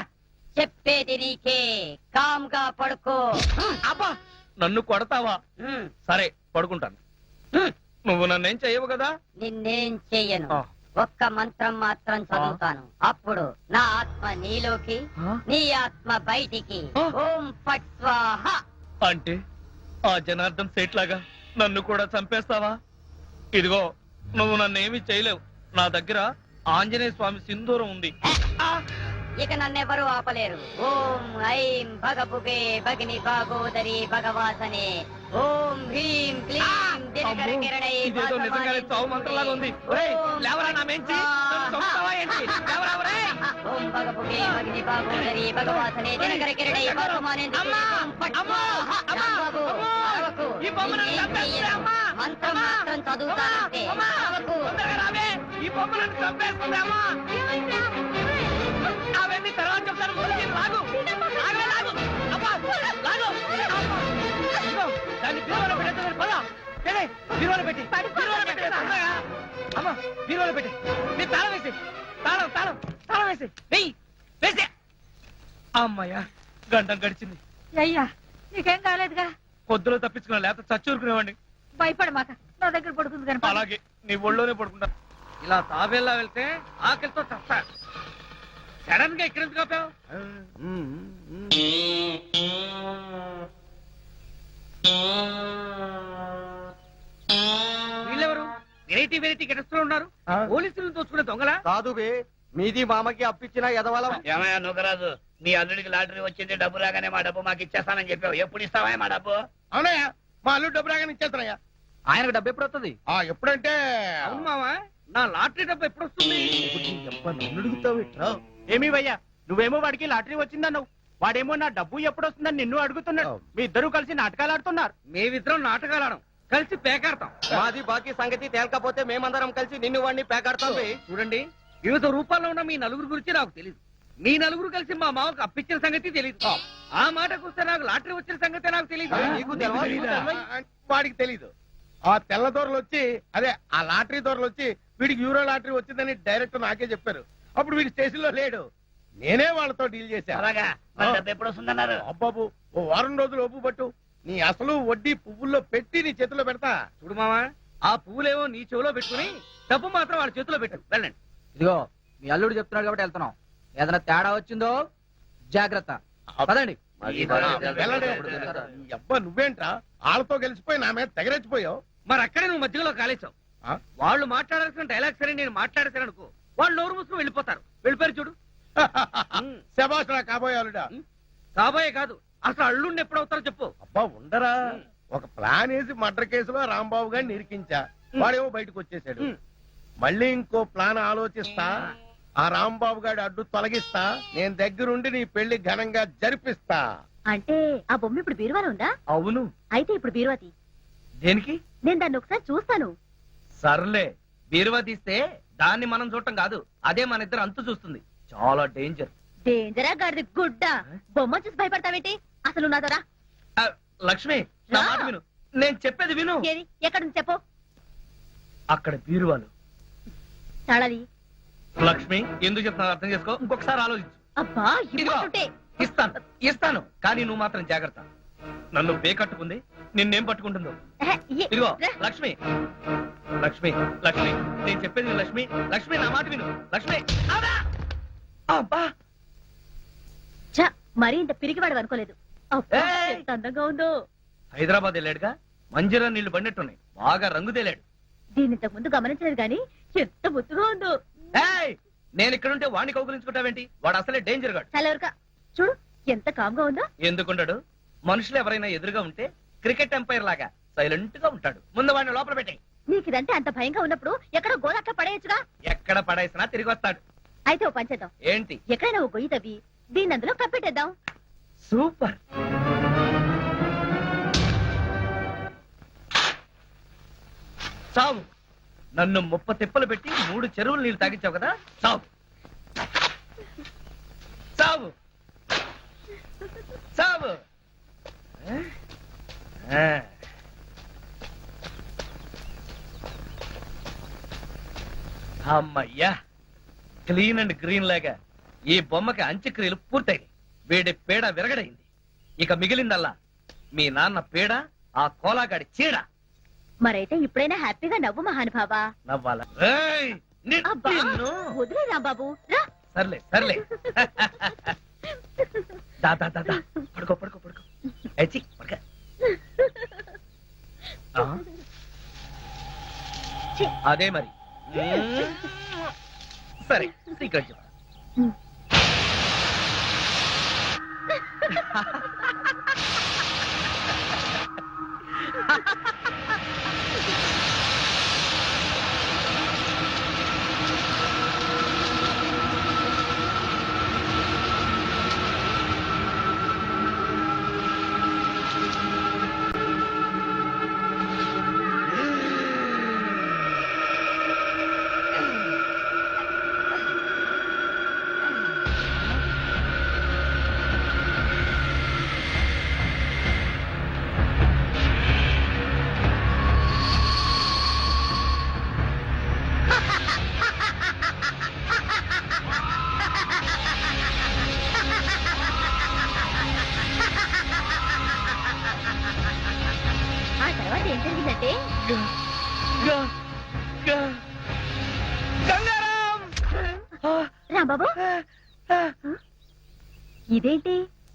చెప్పేది నీకే, కామ్గా పడుకో. అబ్బా, నన్ను కొడతావా? సరే పడుకుంటాను. నువ్వు నన్నేం చెయ్యవు కదా. నిన్నేం చెయ్యను. ఆ. ఒక్క మంత్రం మాత్రం చదువుతాను. అప్పుడు నా ఆత్మ నీలోకి, నీ ఆత్మ బయటికి. ఆ. ఓం ఫట్ స్వాహ. అంటే ఆ జనార్దన్ సేట్ లాగా నన్ను కూడా చంపేస్తావా? ఇదిగో నువ్వు నన్నేమి చేయలేవు. నా దగ్గర ఆంజనేయ స్వామి సింధూరం ఉంది. ఇక నన్నెవరూ ఆపలేరు. ఓం ఐం భగభుగే భగిని భాగోదరి భగవాసనే. ఓం హ్రీం క్లీం దినకర కిరణై ఇదేదో నిజంగానే చావు మంత్రంలాగా ఉంది. ఒరేయ్, లేవరా నా మెంచి. నన్ను చంపుతావా ఏంటి? లేవరా, ఒరేయ్. ఓం భగభుగే భగిని భాగోదరి భగవాసనే దినకర కిరణై భాగమానే. ఈ బొమ్మను చంపేస్తుంది, అమ్మా. మంత్రం మాత్రం చదువుతానంటే ఆగకు. తొందరగా రావే. ఈ బొమ్మలను చంపేస్తుంది, అమ్మా. అవన్నీ తర్వాత చెప్తాను. ముందు మీరు లాగు. లాగు, లాగు. అబ్బా, లాగు. ఇదిగో, దాన్ని బీరువాలో పెట్టేస్తుంది. పద. ఏడే, బీరువాలో పెట్టి. బీరువాలో పెట్టి, తొందరగా. అమ్మా, బీరువాలో పెట్టి. మీరు తాళం వేసి. తాళం వేసి. వెయ్యి. వేసి. అమ్మయ్యా, గంటం గడిచింది. అయ్యా నీకేం కాలేదుగా? పొద్దులో తప్పించుకున్నా, లేకపోతే చచ్చూరుకునేవాడిని. భయపడమాక, నా దగ్గర పడుకుంది కానీ. అలాగే నీ ఒళ్ళోనే పడుకుంటా. ఇలా తాబేలా వెళ్తే ఆకలితో చస్తా. సడన్ గా ఇక్కడ ఎందుకు ఆపావు? వీళ్ళెవరు? వెరైటీ గెటస్తో ఉన్నారు. పోలీసులను తోచుకునే దొంగలా? కాదు బే, మీది మామకి అప్పించిన ఎదవలం. ఏమయ్యా నుగరాజు, నీ అల్లుడికి లాటరీ వచ్చింది, డబ్బు రాగానే మా డబ్బు మాకు ఇచ్చేస్తానని చెప్పావు. ఎప్పుడు ఇస్తావా మా డబ్బు? అవునయ్యా, మా అల్లుడు డబ్బు రాగానే ఇచ్చేస్తానయ్యా. ఆయనకు డబ్బు ఎప్పుడు వస్తుంది? ఎప్పుడంటే అవును మావా, నా లాటరీ డబ్బు ఎప్పుడు వస్తుంది? ఏమీ భయ్యా, నువ్వేమో వాడికి లాటరీ వచ్చిందన్నావు, వాడేమో నా డబ్బు ఎప్పుడు వస్తుందని నిన్ను అడుగుతున్నాడు. మీ ఇద్దరు కలిసి నాటకాలు ఆడుతున్నారు. మేమిద్దరం నాటకాలు ఆడం, కలిసి పేకాడతాం. మాది బాకీ సంగతి తేలకపోతే మేమందరం కలిసి నిన్ను వాడిని పేకాడతాం బే. చూడండి, వివిధ రూపాల్లో ఉన్న మీ నలుగురు గురించి నాకు తెలియదు. మీ నలుగురు కలిసి మా మామకు అప్పించిన సంగతి తెలియదు. ఆ మాటకు వస్తే నాకు లాటరీ వచ్చిన సంగతి నాకు తెలియదు. నీకు తెలవదా? వాడికి తెలీదు. ఆ తెల్ల దొరలు వచ్చి, అదే ఆ లాటరీ దొరలు వచ్చి వీడికి యూరో లాటరీ వచ్చిందని డైరెక్ట్ నాకే చెప్పారు. అప్పుడు వీడి స్టేషన్ లో లేడు, నేనే వాళ్ళతో డీల్ చేశాను. అలాగా, మరి డబ్బు ఎప్పుడు వస్తుందన్నారు? అబ్బాబు, ఓ వారం రోజులు ఓపు పట్టు. నీ అసలు వడ్డీ పువ్వుల్లో పెట్టి నీ చేతిలో పెడతా. చూడు మావా, ఆ పువ్వులేమో నీ చెవిలో పెట్టుకుని డబ్బు మాత్రం వాళ్ళ చేతిలో పెట్టు. వెళ్ళండి. ఇదిగో మీ అల్లుడు చెప్తున్నాడు కాబట్టి వెళ్తున్నాం. ఏదైనా తేడా వచ్చిందో జాగ్రత్త. పదండి. వెళ్ళండి. ఈ అబ్బా నువ్వేంట్రా వాళ్ళతో గెలిచిపోయి నా మీద తెగరెచ్చిపోయావు. మరి అక్కడే నువ్వు మధ్యలో కాలేచావు. వాళ్ళు మాట్లాడాల్సిన డైలాగ్ సరే నేను మాట్లాడేసాను అనుకో, వాళ్ళు నోరు మూసుకుని వెళ్ళిపోతారు. వెళ్ళిపోయారు చూడు. శబాష్ రా కాబోయే అల్లుడా. కాబోయే కాదు, అసలు అల్లుడిని ఎప్పుడు అవుతారో చెప్పు. అబ్బా ఉండరా, ఒక ప్లాన్ వేసి మర్డర్ కేసులో రాంబాబు గారిని ఇరికించా, వాడేమో బయటకు వచ్చేసాడు. మళ్ళీ ఇంకో ప్లాన్ ఆలోచిస్తా, ఆ రాంబాబు గారి అడ్డు తొలగిస్తా, నేను దగ్గరుండి నీ పెళ్లి ఘనంగా జరిపిస్తా. అంటే ఆ బొమ్మ ఇప్పుడు బీరువాలో ఉందా? అవును. అయితే ఇప్పుడు బీరువాతి. దేనికి? నేను దాన్ని ఒకసారి చూస్తాను. సర్లే, బీరువా తీస్తే దాన్ని మనం చూడటం కాదు, అదే మన ఇద్దరు అంతు చూస్తుంది. చాలా డేంజర్. డేంజరా గాడిది గుడ్డ. బొమ్మ చూసి భయపడతావేంటి? అసలు నా దొరా. లక్ష్మి, నా మాట విను, నేను చెప్పేది విను. ఏది? ఎక్కడుంది చెప్పు. అక్కడ బీరువాలు. చాలాది. లక్ష్మి, ఎందుకు చెప్తున్నా అర్థం చేసుకో, ఇంకొకసారి ఆలోచించు. అబ్బా ఇవ్వకుంటే. ఇస్తాను కానీ నువ్వు మాత్రం జాగ్రత్త. నన్ను కట్టుకుంది, నిన్నేం పట్టుకుంటుందో. ఇదిగో లక్ష్మి, నేను చెప్పేది విను. లక్ష్మి నా మాట విను. లక్ష్మి. అబ్బా, మరీ ఇంత పిరిగివాడు అనుకోలేదు. అబ్బా, ఎంత అందంగా ఉందో. హైదరాబాద్ వెళ్ళాడుగా, మంజీరా నీళ్లు బండెట్టున్నాయి, బాగా రంగు తేలాడు. దీన్ని ఇంతకు ముందు గమనించలేదు గాని ఎంత ముద్దుగా ఉందో. నేను ఇక్కడుంటే వాడిని కౌగులించుకుంటావేంటి? వాడు అసలే డేంజర్ గాడు. చలవరక చూడు ఎంత కామ్గా ఉందో. ఎందుకుంటాడు? మనుషులు ఎవరైనా ఎదురుగా ఉంటే క్రికెట్ ఎంపైర్ లాగా సైలెంట్ గా ఉంటాడు. ముందు వాడిని లోపల పెట్టే. నీకు ఇదంటే అంత భయంగా ఉన్నప్పుడు ఎక్కడో గోదక్క పడేయచ్చుగా. ఎక్కడ పడేసినా తిరిగి వస్తాడు. అయితే ఓ పంచేద్దాం. ఏంటి? ఎక్కడైనా ఓ గొయ్యి తవ్వి దీన్ని అందులో కప్పెట్టేద్దాం. సూపర్. చావు. నన్ను 30 తిప్పలు పెట్టి 3 చెరువులు నీళ్లు తాగించావు కదా, చావు. చావు చావు. అమ్మయ్యా, క్లీన్ అండ్ గ్రీన్ లాగా ఈ బొమ్మకి అంత్యక్రియలు పూర్తయి వీడి పేడ విరగడైంది. ఇక మిగిలిందల్లా మీ నాన్న పేడ, ఆ కోలాగాడి చీడ. మరైతే ఇప్పుడైనా హ్యాపీగా నవ్వు మహానుభావా. నవ్వాలా? అబ్బా, వదిలే రాంబాబు రా. సర్లే సర్లే. దా దా దా దా. పడుకో పడుకో పడుకో. ఏచి పడుకో. అదే మరి. సరే సీక్రెట్ చెప్పు. ఆ తర్వాత ఏం జరిగిందంటే రాంబాబు, ఇదేంటి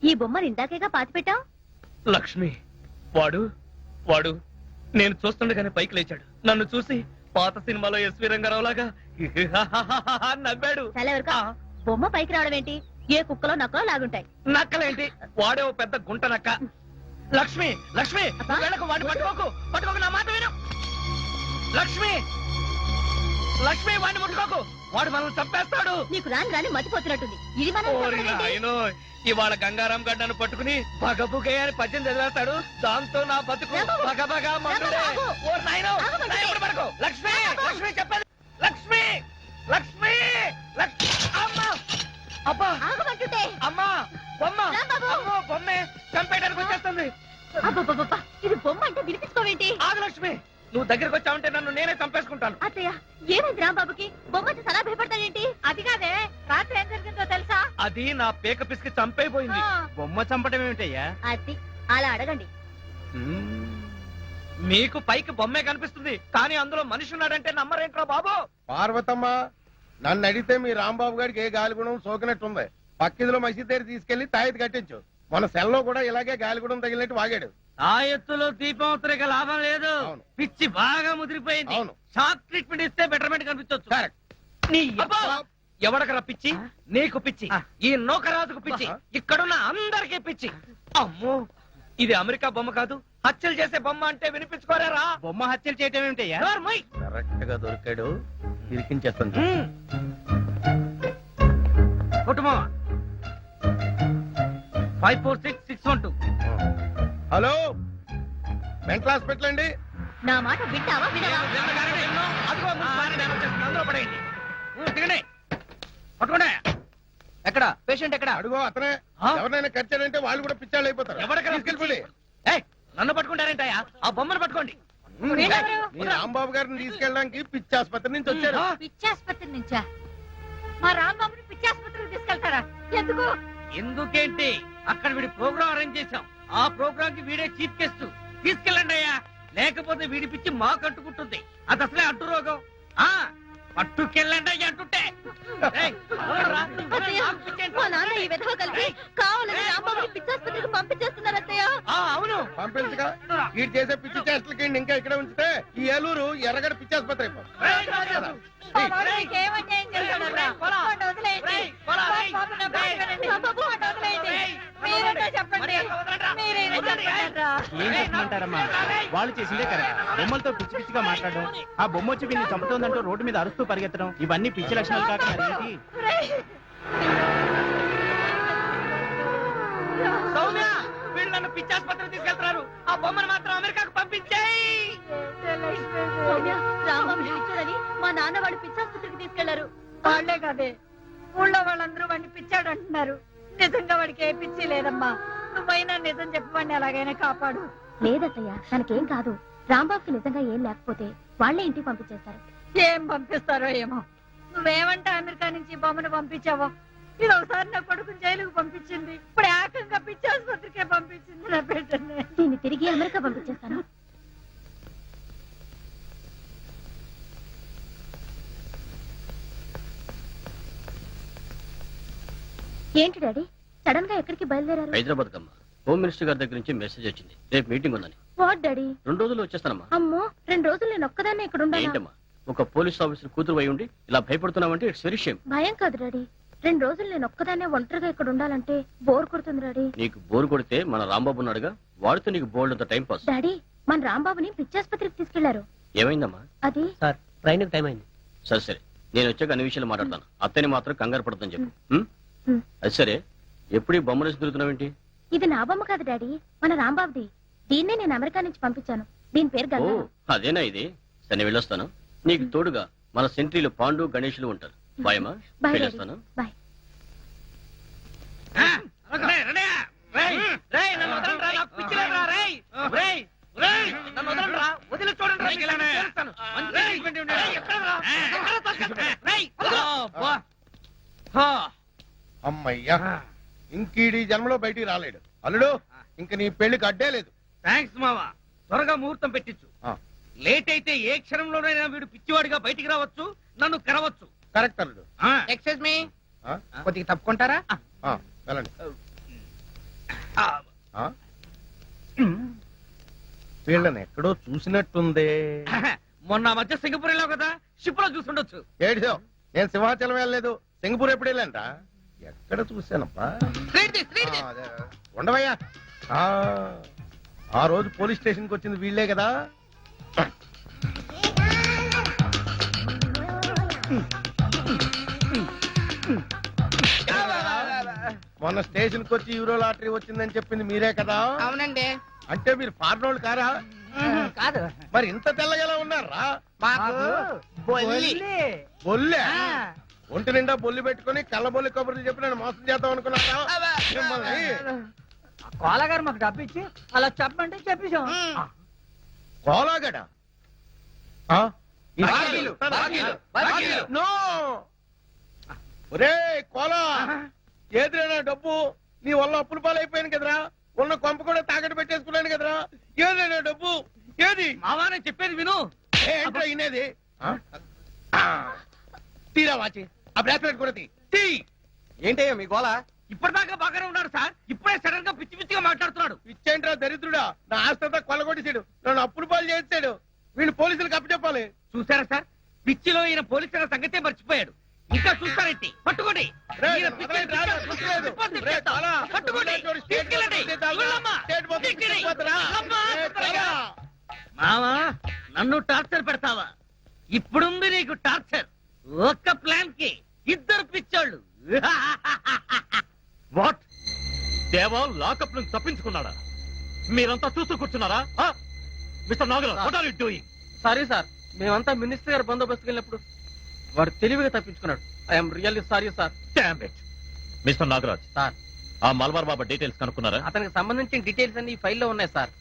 ఈ బొమ్మను ఇందాకేగా పాతి పెట్టావు? లక్ష్మి, వాడు వాడు నేను చూస్తుండగానే పైకి లేచాడు. నన్ను చూసి పాత సినిమాలో ఎస్వి రంగారావు లాగా నవ్వాడు. చాలా వరకు బొమ్మ పైకి రావడం ఏంటి? ఏ కుక్కలో నక్కలో లాగుంటాయి. నక్కలేంటి, వాడే ఓ పెద్ద గుంట నక్క. లక్ష్మి లక్ష్మి, నువ్వు వెళ్ళకు, వాడిని పట్టుకోకు, పట్టుకోకు, నా మాట విను. లక్ష్మి లక్ష్మి, వాడిని ముట్టుకోకు, వాడు మనల్ని చంపేస్తాడు. నీకు రాని రాని మతిపోతున్నట్టుంది. ఇది మనం ఓరి నాయనో, ఇవాళ గంగారాం గడ్డను పట్టుకుని బగబుగే అని పద్యం చదివేస్తాడు. దాంతో నా బతుకు బగబగా మండుడే. ఓరి నాయనో, నా ఎప్పుడు పడకు. లక్ష్మి లక్ష్మి చెప్పేది. లక్ష్మి లక్ష్మి అమ్మా, అబ్బా, అమ్మా, బొమ్మ, అమ్మో, బొమ్మే చంపేయడానికి వచ్చేస్తుంది. అబ్బబ్బబ్బబ్బా, ఇది బొమ్మ అంటే వినిపించుకోవేంటి? ఆగు లక్ష్మి, నువ్వు దగ్గరికి వచ్చావంటే నన్ను నేనే చంపేసుకుంటాను. అత్తయ్య, ఏమైంది రాంబాబుకి? బొమ్మ చాలా భయపడతాడేంటి? అది కాదే, రాత్రి ఏం జరిగిందో తెలుసా? అది నా పేక పిసికి చంపైపోయింది. బొమ్మ చంపడం ఏమిటయ్యా? అది అలా అడగండి. మీకు పైకి బొమ్మే కనిపిస్తుంది, కానీ అందులో మనిషి ఉన్నాడంటే నమ్మరేంట్రా బాబు? పార్వతమ్మ, నన్ను అడిగితే మీ రాంబాబు గారికి ఏ గాలిగుణం సోకినట్టుంది. పక్కిదిలో మసీద్ దగ్గర తీసుకెళ్లి తాయిది కట్టించు. మన సెల్లో కూడా ఇలాగే గాలిగుణం తగిలినట్టు వాగాడు. ఆ ఎత్తులో దీపం ఉత్తరిక లాభం లేదు. పిచ్చి బాగా ముదిరిపోయింది. షాక్ ట్రీట్మెంట్ ఇస్తే బెటర్మెంట్ కనిపించవచ్చు. ఎవడకరా పిచ్చి? నీకు పిచ్చి, ఈ నౌకరాజుకు పిచ్చి, ఇక్కడున్న అందరికీ పిచ్చి. అమ్మో, ఇది అమెరికా బొమ్మ కాదు, హత్యలు చేసే బొమ్మ అంటే వినిపించుకోరారా? బొమ్మ హత్యలు చేయటం ఏమిటయ్యా? కరెక్ట్ గా దొరికాడు, ఇరికించేస్తాను. కుటుంబం 546612. హలో, మెంటల్ హాస్పిటల్ అండి. నా మాట వింటావా వినవా? ఎక్కడ పేషెంట్ ఎక్కడ? అడుగో అతనే. ఎవరినైనా కచ్చాడంటే వాళ్ళు కూడా పిచ్చాళ్ళు అయిపోతారు. తీసుకెళ్ళిపోయి. నన్ను పట్టుకుంటారేంటయ్యా? ఆ బొమ్మను పట్టుకోండి. మీ రాంబాబు గారిని తీసుకెళ్ళడానికి పిచ్చి ఆసుపత్రి నుంచి వచ్చారు. పిచ్చి ఆసుపత్రి నుంచా? మా రాంబాబుని పిచ్చి ఆసుపత్రికి తీసుకెళ్తారా? ఎందుకు? ఎందుకేంటి, అక్కడ వీడి ప్రోగ్రామ్ అరేంజ్ చేశాం. ఆ ప్రోగ్రామ్ కి వీడే చీఫ్ గెస్ట్. తీసుకెళ్ళండి అయ్యా, లేకపోతే వీడి పిచ్చి మా కట్టుకుంటుంది. అది అసలే అడ్డు రోగం. పట్టుకెళ్ళండి అయ్యా అంటుంటే. మా నాన్న ఈ విధవ కలిపి కావాలని రాంబాబుని పిచ్చాసుపత్రికి పంపించేస్తున్నారు అత్తయ్య. అవును, పంపించగా వీడు చేసే పిచ్చి చేష్టలకి ఇంకా ఇక్కడ ఉంచితే ఈ ఏలూరు ఎర్రగడ పిచ్చి ఆసుపత్రి అయిపోతుంది. ఏం చెప్పమంటారమ్మా, వాళ్ళు చేసిందే కరెక్ట్. బొమ్మలతో పిచ్చి పిచ్చిగా మాట్లాడడం, ఆ బొమ్మ వచ్చి వీళ్ళని చంపుతోందంటూ రోడ్డు మీద అరుస్తూ పరిగెత్తడం, ఇవన్నీ పిచ్చి లక్షణాలు కాక మరేంటి? సౌమ్య, వీళ్ళు నన్ను పిచ్చాసుపత్రికి తీసుకెళ్తున్నారు. ఆ బొమ్మను మాత్రం అమెరికాకు పంపించేయి. సౌమ్య, రాంబాబుని పిచ్చాడని మా నాన్న వాడు పిచ్చాసుపత్రికి తీసుకెళ్లారు. వాళ్లే కాదే, ఊళ్ళో వాళ్ళందరూ వాడిని పిచ్చాడు అంటున్నారు. నిజంగా వాడికి ఏ పిచ్చి లేదమ్మా. నువ్వైనా నిజం చెప్పవాడిని ఎలాగైనా కాపాడు. లేదత్తయ్య, తనకేం కాదు. రాంబాబుకి నిజంగా ఏం లేకపోతే వాళ్లే ఇంటికి పంపించేస్తారు. ఏం పంపిస్తారో ఏమో. నువ్వేమంటే అమెరికా నుంచి బొమ్మను పంపించావో. ఇది ఒకసారి నా కొడుకుని జైలుకు పంపించింది, ఇప్పుడు ఏకంగా పిచ్చి ఆసుపత్రికే పంపించింది నా బిడ్డని. దీన్ని తిరిగి అమెరికా పంపించేస్తాను. ఏంటి డాడీ సడన్ గా ఎక్కడికి బయలుదేరారు? హైదరాబాద్ కమ్మా. హోమ్ మినిస్టర్ గారి దగ్గర నుంచి మెసేజ్ వచ్చింది, రేపు మీటింగ్ ఉందని. What daddy? 2 రోజుల్లో వచ్చేస్తానమ్మా. అమ్మో 2 రోజులు నేను ఒక్కదాన్నే ఇక్కడ ఉండాలా? ఏంటమ్మా, ఒక పోలీస్ ఆఫీసర్ కూతురు అయి ఉండి ఇలా భయపడుతున్నావంటే ఇట్స్ వెరీ షేమ్. భయం కాదు డాడీ, 2 రోజులు నేను ఒక్కదాన్నే ఒంటరిగా ఇక్కడ ఉండాలంటే బోర్ కొడుతుంది డాడీ. నీకు బోరు కొడితే మన రాంబాబు ఉన్నాడుగా, వాడితో నీకు బోల్డ్ అంత టైం పాస్. డాడీ మన రాంబాబుని పిచ్చాసుపత్రికి తీసుకెళ్లారు. ఏమైందమ్మా? అది సార్ ట్రైన్ టైం అయింది. సరే సరే, నేను వచ్చాక అన్ని విషయాలు మాట్లాడతాను. అత్తని మాత్రం కంగారు పడతాను చెప్పు. ఉమ్. అది సరే, ఎప్పుడు ఈ బొమ్మలు వేసి తిరుగుతున్నావేంటి? ఇది నా బొమ్మ కాదు డాడీ, మన రాంబాబుది. దీన్నే నేను అమెరికా నుంచి పంపించాను. దీని పేరు ఓ గంగా. అదేనా ఇది? సరే నేను వెళ్ళొస్తాను. నీకు తోడుగా మన సెంట్రీలు పాండు గణేషులు ఉంటారు. బాయమ్మా, బాయ్ డాడీ. వెళ్ళొస్తాను. బాయ్. అమ్మయ్యా, ఇంకీడి జన్మలో బయటికి రాలేడు. అల్లుడు, ఇంక నీ పెళ్లికి అడ్డే లేదు. థ్యాంక్స్ మావా, త్వరగా ముహూర్తం పెట్టించు. ఆ, లేట్ అయితే ఏ క్షణంలోనైనా వీడు పిచ్చివాడిగా బయటికి రావచ్చు, నన్ను కరవచ్చు. కరెక్ట్ అల్లుడు. ఎక్స్క్యూజ్ మీ, ఆ, కొద్దిగా తప్పుకుంటారా? ఆ, వెళ్ళండి. ఆ? వీళ్ళని ఎక్కడో చూసినట్టుందే. మొన్న ఆ మధ్య సింగపూర్ వెళ్ళావు కదా, షిప్ లో చూసుండొచ్చు. ఏడిసో, నేను సింహాచలం వెళ్ళలేదు, సింగపూర్ ఎప్పుడు వెళ్ళానంట. ఎక్కడ చూశానప్పా? ఆ, అదే. ఉండవయ్యా. ఆ రోజు పోలీస్ స్టేషన్ కి వచ్చింది వీళ్ళే కదా. మొన్న స్టేషన్ కి వచ్చి యూరో లాటరీ వచ్చిందని చెప్పింది మీరే కదా. అవునండి. అంటే మీరు ఫారినోళ్ళు కారా? కాదు, మరి ఇంత తెల్లగా ఉన్నారా? మాకు బొల్లి. బొల్లే? ఒంటి నిండా బొల్లి పెట్టుకుని కళ్ళబొల్లి కబుర్లు చెప్పి నేను మోసం చేద్దాం అనుకున్నారా? మిమ్మల్ని కోలగారు మాకు డబ్బు ఇచ్చి అలా చెప్పండి చెప్పేశాం. కోలాగడ. నో! ఒరేయ్ కోలా, ఏదిరైనా డబ్బు నీ వల్ల అప్పుల పాలైపోయాను కదరా. ఉన్న కొంప కూడా తాకట్టు పెట్టేసుకున్నాను కదరా. ఏదైనా డబ్బు ఏది? మావా నేను చెప్పేది విను. ఏంటో ఇనేది? తీరా వాచి, ఆ బ్రాస్లెట్ కూడా తీ. ఏంటయ్యా మీ గోళ? ఇప్పటిదాకా బాగానే ఉన్నాడు సార్, ఇప్పుడే సడన్ గా పిచ్చి పిచ్చిగా మాట్లాడుతున్నాడు. ఇచ్చేంట్రా దరిద్రుడా, నా ఆస్తంతా కొల్లగొట్టేశాడు, నన్ను అప్పులు పాలు చేస్తాడు. వీళ్ళు పోలీసులకు అప్పచెప్పాలి. చూసారా సార్, పిచ్చిలో ఈయన పోలీసుల సంగతే మర్చిపోయాడు. ఇంకా చూస్తారేంటి? పట్టుకోండి. రేయ్, ఈయన పిచ్చి వదలండి, రారా, పిచ్చిగా గుర్తులేదు. రిపోర్ట్ రేయ్, చేస్తాం. చాలా. పట్టుకోండి. తీసుకెళ్ళండి. వెళ్ళమ్మా. స్టేట్ మొత్తం తీసుకెళ్ళి. తీసుకుపోతారా? అమ్మా, రేయ్, చాలా. మావా నన్ను టార్చర్ పెడతావా? ఇప్పుడుంది నీకు టార్చర్. ఒక్క ప్లాన్ కి 2 పిచ్చోళ్ళు. వాట్? దేవా లాకప్ నుంచి తప్పించుకున్నాడా? మీరంతా చూస్తూ కూర్చున్నారా? Mister Nagaraj, what are you doing? Sorry sir, మేమంతా మినిస్టర్ గారి బందోబస్తుకి వెళ్ళినప్పుడు వాడు తెలివిగా తప్పించుకున్నాడు. I'm really sorry sir. Damn it. Mister Nagaraj, sir, ఆ మల్బార్ బాబా డీటెయిల్స్ కనుక్కున్నారా? అతనికి సంబంధించిన డీటెయిల్స్ అన్ని ఈ ఫైల్లో ఉన్నాయి సార్.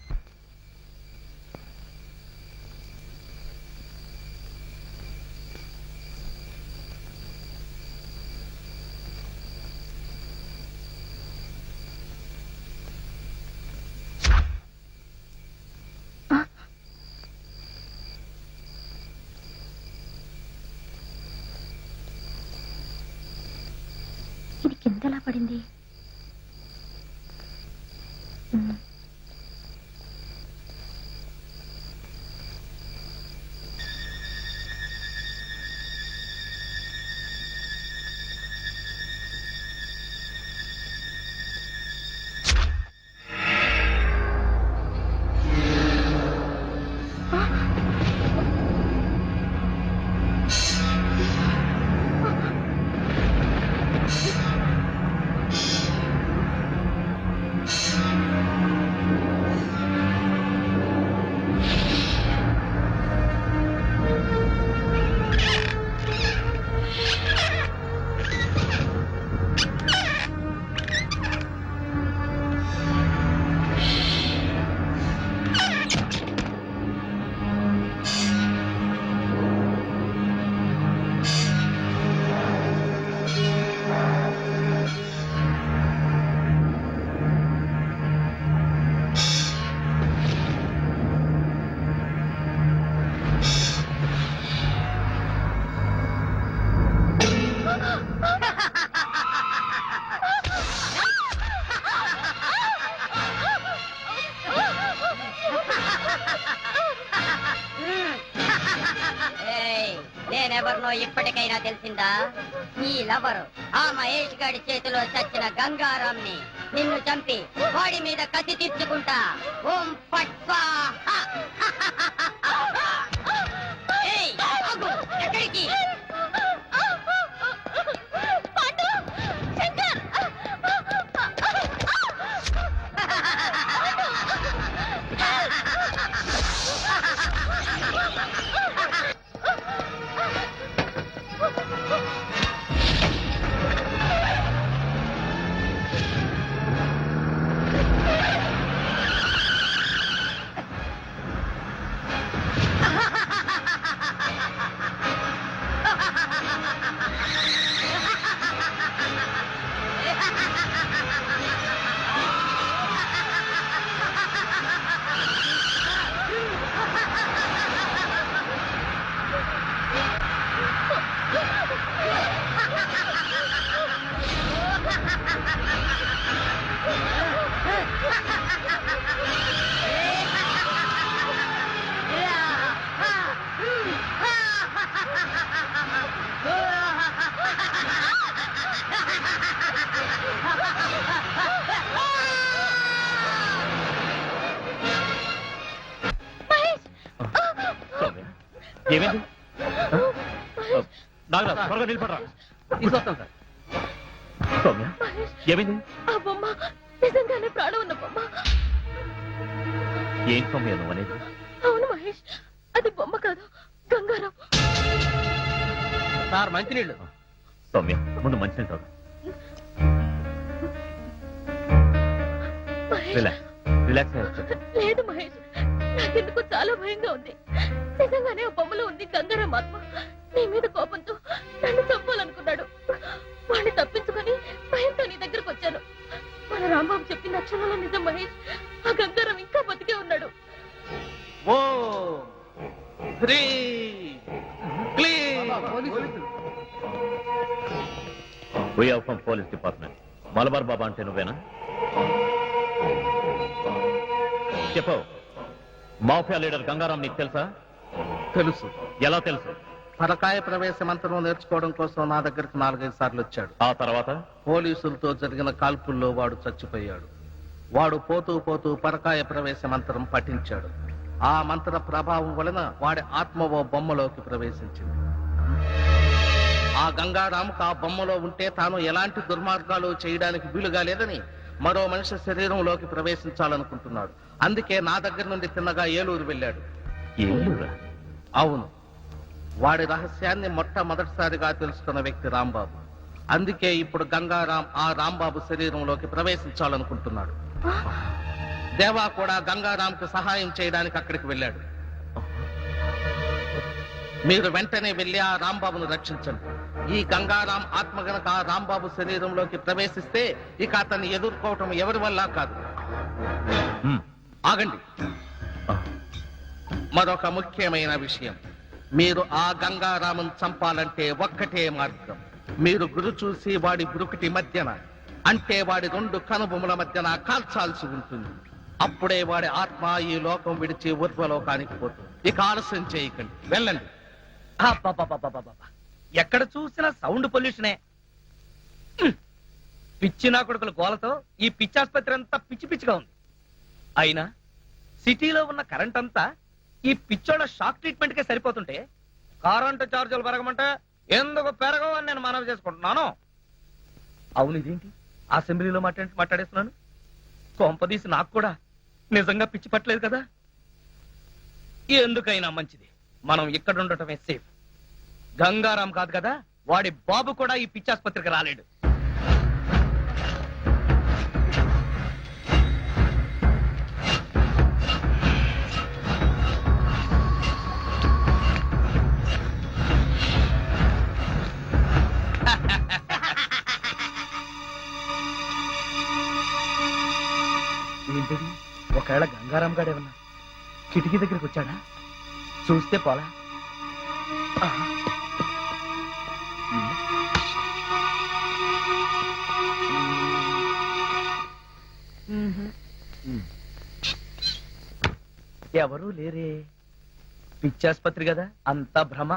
ఇది కిందలా పడింది. నేనెవరినో ఇప్పటికైనా తెలిసిందా? ఈ లవరు ఆ మహేష్ గాడి చేతిలో చచ్చిన గంగారాంని నిన్ను చంపి వాడి మీద కసి తీర్చుకుంటా. ఓం ఫట్ స్వాహా. ఏయ్, ఆగు. ఎక్కడికి? ఏమైంది? నాగరాజ్, త్వరగా నిలబడరా. తీసుకొస్తాం సార్. సౌమ్య, ఏమైంది? ఆ బొమ్మ నిజంగానే ప్రాణం ఉన్న బొమ్మ. ఏం సౌమ్య నువ్వు అనేది? అవును మహేష్, అది బొమ్మ కాదు, గంగారాం. సార్ మంచినీళ్ళు. సౌమ్య, ముందు మంచిని తాగు. రిలాక్స్ అయ్యొచ్చు. లేదు మహేష్, నాకెందుకు చాలా భయంగా ఉంది. నిజంగానే ఆ బొమ్మలో ఉంది గంగారాం ఆత్మ. నీ మీద కోపంతో నన్ను చంపాలనుకున్నాడు. వాడిని తప్పించుకొని భయంతో నీ దగ్గరకు వచ్చాను. మన రాంబాబు చెప్పిన అక్షరాల నిజం మహేష్. ఆ గంగారాం ఇంకా బతికే ఉన్నాడు. We are from police department. Malabar బాబా అంటే నువ్వేనా? చెప్పు. మాఫియా లీడర్ గంగారాం నీకు తెలుసా? తెలుసు. ఎలా తెలుసు? పరకాయ ప్రవేశ మంత్రం నేర్చుకోవడం కోసం నా దగ్గరకు 4-5 సార్లు వచ్చాడు. ఆ తర్వాత పోలీసులతో జరిగిన కాల్పుల్లో వాడు చచ్చిపోయాడు. వాడు పోతూ పోతూ పరకాయ ప్రవేశ మంత్రం పఠించాడు. ఆ మంత్ర ప్రభావం వలన వాడి ఆత్మ ఓ బొమ్మలోకి ప్రవేశించింది. ఆ గంగారాంకు ఆ బొమ్మలో ఉంటే తాను ఎలాంటి దుర్మార్గాలు చేయడానికి వీలుగా లేదని మరో మనిషి శరీరంలోకి ప్రవేశించాలనుకుంటున్నాడు. అందుకే నా దగ్గర నుండి తిన్నగా ఏలూరు వెళ్ళాడు. ఏలూరా? అవును. వాడి రహస్యాన్ని మొట్టమొదటిసారిగా తెలుసుకున్న వ్యక్తి రాంబాబు. అందుకే ఇప్పుడు గంగారాం ఆ రాంబాబు శరీరంలోకి ప్రవేశించాలనుకుంటున్నాడు. దేవా కూడా గంగారాంకు సహాయం చేయడానికి అక్కడికి వెళ్ళాడు. మీరు వెంటనే వెళ్ళి ఆ రాంబాబును రక్షించండి. ఈ గంగారాం ఆత్మ గనక ఆ రాంబాబు శరీరంలోకి ప్రవేశిస్తే ఇక అతన్ని ఎదుర్కోవటం ఎవరి వల్ల కాదు. ఆగండి. మరొక ముఖ్యమైన విషయం, మీరు ఆ గంగారామన్ చంపాలంటే ఒక్కటే మార్గం. మీరు గురు చూసి వాడి బురుకుటి మధ్యన, అంటే వాడి 2 కనుబొమ్మల మధ్యన కాల్చాల్సి ఉంటుంది. అప్పుడే వాడి ఆత్మ ఈ లోకం విడిచి ఊర్ధ్వలోకానికి పోతుంది. ఇక ఆలస్యం చేయకండి, వెళ్ళండి. ఎక్కడ చూసినా సౌండ్ పొల్యూషనే. పిచ్చి నా కొడుకుల గోలతో ఈ పిచ్చి ఆసుపత్రి అంతా పిచ్చి పిచ్చిగా ఉంది. అయినా సిటీలో ఉన్న కరెంట్ అంతా ఈ పిచ్చోళ్ళ షాక్ ట్రీట్మెంట్ కే సరిపోతుంటే కరెంటు ఛార్జీలు పెరగమంటే ఎందుకు పెరగవు అని నేను మనవి చేసుకుంటున్నాను. అవును, ఇదేంటి అసెంబ్లీలో మాట్లాడేస్తున్నాను? కొంపదీసి నాకు కూడా నిజంగా పిచ్చి పట్టలేదు కదా. ఎందుకైనా మంచిది మనం ఇక్కడ ఉండటమే సేఫ్. గంగారాం కాదు కదా, వాడి బాబు కూడా ఈ పిచ్చాసుపత్రికి రాలేడు. ఏంటది? ఒకవేళ గంగారాం గాడేమన్నా కిటికీ దగ్గరికి వచ్చాడా? చూస్తే పోలా. ఎవరు లేరే. పిచ్చాసుపత్రి కదా, అంతా భ్రమ.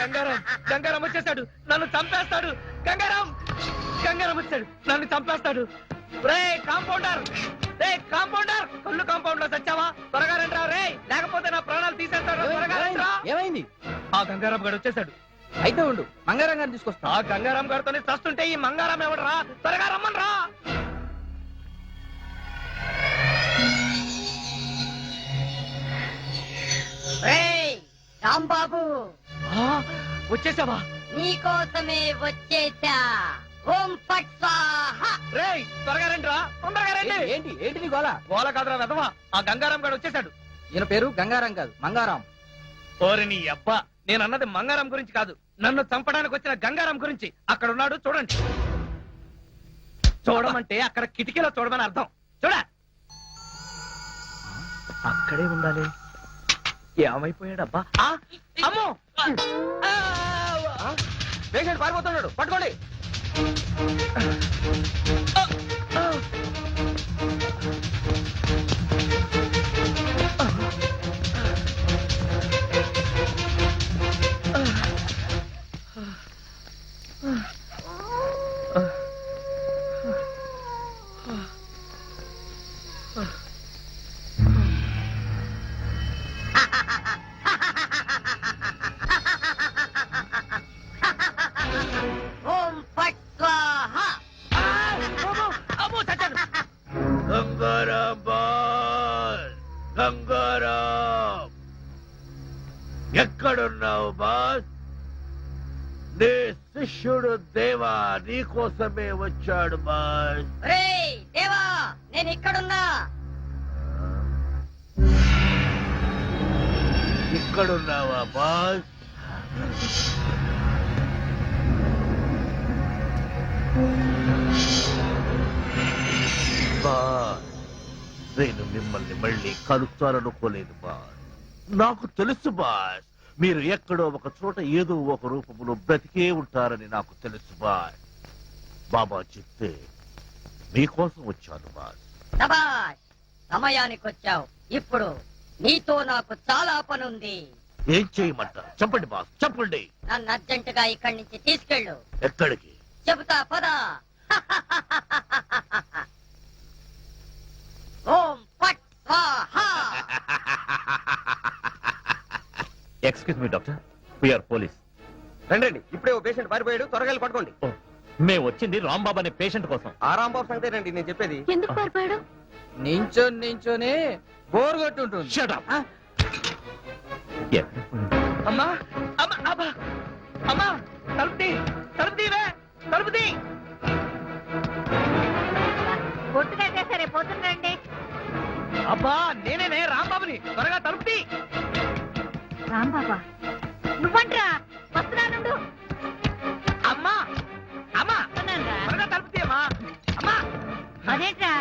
గంగారాం గంగారాం వచ్చేసాడు, నన్ను చంపేస్తాడు. గంగారాం గంగారాం వచ్చాడు, నన్ను చంపేస్తాడు. రే కాంపౌండర్, రే కాంపౌండర్, కళ్ళు కాంపౌండర్ సచ్చావా? త్వరగా రండి రా రే, లేకపోతే నా ప్రాణాలు తీసేస్తాడు. త్వరగా రండి రా. ఏమైంది? ఆ గంగారాం గారు వచ్చేసాడు. అయితే ఉండు, మంగారం గారిని తీసుకొస్తా. ఆ గంగారాం గారితోనే చస్తుంటే ఈ మంగారాం ఎవడరా? త్వరగా రమ్మని రా. రాంబాబు వచ్చేసావా? నీకోసమే వచ్చేసా. ఓం ఫట్ స్వాహా. రే త్వరగా రండి రా, తొందరగా రండి. ఏంటి ఏంటి నీ గోల? గోల కాదురా వెధవా, ఆ గంగారాం గారు వచ్చేసాడు. ఈయన పేరు గంగారం కాదు, మంగారాం. ఓరి నీ అబ్బా, నేను అన్నది మంగారాం గురించి కాదు, నన్ను చంపడానికి వచ్చిన గంగారాం గురించి. అక్కడ ఉన్నాడు చూడండి. చూడమంటే అక్కడ కిటికీలో చూడమని అర్థం. చూడ, అక్కడే ఉండాలి. ఏమైపోయాడబ్బా? అమ్మో, పేషెంట్ పారిపోతున్నాడు, పట్టుకోండి. ఓం ఫట్ స్వాహా. అమ్మో చచ్చాడు. గంగారాం బాస్, గంగారాం ఎక్కడున్నావు బాస్? నీ శిష్యుడు దేవా నీకోసమే వచ్చాడు బాస్. రేయ్ దేవా, నేను ఇక్కడున్నా. ఇక్కడున్నావా బాస్? బాస్, నేను మిమ్మల్ని మళ్ళీ కలుస్తాననుకోలేదు బాస్. నాకు తెలుసు బాస్, మీరు ఎక్కడో ఒక చోట ఏదో ఒక రూపంలో బ్రతికే ఉంటారని నాకు తెలుసు బాస్. బాబా చెప్తే మీకోసం వచ్చాను బాస్. సబాష్, సమయానికి వచ్చావు. ఇప్పుడు నీతో నాకు చాలా పనుంది. ఏం చేయమంటారు చెప్పండి బాస్, చెప్పండి. నన్ను అర్జెంటుగా ఇక్కడి నుంచి తీసుకెళ్ళు. ఎక్కడికి? చెబుతా పద. ఓం ఫట్ స్వాహా. Excuse me doctor, we are police. రండి, ఇప్పుడే ఓ పేషెంట్ పారిపోయాడు, త్వరగా వెళ్ళి పట్టుకోండి. మేము వచ్చింది రాంబాబు అనే పేషెంట్ కోసం. ఆ రాంబాబు సంగతేనండి నేను చెప్పేది. ఎందుకు పారిపోయాడు? నించొని బోర్ కొట్టుంటుంది. Shut up. అమ్మా అమ్మా అబ్బా, అమ్మా తలుపుతీ, తలుపుతీవే, తలుపుతీ. పొట్టుగా చేశారే, పోతుందండి. అబ్బా నేనేనే రాంబాబుని, త్వరగా తలుపుతీ. రాంబాబా నువ్వంట్రా, వస్తున్నానుండు. అమ్మా అమ్మా త్వరగా తలుపుతీ అమ్మా. అమ్మా అదేంట్రా,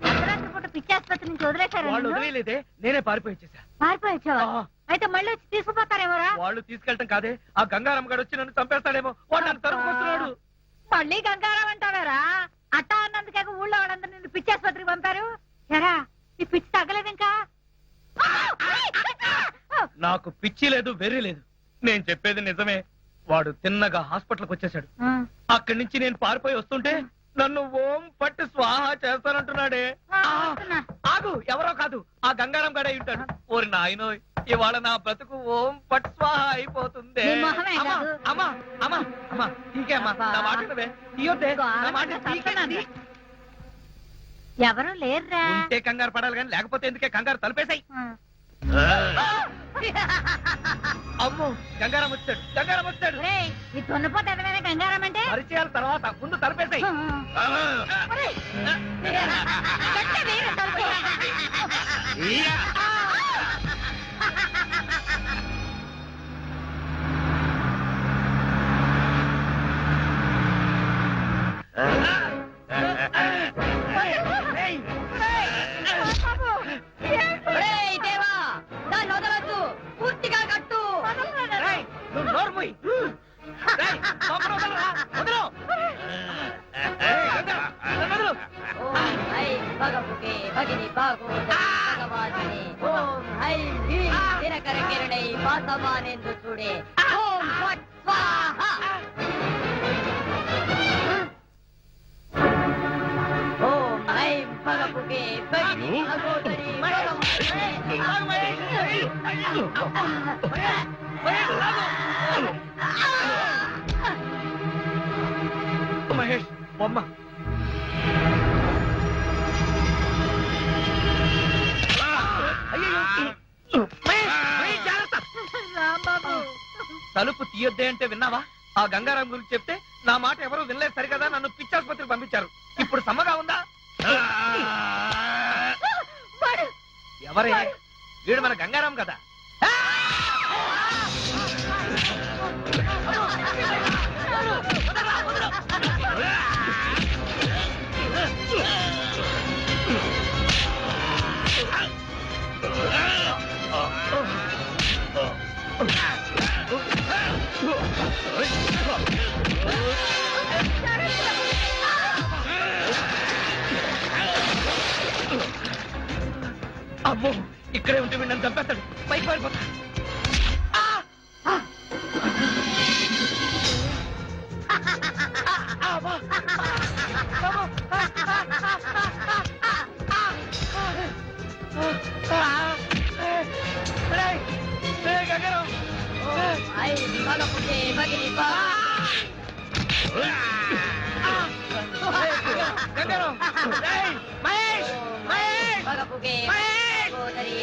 అర్ధరాత్రి పూట పిచ్చాసుపత్రి నుంచి వదిలేశారా? వాళ్ళు వదిలేదే, నేనే పారిపోయి వచ్చేసా. పారిపోయొచ్చావా? ఆ. అయితే మళ్ళీ వచ్చి తీసుకుపోతారేమోరా? వాళ్ళు తీసుకెళ్ళటం కాదే, ఆ గంగారాం గారు వచ్చి నన్ను చంపేస్తాడేమో. వాడు నన్ను తరుముకొస్తున్నాడు. మళ్ళీ గంగారాం అంటావారా? అట్టా అన్నందుకే ఊళ్ళో వాళ్ళందరూ నిన్ను పిచ్చాసుపత్రికి పంపారు. ఎరా, ఈ పిచ్చి తగ్గలేదు ఇంకా? నాకు పిచ్చి లేదు, వెర్రి లేదు, నేను చెప్పేది నిజమే. వాడు తిన్నగా హాస్పిటల్కి వచ్చేసాడు. అక్కడి నుంచి నేను పారిపోయి వస్తుంటే నన్ను ఓం పట్టు స్వాహా చేస్తానంటున్నాడే. ఆగు, ఎవరో కాదు, ఆ గంగారాం గడే ఉంటాడు. ఓరి నాయనో, ఇవాళ నా బ్రతుకు ఓం పట్టు స్వాహా అయిపోతుంది. నీ మొహమే అమ్మా కాదు. అమ్మా అమ్మా అమ్మా, ఇంకేమ్మా నా మాట వినవే. తీయొద్దే, నా మాట తీయకండి. ఎవరు లేరురా. ఉంటే కంగారు పడాలి కానీ లేకపోతే ఎందుకే కంగారు? తలుపేసాయి. అమ్మో, గంగారాం వచ్చాడు, గంగారాం వచ్చాడు. ఒరేయ్, ఈ దున్నపోతే ఎదమైన గంగారాం అంటే? పరిచయాల తర్వాత ముందు తలుపేసాయి. ఒరేయ్, గట్టిగా వేయరా తలుపు. ఒరేయ్ దేవా, దాన్ని వదలొద్దు, పూర్తిగా కట్టు. రేయ్, నువ్వు నోరు మూయ్. రేయ్, లోపల వదలరా, వదలు. రేయ్, గంగారాం, నన్ను వదలు. ఓం హై భగముఖే భగిని భాగోదరి భగవాదిని. ఓం హై హ్రీం దినకర కిరణై పాసమానేందు చూడే. ఓం ఫట్ మహేష్ బొమ్మ తలుపు తీయొద్దే అంటే విన్నావా? ఆ గంగారాం గురించి చెప్తే నా మాట ఎవరూ వినలేదు సరికదా, నన్ను పిచ్చాసుపత్రికి పంపించారు. ఇప్పుడు సమ్మగా ఉందా? ఎవరే వీడు? మన గంగారాం కదా. అమ్మో, ఇక్కడే ఉంటే వీడిని చంపేస్తాడు. పైకి పారిపోతా.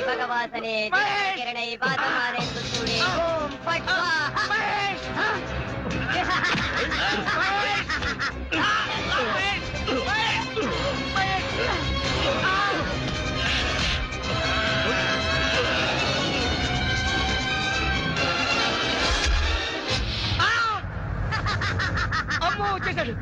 భగవాసనే కిరణై పాదమారేందు చూడే ఓం ఫట్ అమ్మో వచ్చేసాడు.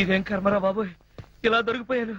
ఇదేం కర్మరా బాబు, ఇలా దొరికిపోయాను.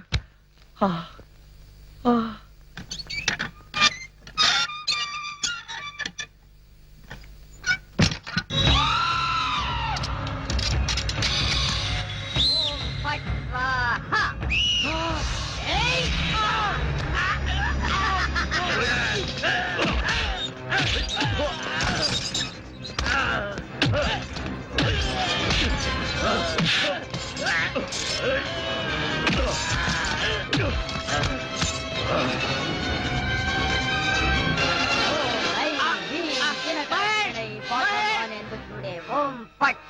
చూడే ఓం ఫట్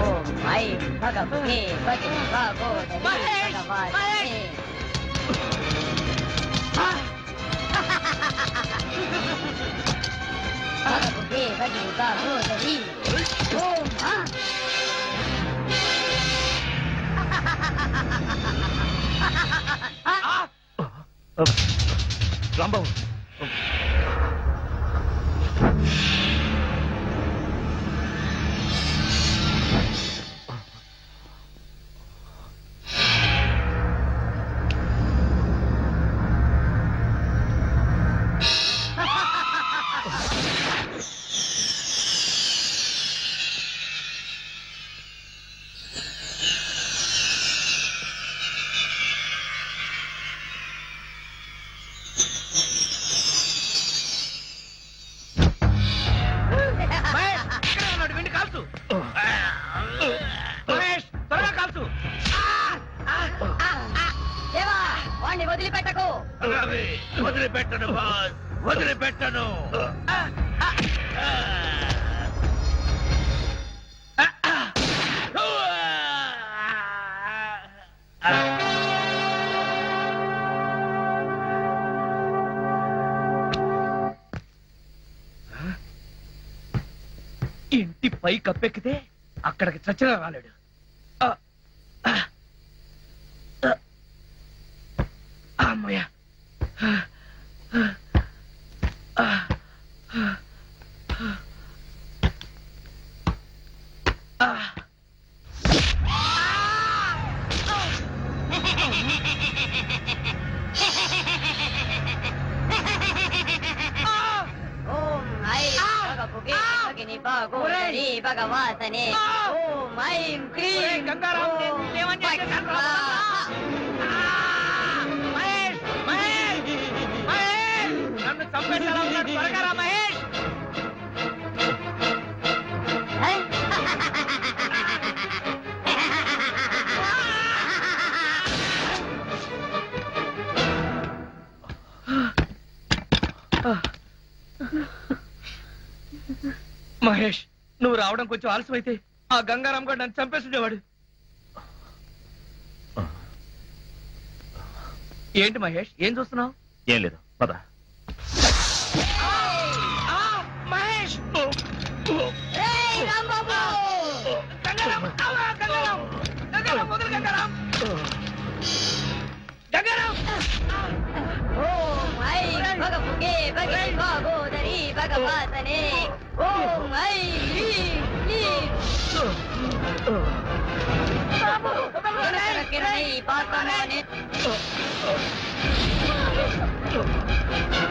ఓం ఐ భగవతే భగిని భాగోదరి భగవాసనే భగవతే భగిని భాగోదరి ఓం రాంబాబు, వదిలిపెట్టకు. వదిలిపెట్టను బాస్, వదిలిపెట్టను. ఇంటి పై కప్పెక్కితే అక్కడికి చచ్చినా రాలేడు. అమ్మయ్య, బగోదరి భగవాసనే ఓం ఐం క్లీం గంగారాం, ఓం ఏమని చేశాను రా? మహేష్ మహేష్ మహేష్ నన్ను చంపేసేలా ఉన్నాడు, త్వరగా రా మహేష్. మహేష్, నువ్వు రావడం కొంచెం ఆలస్యమైతే ఆ గంగారాం గారు నన్ను చంపేస్తుండేవాడు. ఏంటి మహేష్, ఏం చూస్తున్నావు? ఏం లేదు, పద. మహేష్, ఏయ్ రాంబాబు గంగారాం, ఆవా, గంగారాం, గంగారాం, వదలు గంగారాం, గంగారాం. ఓం ఐం భగభుగే భగే భగోదరి భగవాసనే ఓం ఐం క్లీం క్లీం కిరణై పాతమానే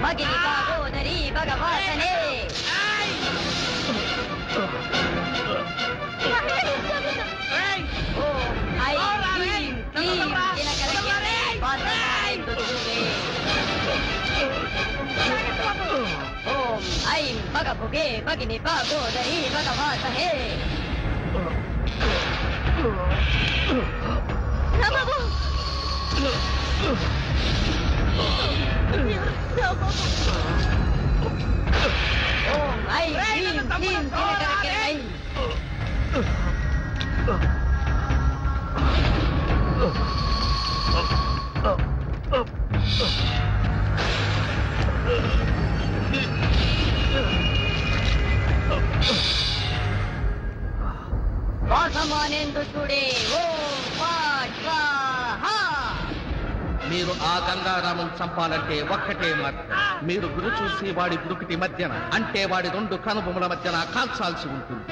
భగిని భగోదరి భగవాసనే ఓం ఐం క్లీం క్లీం దినకర కిరణై పాతమానే ఓం ఐం భగభుగే భగిని భగోదరి భగవాసనే రాంబాబు ఓం ఐం క్లీం క్లీం దినకర కిరణై వాసమానేందు చూడే ఓం పాట్ స్వాహా. మీరు ఆ గంగారామం చంపాలంటే ఒక్కటే మార్గం. మీరు గురి చూసి వాడి గురుకుటి మధ్యన, అంటే వాడి రెండు కనుబొమ్మల మధ్యన కాల్చాల్సి ఉంటుంది.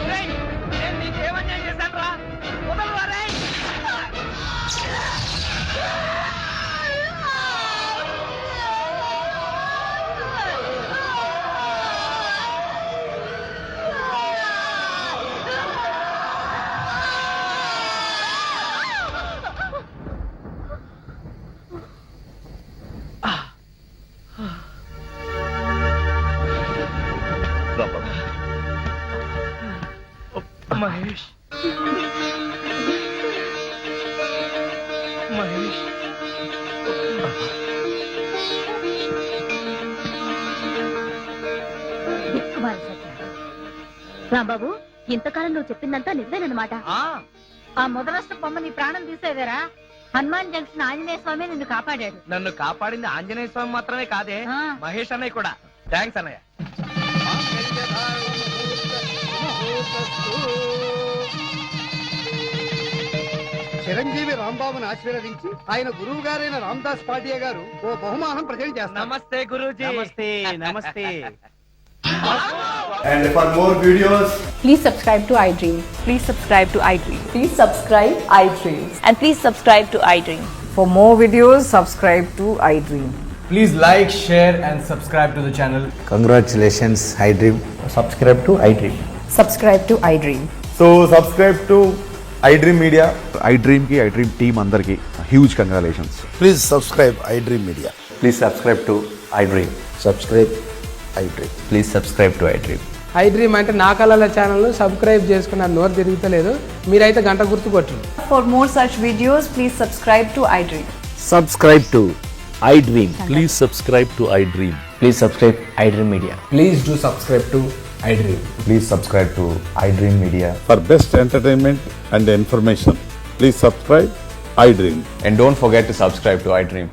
నేను నీకేమన్యాయం చేశాను రా? వదలరా రేయ్. మహేష్, మహేష్, రాంబాబు, ఇంతకాలం నువ్వు చెప్పిందంతా నిజమేనమాట. ఆ మొదలష్ట బొమ్మ నీ ప్రాణం తీసేదేరా? హనుమాన్ జంక్షన్ ఆంజనేయ స్వామి నిన్ను కాపాడాడు. నన్ను కాపాడింది ఆంజనేయ స్వామి మాత్రమే కాదే, మహేష్ అన్నయ్య కూడా. థ్యాంక్స్ అన్నయ్య. చిరంజీవి రాంబాబును ఆశీర్వదించి ఆయన గురువు గారైన రామదాస్ పాటియా గారు ఓ బహుమానం ప్రజెంట్ చేస్తారు. నమస్తే గురూజీ. నమస్తే నమస్తే. And for more videos, please subscribe to iDream. Please subscribe to iDream. Please subscribe iDream. And please subscribe to iDream. For more videos, subscribe to iDream. please like, share and subscribe to the channel. Congratulations, iDream. Subscribe to iDream. Subscribe to iDream. So subscribe to iDream Media. iDream ki iDream team andarki huge congratulations. Please subscribe iDream Media. Please subscribe to iDream. Subscribe iDream. Please subscribe to iDream. iDream అంటే నా కళల channel subscribe చేసుకున్న నోరు తిరుగుతలేదు. మీరైతే గంట గుర్తు కొట్టండి. For more such videos, please subscribe to iDream. Subscribe to iDream. Please subscribe to iDream. Please subscribe iDream Media. Please do subscribe to iDream. Please subscribe to iDream Media. For best entertainment and information, please subscribe iDream. And don't forget to subscribe to iDream.